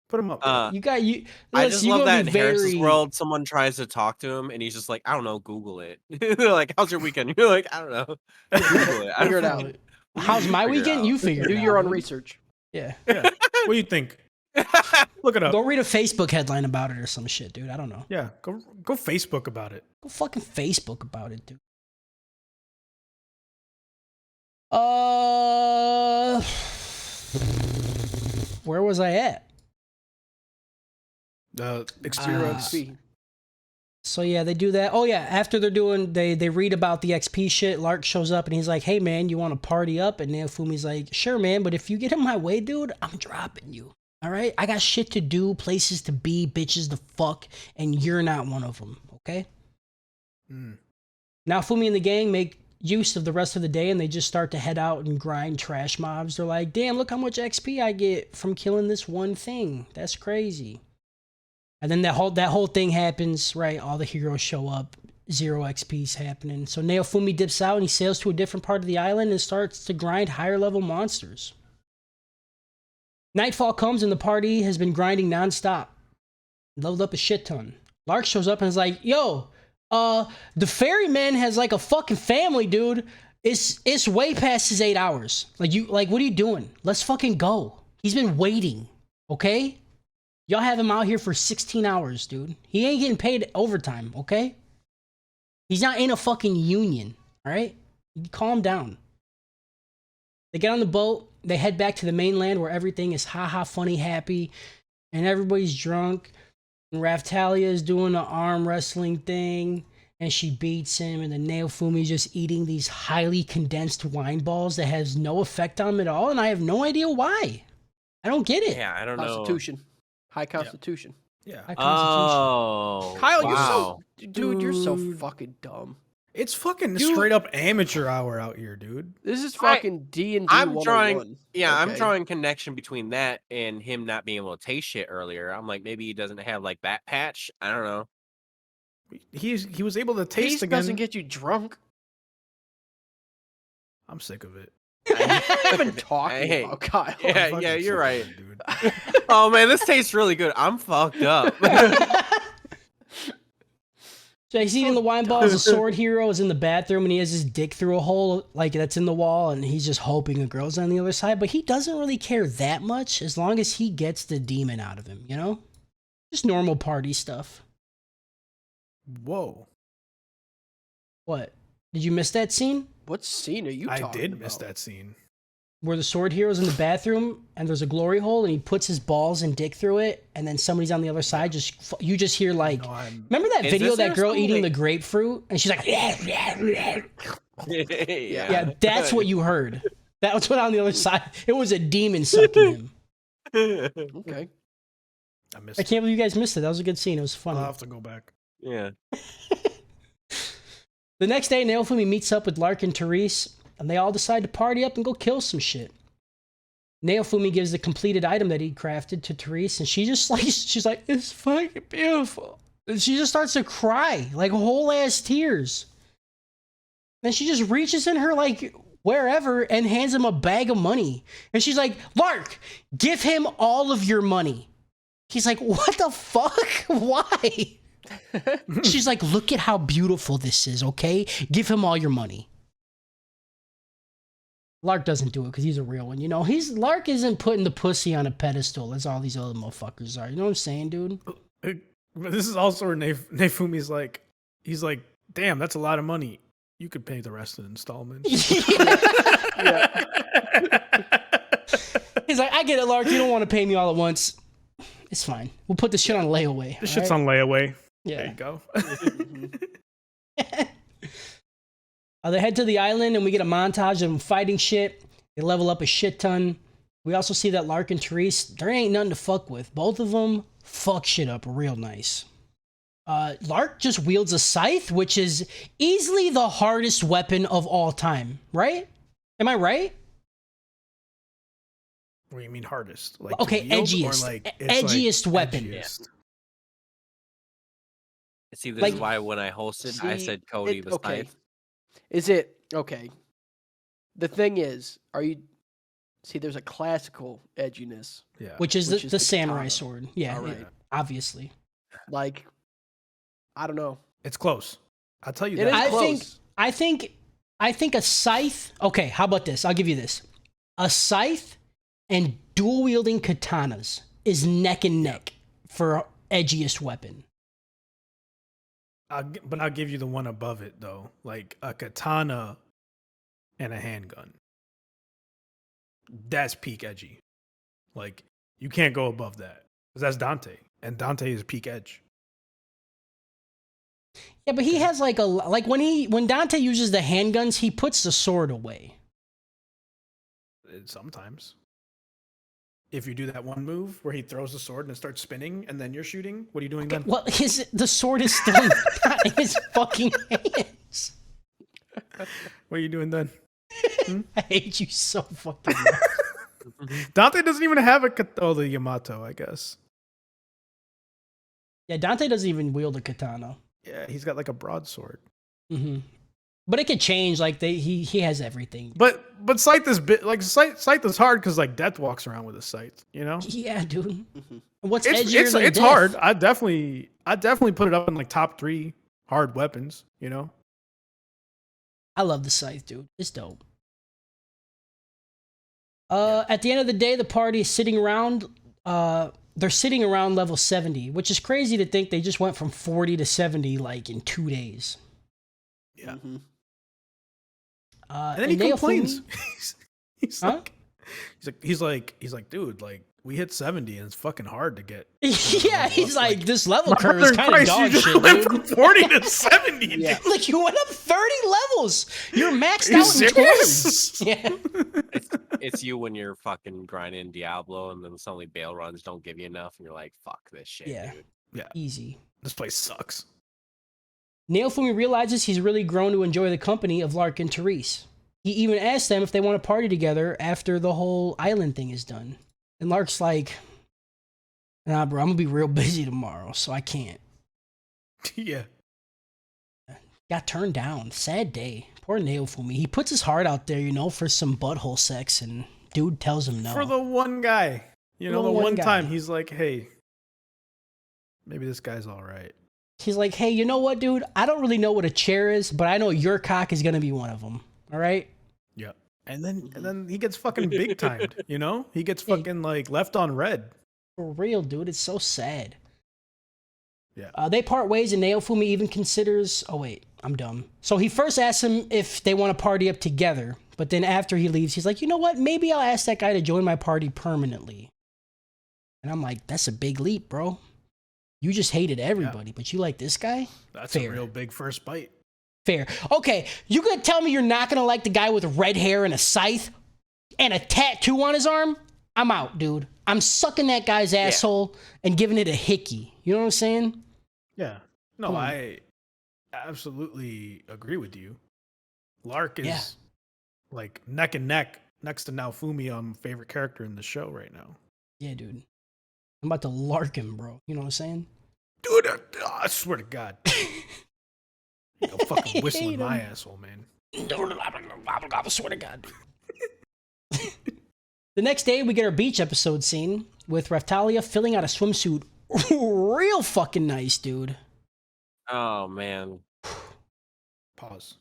Put them up. I just love that in Harris's world, someone tries to talk to him and he's just like, I don't know, Google it. They're like, how's your weekend? You're like, I don't know. Google it. I Figure it don't out. How's my Figure it weekend? out. You figure it Do out. your own research. Yeah. Yeah. What do you think? Look it up. Go read a Facebook headline about it or some shit, dude. I don't know. Yeah, go Facebook about it. Go fucking Facebook about it, dude. Where was I at? Experience. XP. So yeah, they do that. Oh yeah, after they're doing, they read about the XP shit. Lark shows up and he's like, "Hey man, you want to party up?" And Naofumi's like, "Sure man, but if you get in my way, dude, I'm dropping you. All right, I got shit to do, places to be, bitches to fuck, and you're not one of them. Okay." Naofumi and the gang make use of the rest of the day and they just start to head out and grind trash mobs. They're like, "Damn, look how much XP I get from killing this one thing. That's crazy." And then that whole thing happens, right? All the heroes show up, 0 XP's happening. So Naofumi dips out and he sails to a different part of the island and starts to grind higher level monsters. Nightfall comes and the party has been grinding nonstop. Leveled up a shit ton. Lark shows up and is like, "Yo, the ferryman has like a fucking family, dude. It's way past his 8 hours. Like what are you doing? Let's fucking go. He's been waiting, okay? Y'all have him out here for 16 hours, dude. He ain't getting paid overtime, okay? He's not in a fucking union, all right? Calm down." They get on the boat. They head back to the mainland where everything is haha funny happy and everybody's drunk. And Raftalia is doing the arm wrestling thing and she beats him. And then Naofumi's just eating these highly condensed wine balls that has no effect on him at all. And I have no idea why. I don't get it. Yeah, I don't know. Constitution. High Constitution. Yeah. High Constitution. Oh, Kyle, wow. you're so fucking dumb. It's fucking Dude. straight up amateur hour out here, dude. This is fucking D&D I'm 101. drawing, I'm okay? drawing connection between that and him not being able to taste shit earlier. I'm like, maybe he doesn't have like that patch. I don't know. He was able to taste Taste again. doesn't get you drunk. I'm sick of it. What even talking Hey, about, Kyle? I'm Yeah, fucking yeah, sick you're of right. it, dude. Oh man, this tastes really good. I'm fucked up. So I see in the wine balls, the sword hero is in the bathroom and he has his dick through a hole like that's in the wall, and he's just hoping a girl's on the other side. But he doesn't really care that much as long as he gets the demon out of him, you know? Just normal party stuff. Whoa. What? Did you miss that scene What scene are you talking I about? did miss that scene. where the sword hero's in the bathroom and there's a glory hole and he puts his balls and dick through it, and then somebody's on the other side? You just hear like, No, I'm remember that Is video of this that their girl school? eating the Like- grapefruit and she's like, yeah. yeah, that's what you heard. That was what on the other side. It was a demon sucking him. Okay. I missed I it. can't believe you guys missed it. That was a good scene. It was funny. I'll have to go back. Yeah. The next day, Naofumi meets up with Lark and Therese, and they all decide to party up and go kill some shit. Naofumi gives the completed item that he crafted to Therese, and she's like, it's fucking beautiful. And she just starts to cry, like whole ass tears. Then she just reaches in her, like, wherever and hands him a bag of money. And she's like, Lark, give him all of your money. He's like, what the fuck? Why? She's like, look at how beautiful this is, okay? Give him all your money. Lark doesn't do it because he's a real one, you know? Lark isn't putting the pussy on a pedestal as all these other motherfuckers are. You know what I'm saying, dude? But this is also where Nefumi's like, he's like, damn, that's a lot of money. You could pay the rest in installments. He's like, I get it, Lark. You don't want to pay me all at once. It's fine. We'll put this shit on layaway. This shit's on layaway. Yeah. There you go. They head to the island and we get a montage of them fighting shit. They level up a shit ton. We also see that Lark and Therese, there ain't nothing to fuck with. Both of them fuck shit up real nice. Lark just wields a scythe, which is easily the hardest weapon of all time, right? Am I right? What do you mean hardest? Like Okay, to wield, edgiest. or like it's Edgiest weapon. edgiest? See, this Like- is why when I hosted, I See, said Cody it- was okay. ninth. Is it okay? The thing is, see, there's a classical edginess. Yeah. Which is Which the is the samurai katana. sword. Yeah, All right. obviously. Like, I don't know. It's close. I'll tell you It that. is I close. think a scythe. Okay, how about this? I'll give you this. A scythe and dual wielding katanas is neck and neck for edgiest weapon. But I'll give you the one above it though, like a katana and a handgun. That's peak edgy. Like you can't go above that because that's Dante, and Dante is peak edge. Yeah, but he has like when Dante uses the handguns, he puts the sword away. Sometimes, if you do that one move where he throws the sword and it starts spinning, and then you're shooting, what are you doing then? Well, the sword is still not in his fucking hands. What are you doing then? I hate you so fucking much. Dante doesn't even have the Yamato, I guess. Yeah, Dante doesn't even wield a katana. Yeah, he's got like a broadsword. hmm But it could change. Like he has everything. But Scythe is Scythe is hard because like Death walks around with a scythe, you know. Yeah, dude. Mhm. What's It's edgier than it's death? hard. I definitely put it up in like top 3 hard weapons, you know. I love the scythe, dude. It's dope. At the end of the day, the party is sitting around. They're sitting around level 70, which is crazy to think they just went from 40 to 70 like in 2 days. Yeah. Mhm. And then he Naofumi- complains. he's Huh? he's like, dude, like we hit 70 and it's fucking hard to get. Yeah, he's like, this level My curve is brother in kind of Christ, dog you just shit, went dude. from 40 to 70. Yeah. Dude. Like you went up 30 levels. You're maxed Are you out in serious? 20. Yeah. It's you when you're fucking grinding Diablo and then suddenly bail runs don't give you enough and you're like, fuck this shit, Yeah. dude. Yeah, Easy. this place sucks. Naofumi realizes he's really grown to enjoy the company of Lark and Therese. He even asks them if they want to party together after the whole island thing is done. And Lark's like, nah, bro, I'm going to be real busy tomorrow, so I can't. Yeah. Got turned down. Sad day. Poor Naofumi. He puts his heart out there, for some butthole sex, and dude tells him no. For the one guy. The one time he's like, hey, maybe this guy's all right. He's like, hey, you know what, dude? I don't really know what a chair is, but I know your cock is going to be one of them. All right? Yeah. And then he gets fucking big timed, He gets fucking like left on red. For real, dude. It's so sad. Yeah. They part ways, and Naofumi even considers... Oh, wait. I'm dumb. So he first asks him if they want to party up together, but then after he leaves, he's like, you know what? Maybe I'll ask that guy to join my party permanently. And I'm like, that's a big leap, bro. You just hated everybody, but you like this guy? That's Fair. a real big first bite. Fair. Okay, you gonna tell me you're not gonna like the guy with red hair and a scythe and a tattoo on his arm? I'm out, dude. I'm sucking that guy's asshole and giving it a hickey. You know what I'm saying? Yeah. No, I absolutely agree with you. Lark is like neck and neck next to Naofumi on favorite character in the show right now. Yeah, dude. I'm about to lark him, bro. You know what I'm saying? Dude, I swear to God. You know, fucking whistling my asshole, man. I swear to God. The next day, we get our beach episode scene with Raftalia filling out a swimsuit. Real fucking nice, dude. Oh, man. Pause.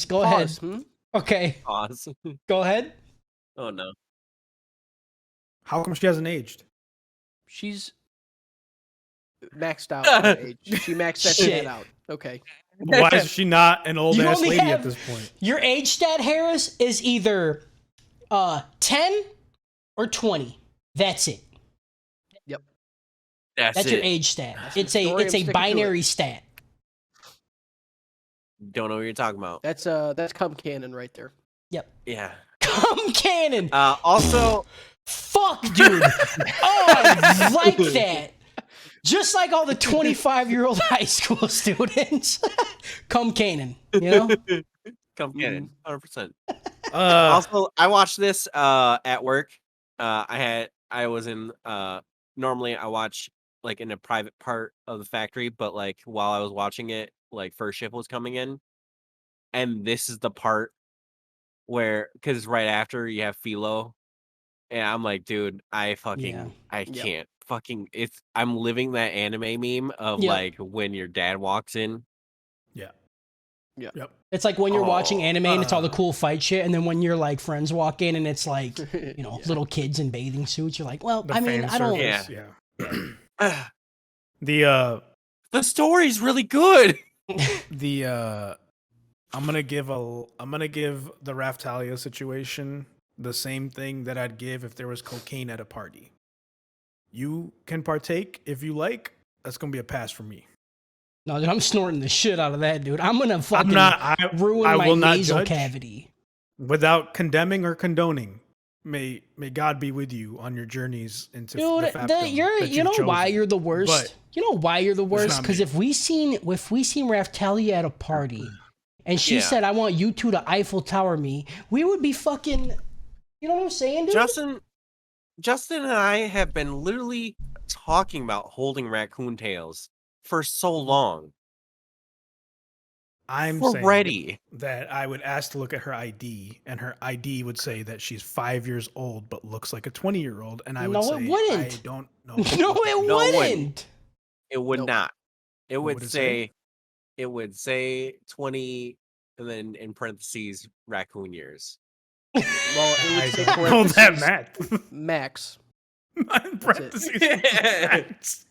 Go ahead. Okay. Pause. Go ahead. Oh, no. How come she hasn't aged? She's maxed out her age. She maxed that shit out. Okay. Why is she not an old ass lady at this point? Your age stat, Harris, is either 10 or 20. That's it. Yep. That's your age stat. It's a binary stat. Don't know what you're talking about. That's cum cannon right there. Yep. Yeah. Cum cannon. Also, fuck, dude. Oh, I like that. Just like all the 25-year-old high school students. Cum cannon, Cum cannon, 100%. Also, I watched this at work. I was in normally I watch like in a private part of the factory, but like while I was watching it, like first shift was coming in, and this is the part where, because right after you have Philo, and I'm like, dude, I can't fucking, I'm living that anime meme of like when your dad walks in. Yeah. Yep. It's like when you're watching anime and it's all the cool fight shit, and then when your like friends walk in and it's like, little kids in bathing suits, you're like, well, I mean, I don't. Yeah. The story's really good. I'm gonna give the Raftalia situation the same thing that I'd give if there was cocaine at a party. You can partake if you like. That's gonna be a pass for me. No, dude, I'm snorting the shit out of that, dude. I'm gonna fucking ruin I my will not nasal judge cavity. Without condemning or condoning. May God be with you on your journeys into dude, the fapdom you know why you're the worst? But you know why you're the worst? Because if we seen Raftalia at a party and she said, I want you two to Eiffel Tower me, we would be fucking, you know what I'm saying, dude? Justin and I have been literally talking about holding raccoon tails for so long. We're saying ready. That I would ask to look at her ID, and her ID would say that she's 5 years old but looks like a 20-year-old, and I would say, it wouldn't. I don't know. No, it wouldn't. It would not. It would say? It would say 20, and then in parentheses raccoon years. Well, it would say hold that math. Max. In parentheses. Max.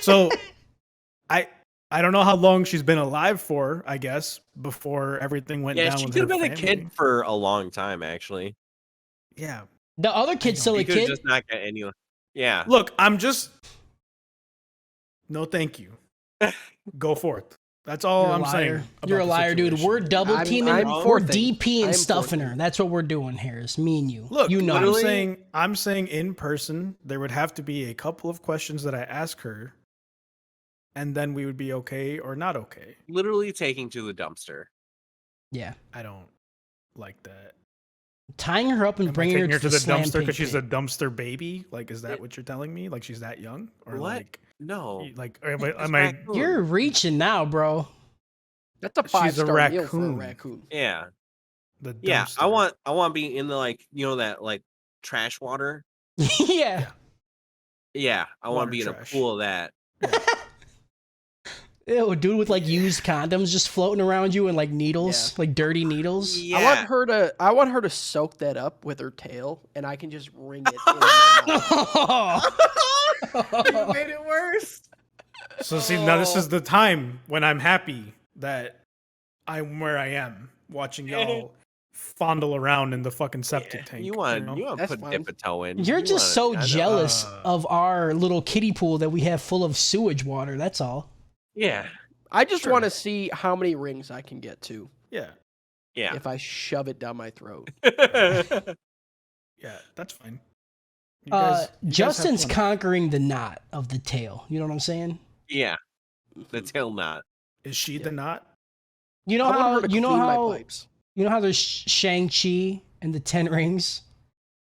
So, I don't know how long she's been alive for, I guess, before everything went down with her she could have been family. a kid for a long time, actually. Yeah. The other kid's still a kid? Just not get any. Yeah. Look, no thank you. Go forth. That's all I'm saying. You're a liar, dude. We're double teaming. We're DP and stuffing her. That's what we're doing, Harris. Me and you. Look, you know. I'm saying in person, there would have to be a couple of questions that I ask her. and then we would be okay or not okay. Literally taking to the dumpster. Yeah. I don't like that. Tying her up and Am I bringing her taking her to to the slam dumpster pig because she's a pit. dumpster baby? Like, is that what you're telling me? Like, she's that young? Or What? like, No. like, It's am I? raccoon. You're reaching now, bro. That's a She's a 5-star meal for a raccoon. raccoon. Yeah. The Yeah. dumpster. I want to be in the like, you know, that like trash water. Yeah. Yeah. I want Water to be in a trash. pool of that. Ew, dude with like used condoms just floating around you and like needles, like dirty needles. Yeah. I want her to soak that up with her tail, and I can just wring it. In my mouth. You made it worse. So see, now this is the time when I'm happy that I'm where I am, watching y'all fondle around in the fucking septic tank. You want know? to That's put fine. dip a toe in. You're You just wanna- so I know. jealous of our little kiddie pool that we have full of sewage water. That's all. Yeah. I just Sure. want to see how many rings I can get to Yeah, Yeah. if I shove it down my throat. yeah, that's fine. You guys have Justin's fun. conquering the knot of the tail. You know what I'm saying? Yeah. The tail knot. Is she the knot? You know I want how her to you know clean how my pipes. you know how there's Shang-Chi and the 10 rings?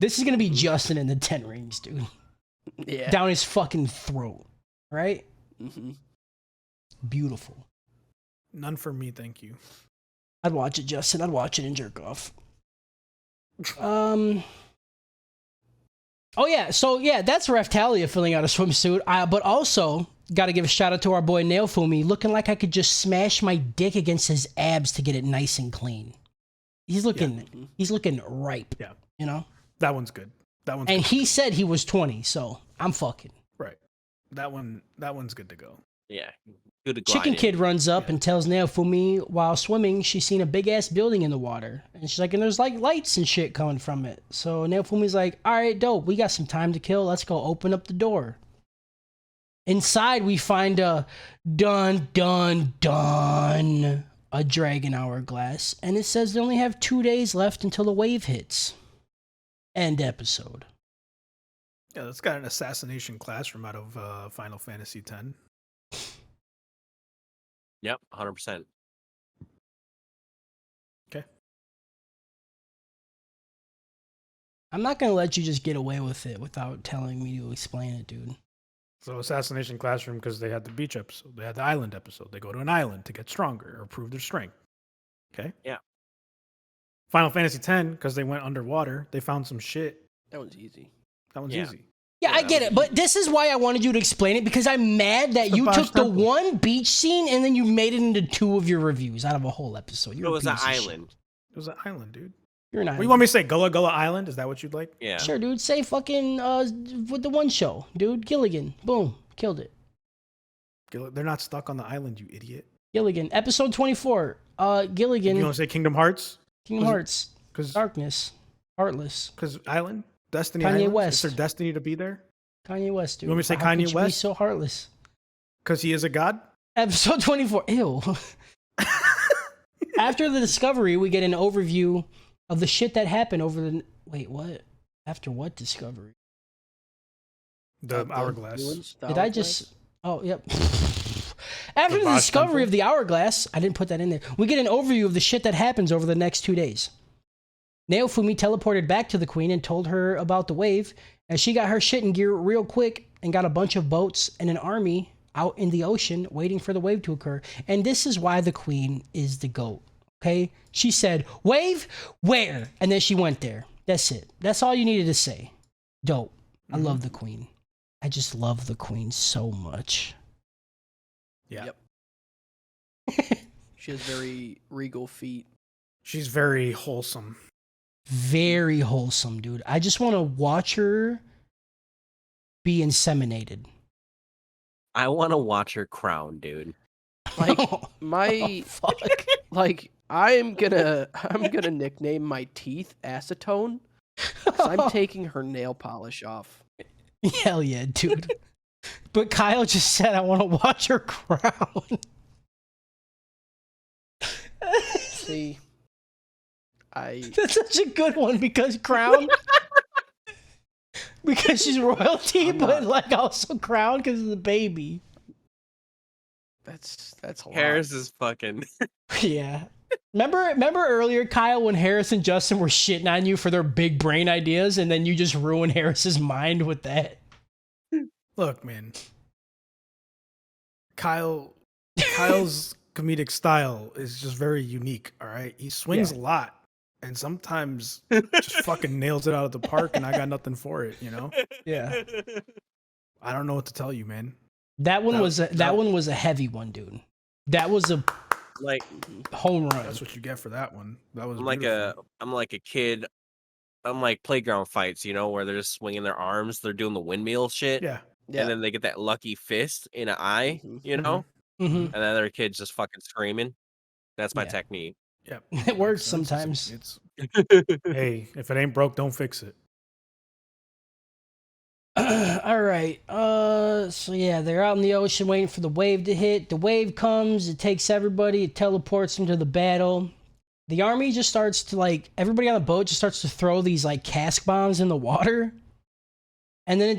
This is gonna be Justin and the 10 rings, dude. Yeah. Down his fucking throat. Right? hmm Beautiful. None for me, thank you. I'd watch it, Justin. I'd watch it and jerk off. Oh yeah, so yeah, that's Raftalia filling out a swimsuit. But also, got to give a shout out to our boy Nail Fumi, looking like I could just smash my dick against his abs to get it nice and clean. He's looking ripe. Yeah. You know. That one's good. That one's And good. he said he was 20, so I'm fucking. Right. That one's good to go. Yeah. Good to glide Chicken in. Kid runs up and tells Nail Fumi while swimming she's seen a big ass building in the water. And she's like, and there's like lights and shit coming from it. So Nail Fumi's like, all right, dope. We got some time to kill. Let's go open up the door. Inside, we find a dun a dragon hourglass. And it says they only have 2 days left until the wave hits. End episode. Yeah, that's got an assassination classroom out of Final Fantasy X. Yep. 100%. Okay. I'm not going to let you just get away with it without telling me to explain it, dude. So assassination classroom because they had the beach episode, they had the island episode. They go to an island to get stronger or prove their strength. Okay. Yeah. Final Fantasy X because they went underwater. They found some shit. That one's easy. That one's Yeah. easy. Yeah, Yeah, I that get was it, but this is why I wanted you to explain it because I'm mad that the you Bosch took the Temple. one beach scene and then you made it into 2 of your reviews out of a whole episode. You're It a was an piece of shit. island. It was an island, dude. You're an What do island. you want me to say? Gullah Gullah Island? Is that what you'd like? Yeah. Sure, dude. Say fucking with the one show, dude. Gilligan. Boom. Killed it. They're not stuck on the island, you idiot. Gilligan. Episode 24. Gilligan. You want to say Kingdom Hearts? Kingdom Hearts. Because Darkness. Heartless. Island? Destiny Kanye Island? West. Is there destiny to be there? Kanye West, dude. You want me to say How could Kanye you be West? so heartless. Because he is a god? Episode 24. Ew. After the discovery, we get an overview of the shit that happened over the. Wait, what? After what discovery? The The hourglass. ruins, the Did I hourglass? just? Oh, yep. After the Bosch discovery Temple? of the hourglass, I didn't put that in there. We get an overview of the shit that happens over the next 2 days. Naofumi teleported back to the queen and told her about the wave, and she got her shit in gear real quick and got a bunch of boats and an army out in the ocean waiting for the wave to occur. And this is why the queen is the GOAT. Okay? She said, "Wave? Where?" And then she went there. That's it. That's all you needed to say. Dope. I love the queen. I just love the queen so much. Yeah. Yep. She has very regal feet. She's very wholesome. Very wholesome, dude. I just want to watch her be inseminated. I want to watch her crown, dude. Like my Fuck. like I'm gonna nickname my teeth acetone. 'Cause I'm taking her nail polish off. Hell yeah, dude. But Kyle just said, I want to watch her crown. See, That's such a good one because crown. Because she's royalty, I'm but not- like also crown because of the baby. That's a lot. Harris is fucking. Yeah. Remember earlier, Kyle, when Harris and Justin were shitting on you for their big brain ideas, and then you just ruined Harris's mind with that. Look, man. Kyle's comedic style is just very unique. All right, he swings a lot, and sometimes just fucking nails it out of the park, and I got nothing for it. You know? Yeah. I don't know what to tell you, man. That one was a heavy one, dude. That was a Like home run. That's what you get for that one. That was I'm like a kid. I'm like playground fights, where they're just swinging their arms. They're doing the windmill shit. Yeah. And then they get that lucky fist in an eye, Mhm. and then other kids just fucking screaming. That's my Yeah. technique. Yeah. It works sometimes. It's hey, if it ain't broke, don't fix it. All right. So yeah, they're out in the ocean waiting for the wave to hit. The wave comes, it takes everybody, it teleports them to the battle. The army just starts to everybody on the boat just starts to throw these cask bombs in the water. And then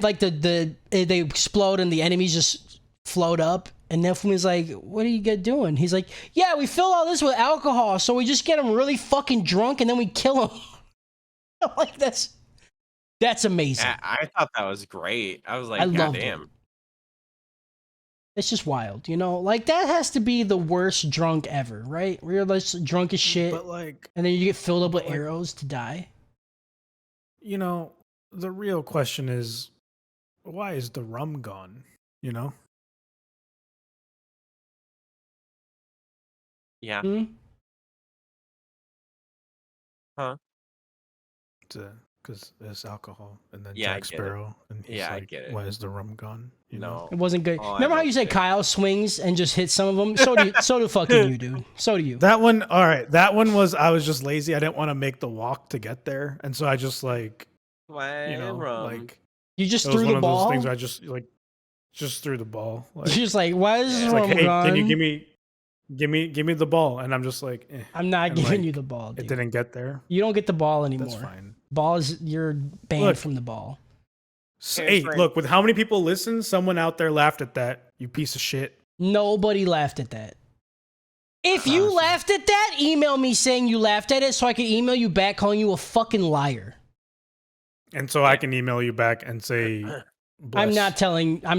they explode and the enemies just float up. And Nefumi's like, "What are you guys doing?" He's like, "Yeah, we fill all this with alcohol, so we just get them really fucking drunk and then we kill them." Like that's amazing. I thought that was great. I was like, I God loved it. damn. It's just wild, that has to be the worst drunk ever, right? Where you're just drunk as shit, But and then you get filled up with arrows to die. The real question is, why is the rum gone? Yeah. Hmm? Because there's alcohol, and then Yeah, I Jack get it. Sparrow, and he's Yeah, I like, get it. "Why is the rum gone?" No. It wasn't good. Oh, I Remember how don't you said think- Kyle swings and just hits some of them? So do fucking you, dude. So do you. That one, all right. That one was I was just lazy. I didn't want to make the walk to get there, and so I just Why rum? You just it was threw one the of ball. those things where I just threw the ball. You're just like, why is this it's like, rum hey, gone? can you give me the ball? And I'm just like, I'm not and, giving you the ball, It dude. didn't get there. You don't get the ball anymore. That's fine. You're banned Look. from the ball. Hey, look, with how many people listen, someone out there laughed at that. You piece of shit. Nobody laughed at that. If you Honestly. laughed at that, email me saying you laughed at it so I can email you back calling you a fucking liar. And so I can email you back and say, bless, I'm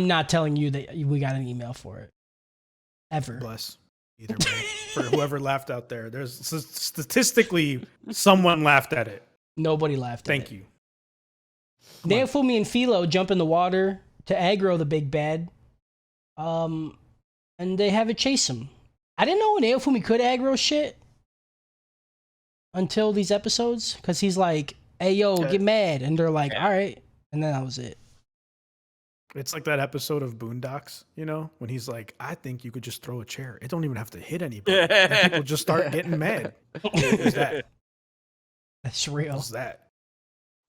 not telling you that we got an email for it. Ever. bless. Either way, for whoever laughed out there, there's statistically someone laughed at it. Nobody laughed at it. Thank you. Neofumi and Philo jump in the water to aggro the big bad. And they have it chase him. I didn't know Neofumi could aggro shit until these episodes, because he's like, "Hey yo, get mad," and they're like, "All right," and then that was it. It's like that episode of Boondocks, when he's like, I think you could just throw a chair. It don't even have to hit anybody. And people just start getting mad. Is that? That's real. Is that?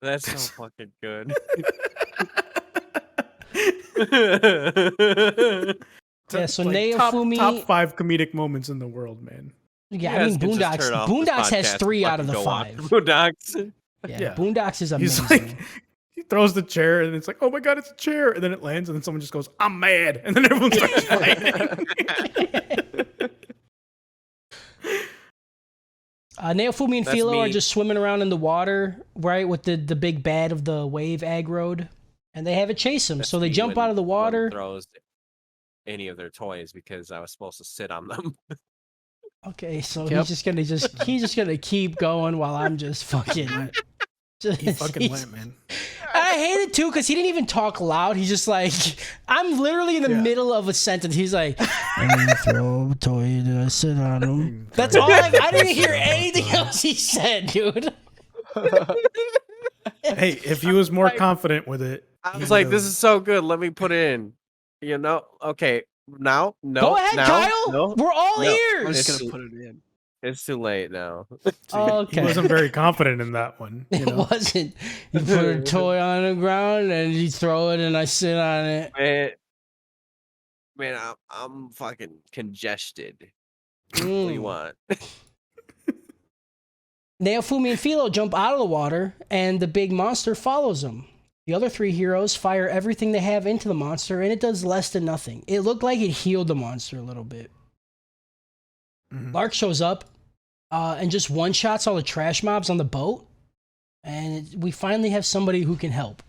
That's so fucking good. Yeah, so Like, Neofumi. top 5 comedic moments in the world, man. Yeah, You I mean guys can just Boondocks. turn off this Boondocks has podcast 3 and out of the fucking go watch 5. Boondocks. Yeah, Yeah. Boondocks is He's amazing. like, he throws the chair and it's like, oh my God, it's a chair. And then it lands and then someone just goes, I'm mad. And then everyone starts fighting. Neofumi and That's Philo are me. just swimming around in the water, right, with the big bad of the wave aggroed, and they have it chase him. That's So they me jump when out of the one water. throws any of their toys because I was supposed to sit on them. Okay, so Yep. he's just gonna keep going while I'm just fucking. He fucking went, man. I hate it too because he didn't even talk loud. He's just like, I'm literally in the middle of a sentence. He's like, I'm gonna throw a toy and I sit on him. That's all. I didn't hear anything else he said, dude. Hey, if he was more confident with it, I was like, this is so good. Let me put it in. Okay. Now? No. Go ahead, now? Kyle. No. We're all No. I'm ears. just gonna put it in. It's too late now. Oh, okay. he wasn't very confident in that one. It wasn't. You put a toy on the ground and you throw it and I sit on it. Man, I'm fucking congested. What do you Mm. want? Neofumi and Philo jump out of the water and the big monster follows them. The other 3 heroes fire everything they have into the monster, and it does less than nothing. It looked like it healed the monster a little bit. Lark shows up and just one-shots all the trash mobs on the boat, and we finally have somebody who can help.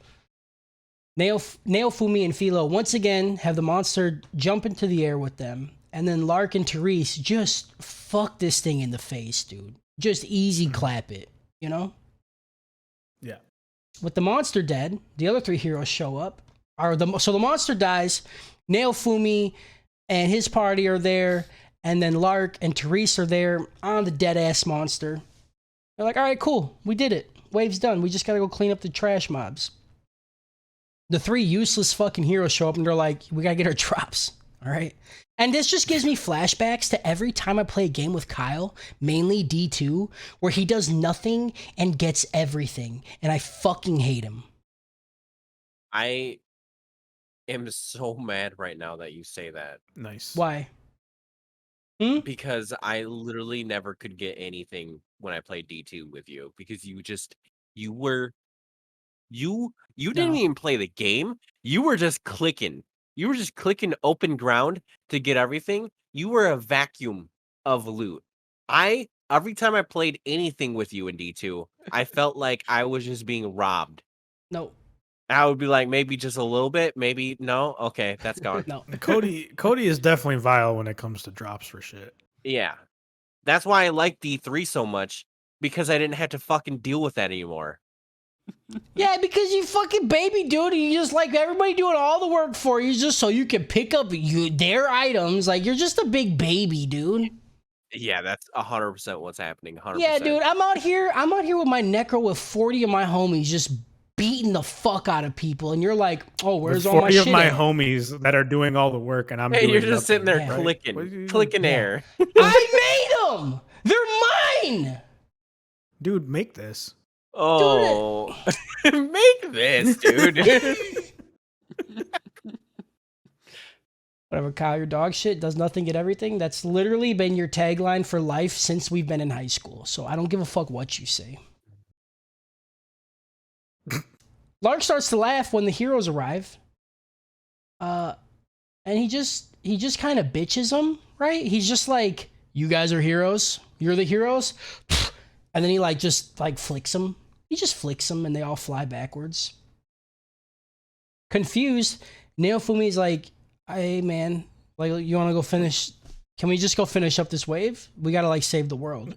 Naofumi and Philo once again have the monster jump into the air with them, and then Lark and Therese just fuck this thing in the face, dude. Just easy clap it, you know? Yeah. With the monster dead, the other 3 heroes show up. So the monster dies, Naofumi and his party are there, and then Lark and Therese are there on the dead-ass monster. They're like, all right, cool, we did it. Wave's done. We just gotta go clean up the trash mobs. The 3 useless fucking heroes show up and they're like, we gotta get our drops, all right? And this just gives me flashbacks to every time I play a game with Kyle, mainly D2, where he does nothing and gets everything, and I fucking hate him. I am so mad right now that you say that. Nice. Why? Because I literally never could get anything when I played D2 with you, because you didn't even play the game. You were just clicking. You were just clicking open ground to get everything. You were a vacuum of loot. Every time I played anything with you in D2, I felt like I was just being robbed. No. I would be like, maybe just a little bit, maybe no. Okay, that's gone. No. Cody is definitely vile when it comes to drops for shit. Yeah. That's why I like D3 so much, because I didn't have to fucking deal with that anymore. Yeah, because you fucking baby dude, and you just like everybody doing all the work for you just so you can pick up their items. Like, you're just a big baby, dude. Yeah, that's 100% what's happening. 100%. Yeah, dude, I'm out here with my necro with 40 of my homies just beating the fuck out of people, and you're like, oh, where's With all my 40 shit of my at? homies that are doing all the work, and I'm Hey, doing you're just nothing. sitting there Yeah. What are clicking you- air. I made them! They're mine! Dude, make this. Oh, make this, dude. Whatever, Kyle, your dog shit does nothing, get everything. That's literally been your tagline for life since we've been in high school. So I don't give a fuck what you say. Lark starts to laugh when the heroes arrive. And he just kind of bitches them, right? He's just like, you guys are heroes? You're the heroes? And then he just flicks them. He just flicks them and they all fly backwards. Confused, Naofumi's like, hey man, like, you want to go finish? Can we just go finish up this wave? We got to save the world.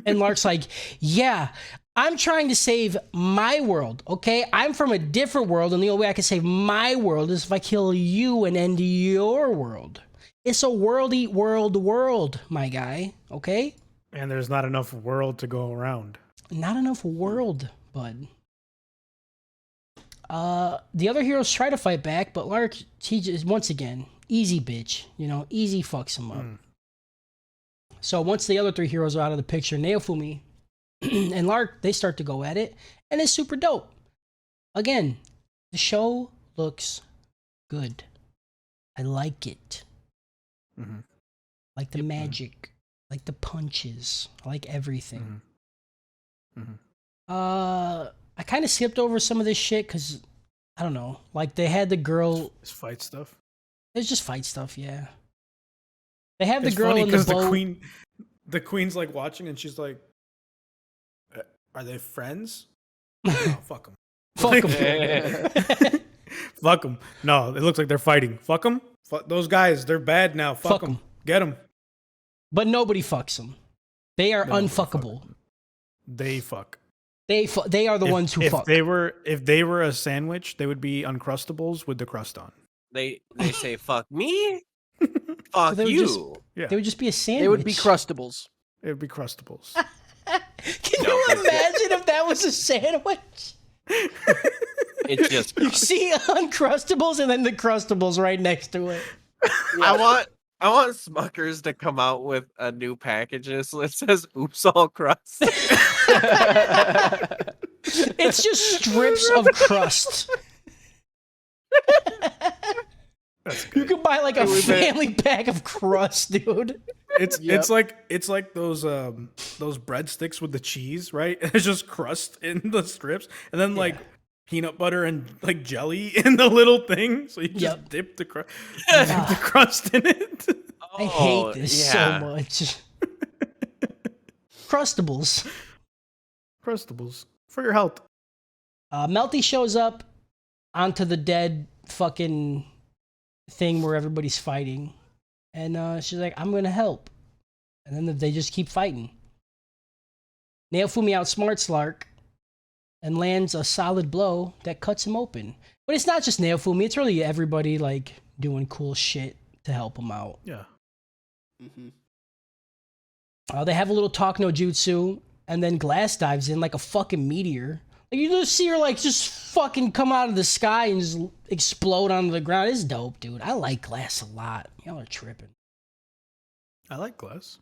And Lark's like, yeah, I'm trying to save my world, okay? I'm from a different world, and the only way I can save my world is if I kill you and end your world. It's a world eat world, my guy, okay? And there's not enough world to go around. Not enough world, bud. The other heroes try to fight back, but Lark, he just, once again, easy bitch, easy fucks him up. So once the other 3 heroes are out of the picture, Naofumi and Lark, they start to go at it, and it's super dope. Again, the show looks good. I like it. Mm-hmm. Like the magic, like the punches, I like everything. Mm-hmm. I kind of skipped over some of this shit because, I don't know, they had the girl. It's fight stuff. It's just fight stuff, yeah. They have the It's girl funny in the because boat. the queen's watching, and she's like, "Are they friends?" Oh, fuck them. Fuck 'em. Fuck them. No, it looks like they're fighting. Fuck them. Fuck those guys. They're bad now. Fuck Fuck them. 'em. Get them. But nobody fucks them. They are Nobody unfuckable. They fuck. They are the ones who fuck. If they were a sandwich, they would be Uncrustables with the crust on. They say, fuck me? Fuck they would you. Yeah, They would just be a sandwich. They would be Crustables. it would be Crustables. Can No, you but- imagine if that was a sandwich? It's just You see Uncrustables and then the Crustables right next to it. I want Smuckers to come out with a new package so it says "Oops All Crust." It's just strips of crust. You could buy a family pack of crust, dude. It's like those breadsticks with the cheese, right? It's just crust in the strips, and then peanut butter and like jelly in the little thing, so you just Yep. dip the crust in it. I hate this so yeah. much. Crustables. Crustables for your health. Melty shows up onto the dead fucking thing where everybody's fighting. And she's like, I'm gonna help. And then they just keep fighting. Naofumi outsmarts Lark and lands a solid blow that cuts him open. But it's not just Naofumi, it's really everybody like doing cool shit to help him out. Yeah. They have a little talk no jutsu, and then Glass dives in like a fucking meteor. Like, you just see her like just fucking come out of the sky and just explode onto the ground. It's dope, dude. I like Glass a lot. Y'all are tripping. I like Glass.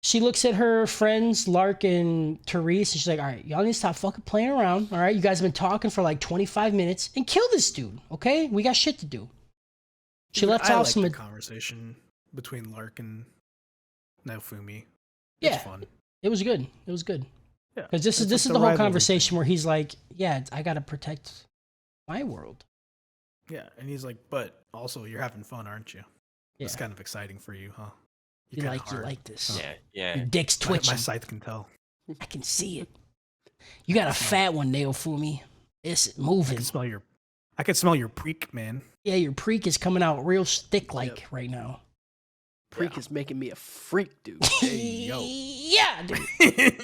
She looks at her friends, Lark and Therese, and she's like, all right, y'all need to stop fucking playing around. All right, you guys have been talking for like 25 minutes and kill this dude, okay? We got shit to do. She lets I off like some. the conversation between Lark and Naofumi. Yeah. It's fun. It was good. It was good. Yeah. Because this is It's the like whole rivalry conversation thing. where he's like, yeah, I got to protect my world. Yeah, and he's like, but also you're having fun, aren't you? Yeah. It's kind of exciting for you, huh? You kinda like hard. this. Yeah, yeah. Your dick's My twitching. scythe can tell. I can see it. You got a fat one, Naofumi. It's moving. I can smell your preek, man. Yeah, your preek is coming out real thick like Yep. right now. Preek is making me a freak, dude. Hey, yo. Yeah, dude.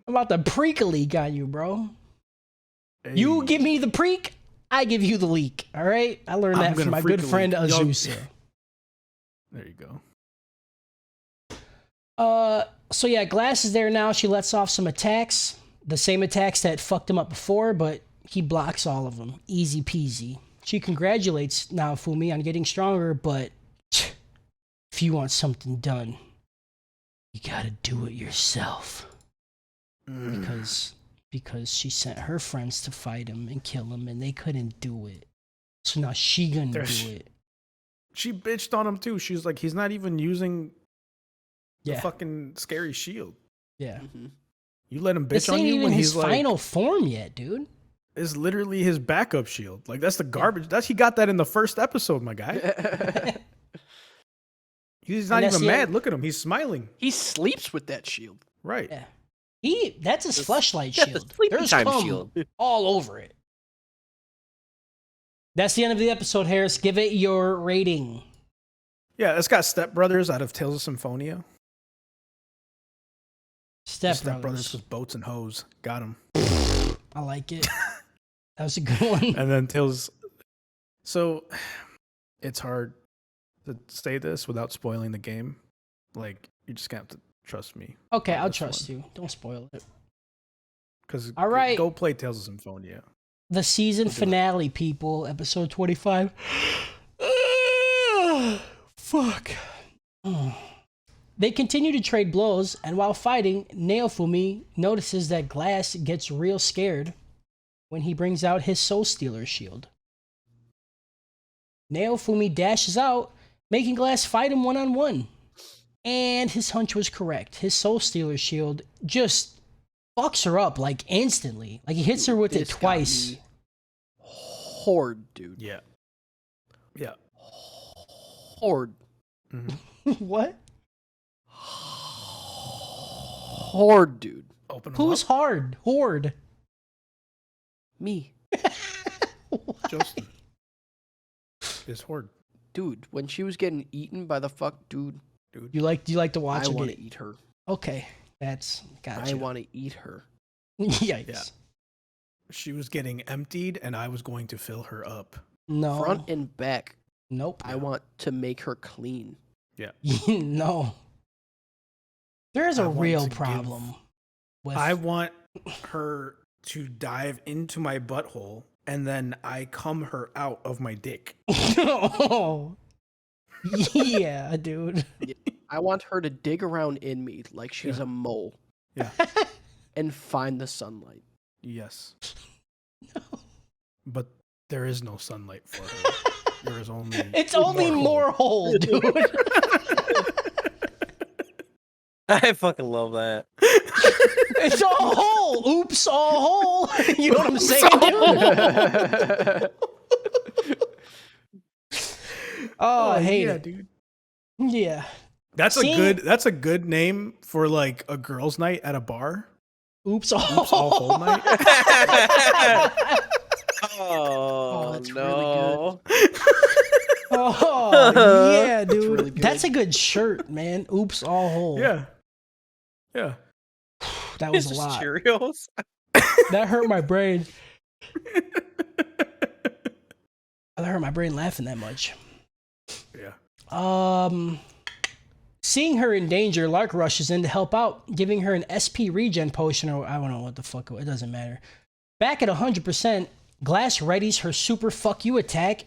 I'm about to preek a leak on you, bro. You Hey. give me the preek, I give you the leak. All right? I learned I'm that from gonna my freak good a friend leak. Yo. Azusa. There you go. So yeah, Glass is there now. She lets off some attacks. The same attacks that fucked him up before, but he blocks all of them. Easy peasy. She congratulates Naofumi on getting stronger, but if you want something done, you gotta do it yourself. Because she sent her friends to fight him and kill him, and they couldn't do it. So now she gonna do it. She bitched on him too. She was like, he's not even using the Yeah, fucking scary shield. yeah. You let him This bitch on ain't you even when his he's like, final form yet, dude. is literally his backup shield. Like that's the garbage. He got that in the first episode, my guy. He's not And that's even the- mad. Look at him. He's smiling. He sleeps with that shield. Right. Yeah. That's his fleshlight Yeah, the shield. sleepy There's time cum shield. all over it. That's the end of the episode, Harris. Give it your rating. Yeah, it's got Step Brothers out of Tales of Symphonia. Step Brothers Brothers. with boats and hoes. Got him. I like it. That was a good one. And then Tales. So it's hard to say this without spoiling the game. Like, you just gonna have to trust me. Okay, on I'll this trust one. you. Don't spoil it. Because All right. go play Tales of Symphonia. The season finale, people. Episode 25. Fuck. They continue to trade blows, and while fighting, Naofumi notices that Glass gets real scared when he brings out his Soul Stealer shield. Naofumi dashes out, making Glass fight him one-on-one. And his hunch was correct. His Soul Stealer shield just fucks her up, like, instantly. Like, he hits her with it This got twice. me Horde, dude. Yeah. Yeah. Horde. What? Horde, dude. Open them Who's up. hard? Horde. Me. Justin. Is Horde. Dude, when she was getting eaten by the dude, You like to watch I it want get... to eat her. Okay, that's gotcha. I want to eat her. Yikes. Yeah. She was getting emptied, and I was going to fill her up. No. Front and back. Nope. I want to make her clean. No. There's I a want real to give- problem with I want her to dive into my butthole, and then I cum her out of my dick. Oh. Yeah, dude. I want her to dig around in me like she's Yeah. a mole Yeah. and find the sunlight. Yes. But there is no sunlight for her. There is only. It's only more hole, dude. I fucking love that. It's all whole. Oops, all whole. You know what I'm saying? Oh, I hate it, dude. Yeah. That's a good name for like a girls' night at a bar. Oops, all whole night. Oh, that's no. Oh, yeah, dude. really good. That's a good shirt, man. Oops, all whole. Yeah. That was It's a just lot. Cheerios. That hurt my brain. That hurt my brain laughing that much. Yeah. Seeing her in danger, Lark rushes in to help out, giving her an SP regen potion, or I don't know what the fuck, it doesn't matter. Back at 100%, Glass readies her super fuck you attack.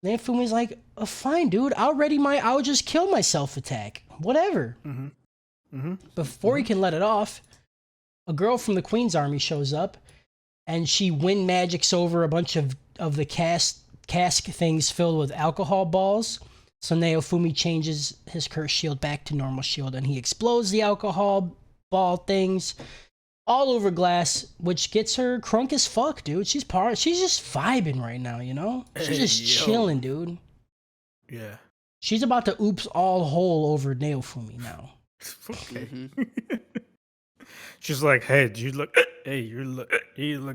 Then Fumi's like, oh, fine, dude, I'll just kill myself attack. Whatever. Before he can let it off, a girl from the Queen's army shows up, and she wind magics over a bunch of the cask things filled with alcohol balls. So Naofumi changes his curse shield back to normal shield, and he explodes the alcohol ball things all over Glass, which gets her crunk as fuck, dude. She's just vibing right now, you know? She's just chilling, dude. Yeah. She's about to oops all whole over Naofumi now. Okay. She's like, hey, you look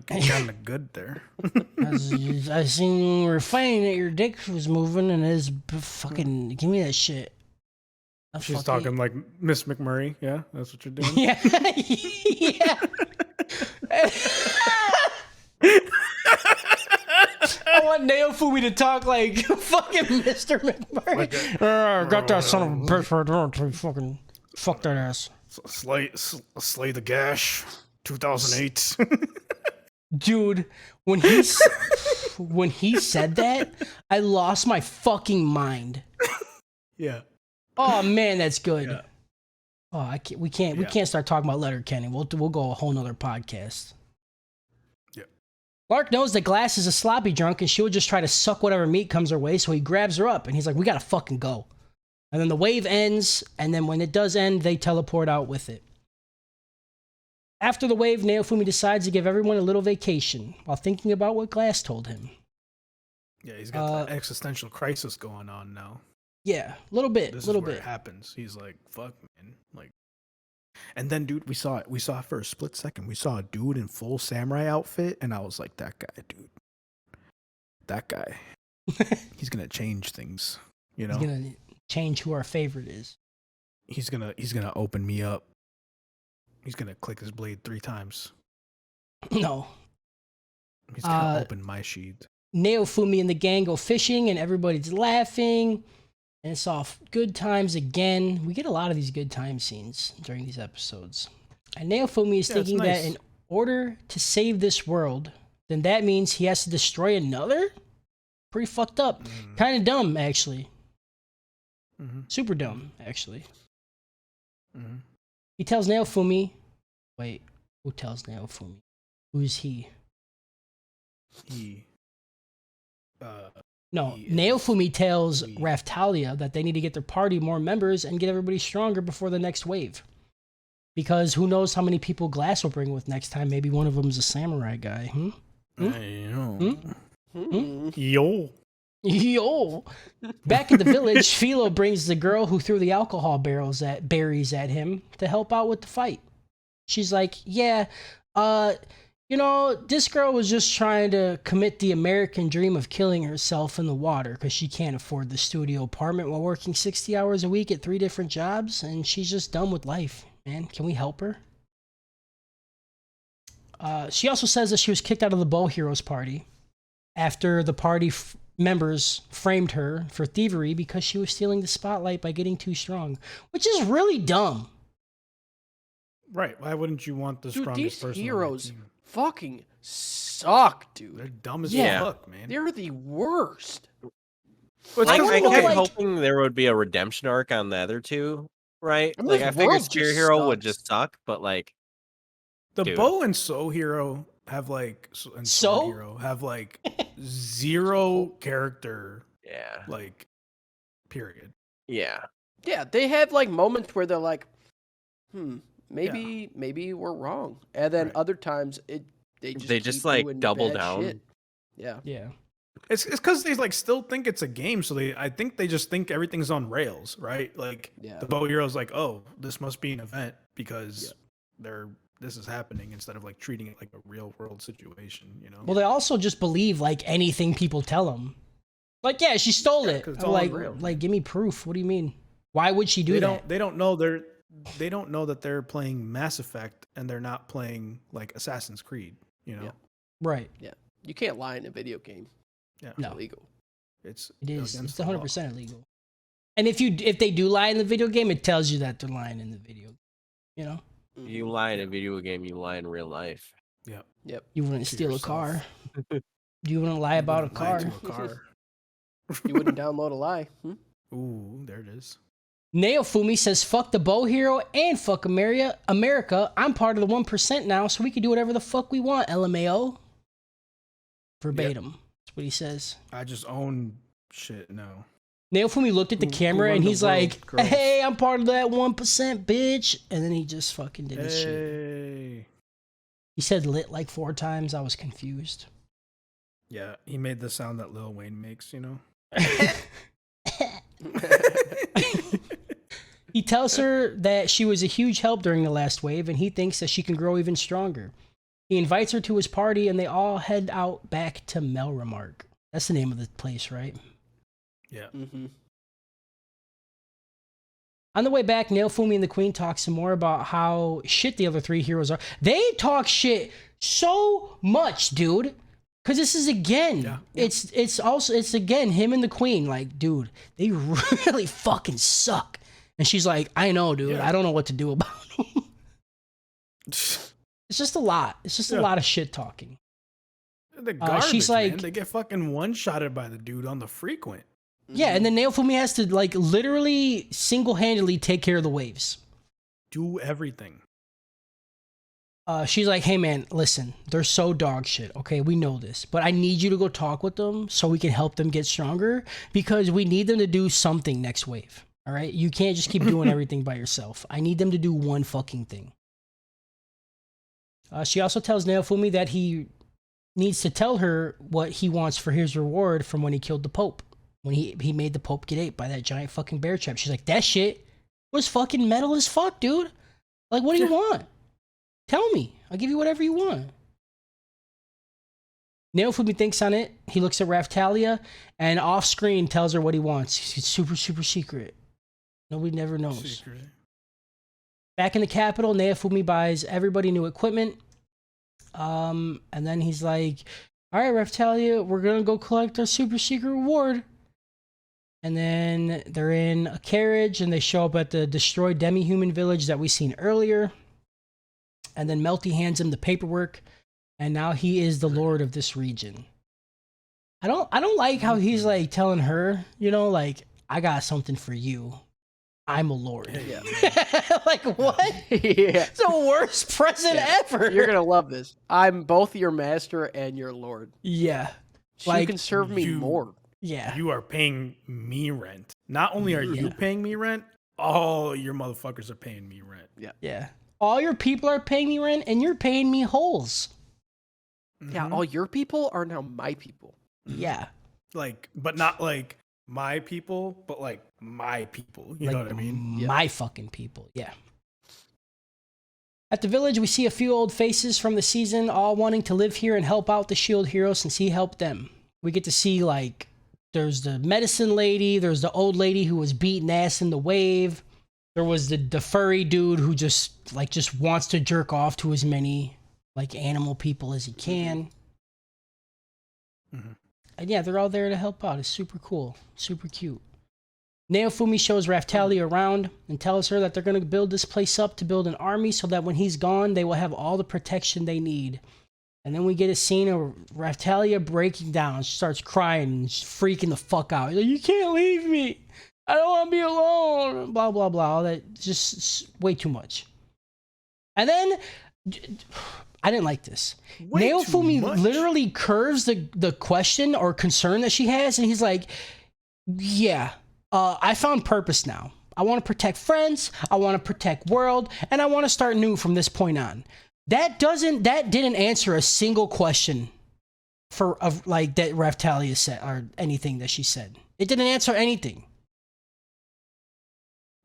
kind of good there. I seen you were fighting that your dick was moving, and it's fucking give me that shit. She's talking like Miss McMurray. Yeah, that's what you're doing. Yeah, yeah. I want Naofumi to talk like fucking Mr. McMurray. I got that son of a bitch right there. Fucking fuck that ass. Slay the Gash, 2008. Dude, when he said that, I lost my fucking mind. Yeah. Oh man, that's good. Yeah. Oh, we can't start talking about Letterkenny. We'll go a whole nother podcast. Yeah. Lark knows that Glass is a sloppy drunk, and she'll just try to suck whatever meat comes her way. So he grabs her up, and he's like, "We gotta fucking go." And then the wave ends, and then when it does end, they teleport out with it. After the wave, Naofumi decides to give everyone a little vacation while thinking about what Glass told him. Yeah, he's got that existential crisis going on now. Yeah, a little bit. This little is where bit. it happens. He's like, fuck, man. Like, and then, dude, we saw it for a split second. We saw a dude in full samurai outfit, and I was like, that guy, dude. That guy. He's going to change things, you know? He's going to change who our favorite is. He's gonna open me up. He's gonna click his blade 3 times. No. He's gonna open my sheath. Naofumi and the gang go fishing, and everybody's laughing. And it's all good times again. We get a lot of these good time scenes during these episodes. And Naofumi is thinking that in order to save this world, then that means he has to destroy another? Pretty fucked up. Kind of dumb, actually. Super dumb, actually. He tells Naofumi... Wait, who tells Naofumi? Who's he? Naofumi tells Raftalia that they need to get their party more members and get everybody stronger before the next wave. Because who knows how many people Glass will bring with next time. Maybe one of them's a samurai guy. Yo. Back at the village, Philo brings the girl who threw the alcohol berries at him to help out with the fight. She's like, yeah, this girl was just trying to commit the American dream of killing herself in the water because she can't afford the studio apartment while working 60 hours a week at 3 different jobs, and she's just done with life, man. Can we help her? She also says that she was kicked out of the Bow Heroes party after the party members framed her for thievery because she was stealing the spotlight by getting too strong, which is really dumb. Right. Why wouldn't you want the strongest person? These heroes fucking suck, dude. They're dumb as fuck, man. They're the worst. I kept hoping there would be a redemption arc on the other two, right? I mean, like I figured World Spear just Hero would sucks. just suck, but like the dude. Bow and Soul Hero have like Hero have like 0 character. Yeah. Like, period. Yeah. Yeah, they have like moments where they're like, maybe we're wrong. And then other times they just keep like doing double bad down. shit. Yeah. Yeah. It's because they like still think it's a game, so I think they just think everything's on rails, right? Like the bow hero's like, oh, this must be an event because this is happening instead of like treating it like a real world situation, you know? Well, they also just believe like anything people tell them. Like, yeah, she stole it. 'cause it's all Like, real. give me proof. What do you mean? Why would she do that? They don't know that they're playing Mass Effect and they're not playing like Assassin's Creed, you know? Yeah. Right. Yeah. You can't lie in a video game. Yeah. It's No. illegal. It is. against It's the law. 100% illegal. And if they do lie in the video game, it tells you that they're lying in the video. You know, You lie in a video game, you lie in real life. Yep. Yep. you wouldn't To steal a yourself. car. You wouldn't lie about a Wouldn't lie car. to a car. You wouldn't download a lie. Ooh, there it is. Naofumi says, "Fuck the bow hero and fuck America. I'm part of the 1% now, so we can do whatever the fuck we want." LMAO. Verbatim. That's what he says. I just own shit now. Naofumi looked at the Who camera run and the he's world, like, girls? "Hey, I'm part of that 1%, bitch." And then he just fucking did his shit. Hey. He said lit like 4 times. I was confused. Yeah, he made the sound that Lil Wayne makes, you know? He tells her that she was a huge help during the last wave and he thinks that she can grow even stronger. He invites her to his party and they all head out back to Melremark. That's the name of the place, right? Yeah. Mm-hmm. On the way back, Naofumi and the Queen talk some more about how shit the other 3 heroes are. They talk shit so much, dude. Cause this is again, Yeah. it's again him and the Queen. Like, dude, they really fucking suck. And she's like, I know, dude. Yeah. I don't know what to do about them. It's just a lot. It's just a lot of shit talking. The garbage, she's man. like- They get fucking one-shotted by the dude on the frequent. Yeah, and then Naofumi has to like literally single-handedly take care of the waves. Do everything. She's like, hey man, listen, they're so dog shit. Okay, we know this, but I need you to go talk with them so we can help them get stronger because we need them to do something next wave. All right, you can't just keep doing everything by yourself. I need them to do one fucking thing. She also tells Naofumi that he needs to tell her what he wants for his reward from when he killed the Pope. When he made the Pope get ate by that giant fucking bear trap. She's like, that shit was fucking metal as fuck, dude. Like, what do you want? Tell me. I'll give you whatever you want. Naofumi thinks on it. He looks at Raftalia and off screen tells her what he wants. It's super, super secret. Nobody never knows. Secret. Back in the capital, Naofumi buys everybody new equipment. And then he's like, all right, Raftalia, we're going to go collect our super secret reward. And then they're in a carriage and they show up at the destroyed demi-human village that we seen earlier. And then Melty hands him the paperwork. And now he is the lord of this region. I don't like how he's like telling her, you know, like, I got something for you. I'm a lord. Yeah. Like, what? Yeah. It's the worst present ever. You're gonna love this. I'm both your master and your lord. Yeah. So Like, you can serve me you- more. Yeah. You are paying me rent. Not only are you Yeah. paying me rent, all your motherfuckers are paying me rent. Yeah. All your people are paying me rent and you're paying me holes. Yeah, Mhm. all your people are now my people. Yeah. Like, but not like my people, but like my people. You know what I mean? Yeah. My fucking people. Yeah. At the village, we see a few old faces from the season all wanting to live here and help out the shield heroes since he helped them. We get to see, like, there's the medicine lady, there's the old lady who was beating ass in the wave. There was the furry dude who just wants to jerk off to as many, like, animal people as he can. Mhm. And yeah, they're all there to help out. It's super cool. Super cute. Naofumi shows Raftalia around and tells her that they're going to build this place up to build an army so that when he's gone, they will have all the protection they need. And then we get a scene of Raftalia breaking down. She starts crying and she's freaking the fuck out. She's like, you can't leave me. I don't want to be alone. Blah, blah, blah. All that just way too much. And then I didn't like this. Way too Naofumi much. literally curves the question or concern that she has. And he's like, yeah, I found purpose now. I want to protect friends, I want to protect world, and I want to start new from this point on. That didn't answer a single question like that Raftalia said or anything that she said. It didn't answer anything.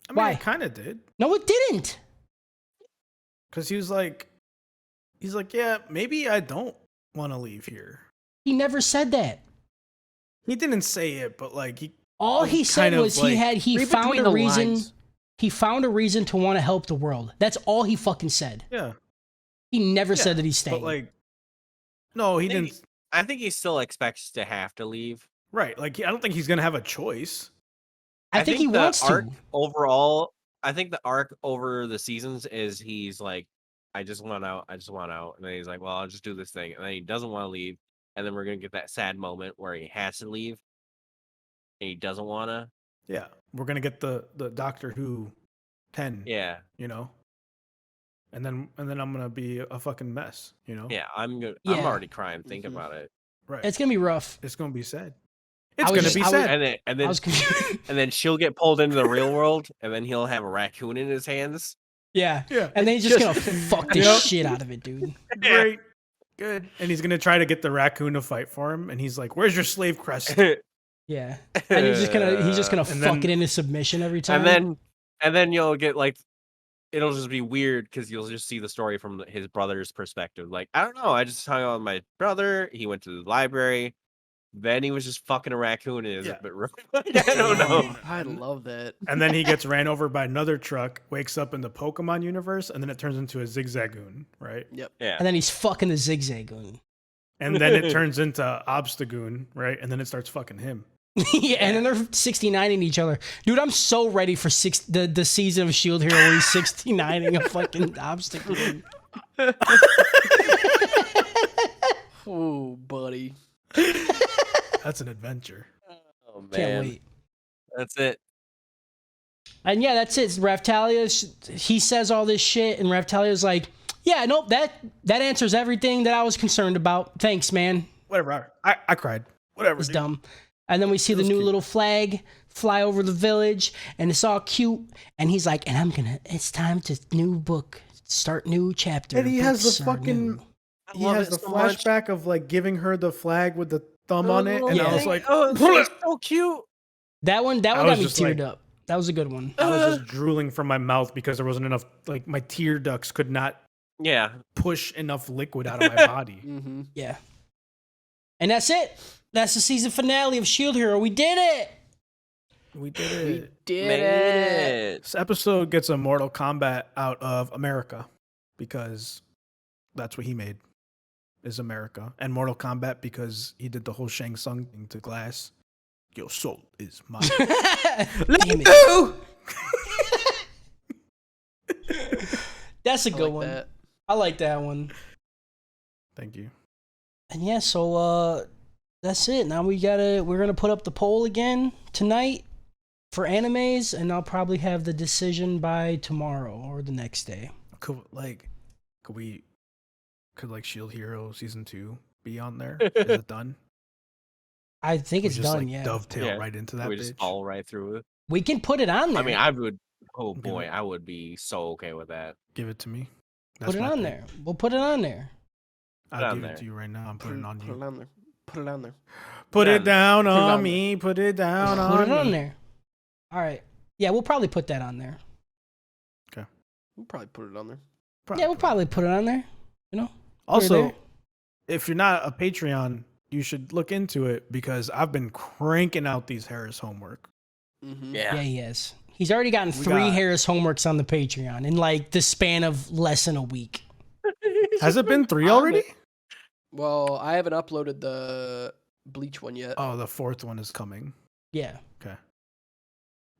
I mean, Why? it kind of did. No, it didn't. Because he's like, yeah, maybe I don't want to leave here. He never said that. He didn't say it, but like All he said kind of, was like, he read found between a the reason. lines. He found a reason to want to help the world. That's all he fucking said. Yeah. He never Yeah, said that he's staying. But like, no, he I think didn't. I think he still expects to have to leave. Right. Like, I don't think he's gonna have a choice. I think he the wants arc to. overall. I think the arc over the seasons is he's like, I just want out. I just want out, and then he's like, well, I'll just do this thing, and then he doesn't want to leave, and then we're gonna get that sad moment where he has to leave, and he doesn't want to. Yeah. We're gonna get the Doctor Who 10. Yeah, You know. And then I'm gonna be a fucking mess. You know. yeah. I'm good. Yeah. I'm already crying thinking Mhm. about it. Right. It's gonna be rough. It's gonna be sad. I It's was gonna just- be I was- sad. And I then was confused. and then she'll get pulled into the real world, and then he'll have a raccoon in his hands. Yeah. Yeah. And then he's just gonna fuck the Yep. shit out of it, dude. Great. Good. And he's gonna try to get the raccoon to fight for him, and he's like, "Where's your slave crest?" Yeah. And he's just gonna And fuck then- it into submission every time. and then you'll get like, it'll just be weird because you'll just see the story from his brother's perspective. Like, I don't know, I just hung out with my brother. He went to the library. Then he was just fucking a raccoon in his Yeah. room. I don't know. I love that. And then he gets ran over by another truck, wakes up in the Pokemon universe, and then it turns into a Zigzagoon, right? Yep. Yeah. And then he's fucking the Zigzagoon. And then it turns into Obstagoon, right? And then it starts fucking him. Yeah, and then they're 69ing each other. Dude, I'm so ready for the season of Shield Hero where he's 69ing a fucking obstacle. Oh, buddy. That's an adventure. Oh man, Can't wait. that's it. And yeah, that's it. Raftalia, he says all this shit, and Raftalia's like, yeah, nope, that answers everything that I was concerned about. Thanks, man. Whatever. I cried. Whatever. It's dude. dumb. And then we see the was new cute. little flag fly over the village, and it's all cute. And he's like, and it's time to new book, start new chapter. And he has the Books are fucking- new. I He love has it the so much. flashback of like giving her the flag with the thumb on it, and Yeah. I was like, oh, pull it's it. so cute. That one I got was me just teared like- up. That was a good one. I was just drooling from my mouth because there wasn't enough, like my tear ducts could not Yeah, push enough liquid out of my body. Mm-hmm. Yeah. And that's it. That's the season finale of Shield Hero. We did it. We did We it. did made it. it. This episode gets a Mortal Kombat out of America because that's what he made is America. And Mortal Kombat because he did the whole Shang Tsung thing to Glass. Your soul is mine. Damn it. That's a I good like one. that. I like that one. Thank you. And yeah, so that's it. Now we're gonna put up the poll again tonight for animes, and I'll probably have the decision by tomorrow or the next day. Could Shield Hero season 2 be on there? Is it done? I think We it's just, done, like, yeah. Dovetail Yeah. right into that We bitch. just fall right through it. We can put it on there. I mean, I would. Oh Okay. boy, I would be so okay with that. Give it to me. put it my on pick. there. We'll put it on there. I'll on give there. it to you right now. I'm putting it on Put it you. on there. Put it on there. Put it down Put it on on me. Put it down Put on it on me. there. All right. Yeah, we'll probably put that on there. We'll probably put it on there. Yeah, we'll probably put it on there. You know. Also, there. if you're not a Patreon, you should look into it because I've been cranking out these Harris homework. Mm-hmm. Yeah, he is. He's already gotten We 3 got- Harris homeworks on the Patreon in like the span of less than a week. Has it been 3 already? Well, I haven't uploaded the Bleach one yet. Oh, the 4th one is coming. Yeah. Okay.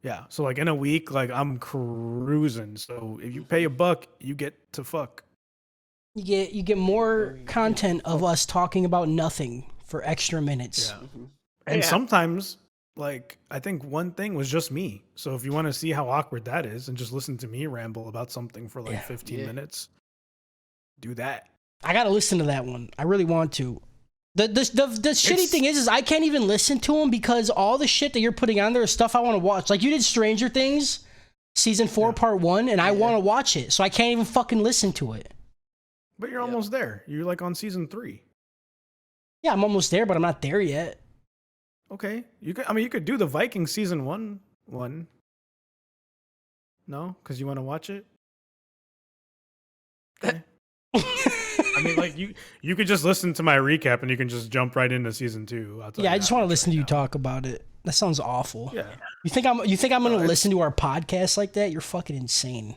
Yeah. So like in a week, like I'm cruising. So if you pay $1, you get to fuck. You get more content of us talking about nothing for extra minutes. Yeah. Mhm. And Yeah. sometimes, like, I think one thing was just me. So if you want to see how awkward that is and just listen to me ramble about something for like Yeah. 15 Yeah. minutes, do that. I gotta listen to that one. I really want to. The shitty It's- thing is I can't even listen to them because all the shit that you're putting on there is stuff I want to watch. Like you did Stranger Things. season 4, part 1, and I want to watch it, so I can't even fucking listen to it. But you're almost there. You're like on season 3. Yeah, I'm almost there, but I'm not there yet. Okay, you could do the Vikings season 1 one. No, because you want to watch it. Okay. I mean, like you could just listen to my recap and you can just jump right into season 2. Yeah, I just want to listen to you talk about it. That sounds awful. Yeah, You think I'm gonna listen to our podcast like that? You're fucking insane.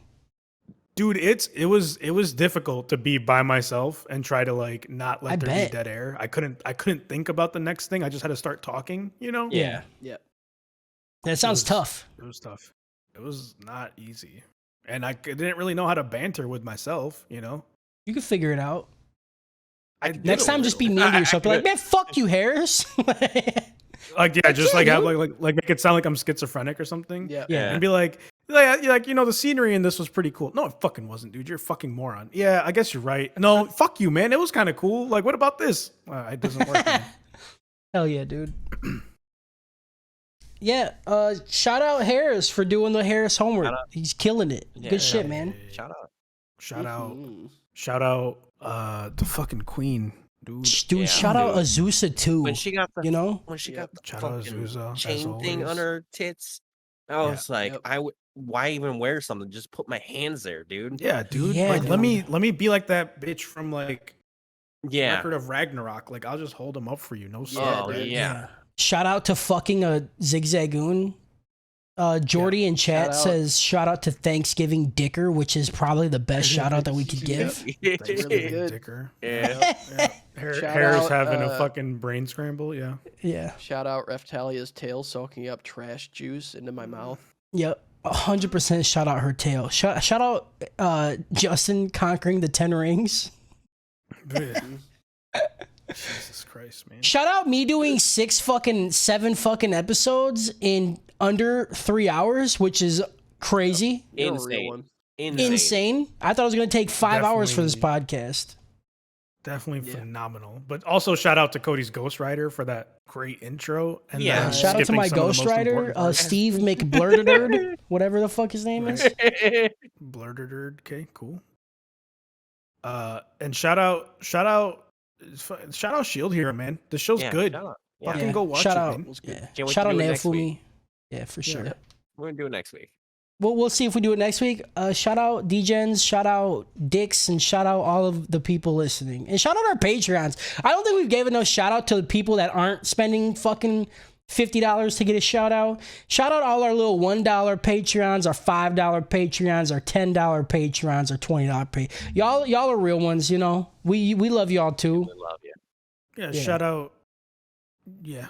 dude, it was difficult to be by myself and try to like not let there bet. be dead air. I couldn't think about the next thing. I just had to start talking. You know. Yeah. Yeah. That sounds tough. It was tough. It was not easy, and I didn't really know how to banter with myself. You know. You can figure it out. I did Next a time, just be little. mean to yourself. Be like, man, fuck you, Harris. Like yeah, just like yeah, have dude. like make it sound like I'm schizophrenic or something. Yeah. Yeah. And be like, the scenery in this was pretty cool. No, it fucking wasn't, dude. You're a fucking moron. Yeah, I guess you're right. No, fuck you, man. It was kind of cool. Like, what about this? It doesn't work. Man. Hell yeah, dude. Yeah, shout out Harris for doing the Harris homework. He's killing it. Yeah. Good shit, man. Shout out. Shout out, the fucking queen, dude. Dude, Yeah, shout out dude. Azusa too. When she got the You know? when she got the Shout out fucking Azusa, as chain thing always. on her tits, I was like, Yep. why even wear something? Just put my hands there, dude. Yeah, dude. Yeah, like, dude. let me be like that bitch from like Yeah. Record of Ragnarok. Like, I'll just hold them up for you. No sweat. Yeah, Oh dude. yeah. Shout out to fucking Zigzagoon. Jordy in chat Shout out. says shout out to Thanksgiving Dicker, which is probably the best shout out that we could give. Thanks, Really good. Dicker. Yeah. Harris Shout out, having a fucking brain scramble. Yeah. Yeah. Shout out Reftalia's tail soaking up trash juice into my mouth. Yep. 100% shout out her tail. Shout out Justin conquering the 10 rings. Jesus Christ, man. Shout out me doing 7 fucking episodes in under 3 hours, which is crazy. You're a real Insane. one. Insane. I thought it was going to take 5 hours for this podcast. Definitely Yeah. phenomenal. But also shout out to Cody's ghostwriter for that great intro. And Yeah. then Shout out to skipping my some of the most ghostwriter, important parts. Steve McBlurted, whatever the fuck his name is. Blurted. Okay, cool. And shout out Shield Hero, man. The show's Yeah, good. shout out. Yeah. Fucking go watch Shout it, out. man. Yeah. Can't wait Shout to out do it next Naofumi. week. Yeah, for sure. Yeah. We're gonna do it next week. Well, we'll see if we do it next week. Shout out DGens, shout out Dix, and shout out all of the people listening. And shout out our Patreons. I don't think we've given no shout out to the people that aren't spending fucking $50 to get a shout out. Shout out all our little $1 Patreons, our $5 Patreons, our $10 Patreons, our $20 pay. Y'all are real ones, you know. We love y'all too. We love you. Yeah, Yeah. shout out. Yeah.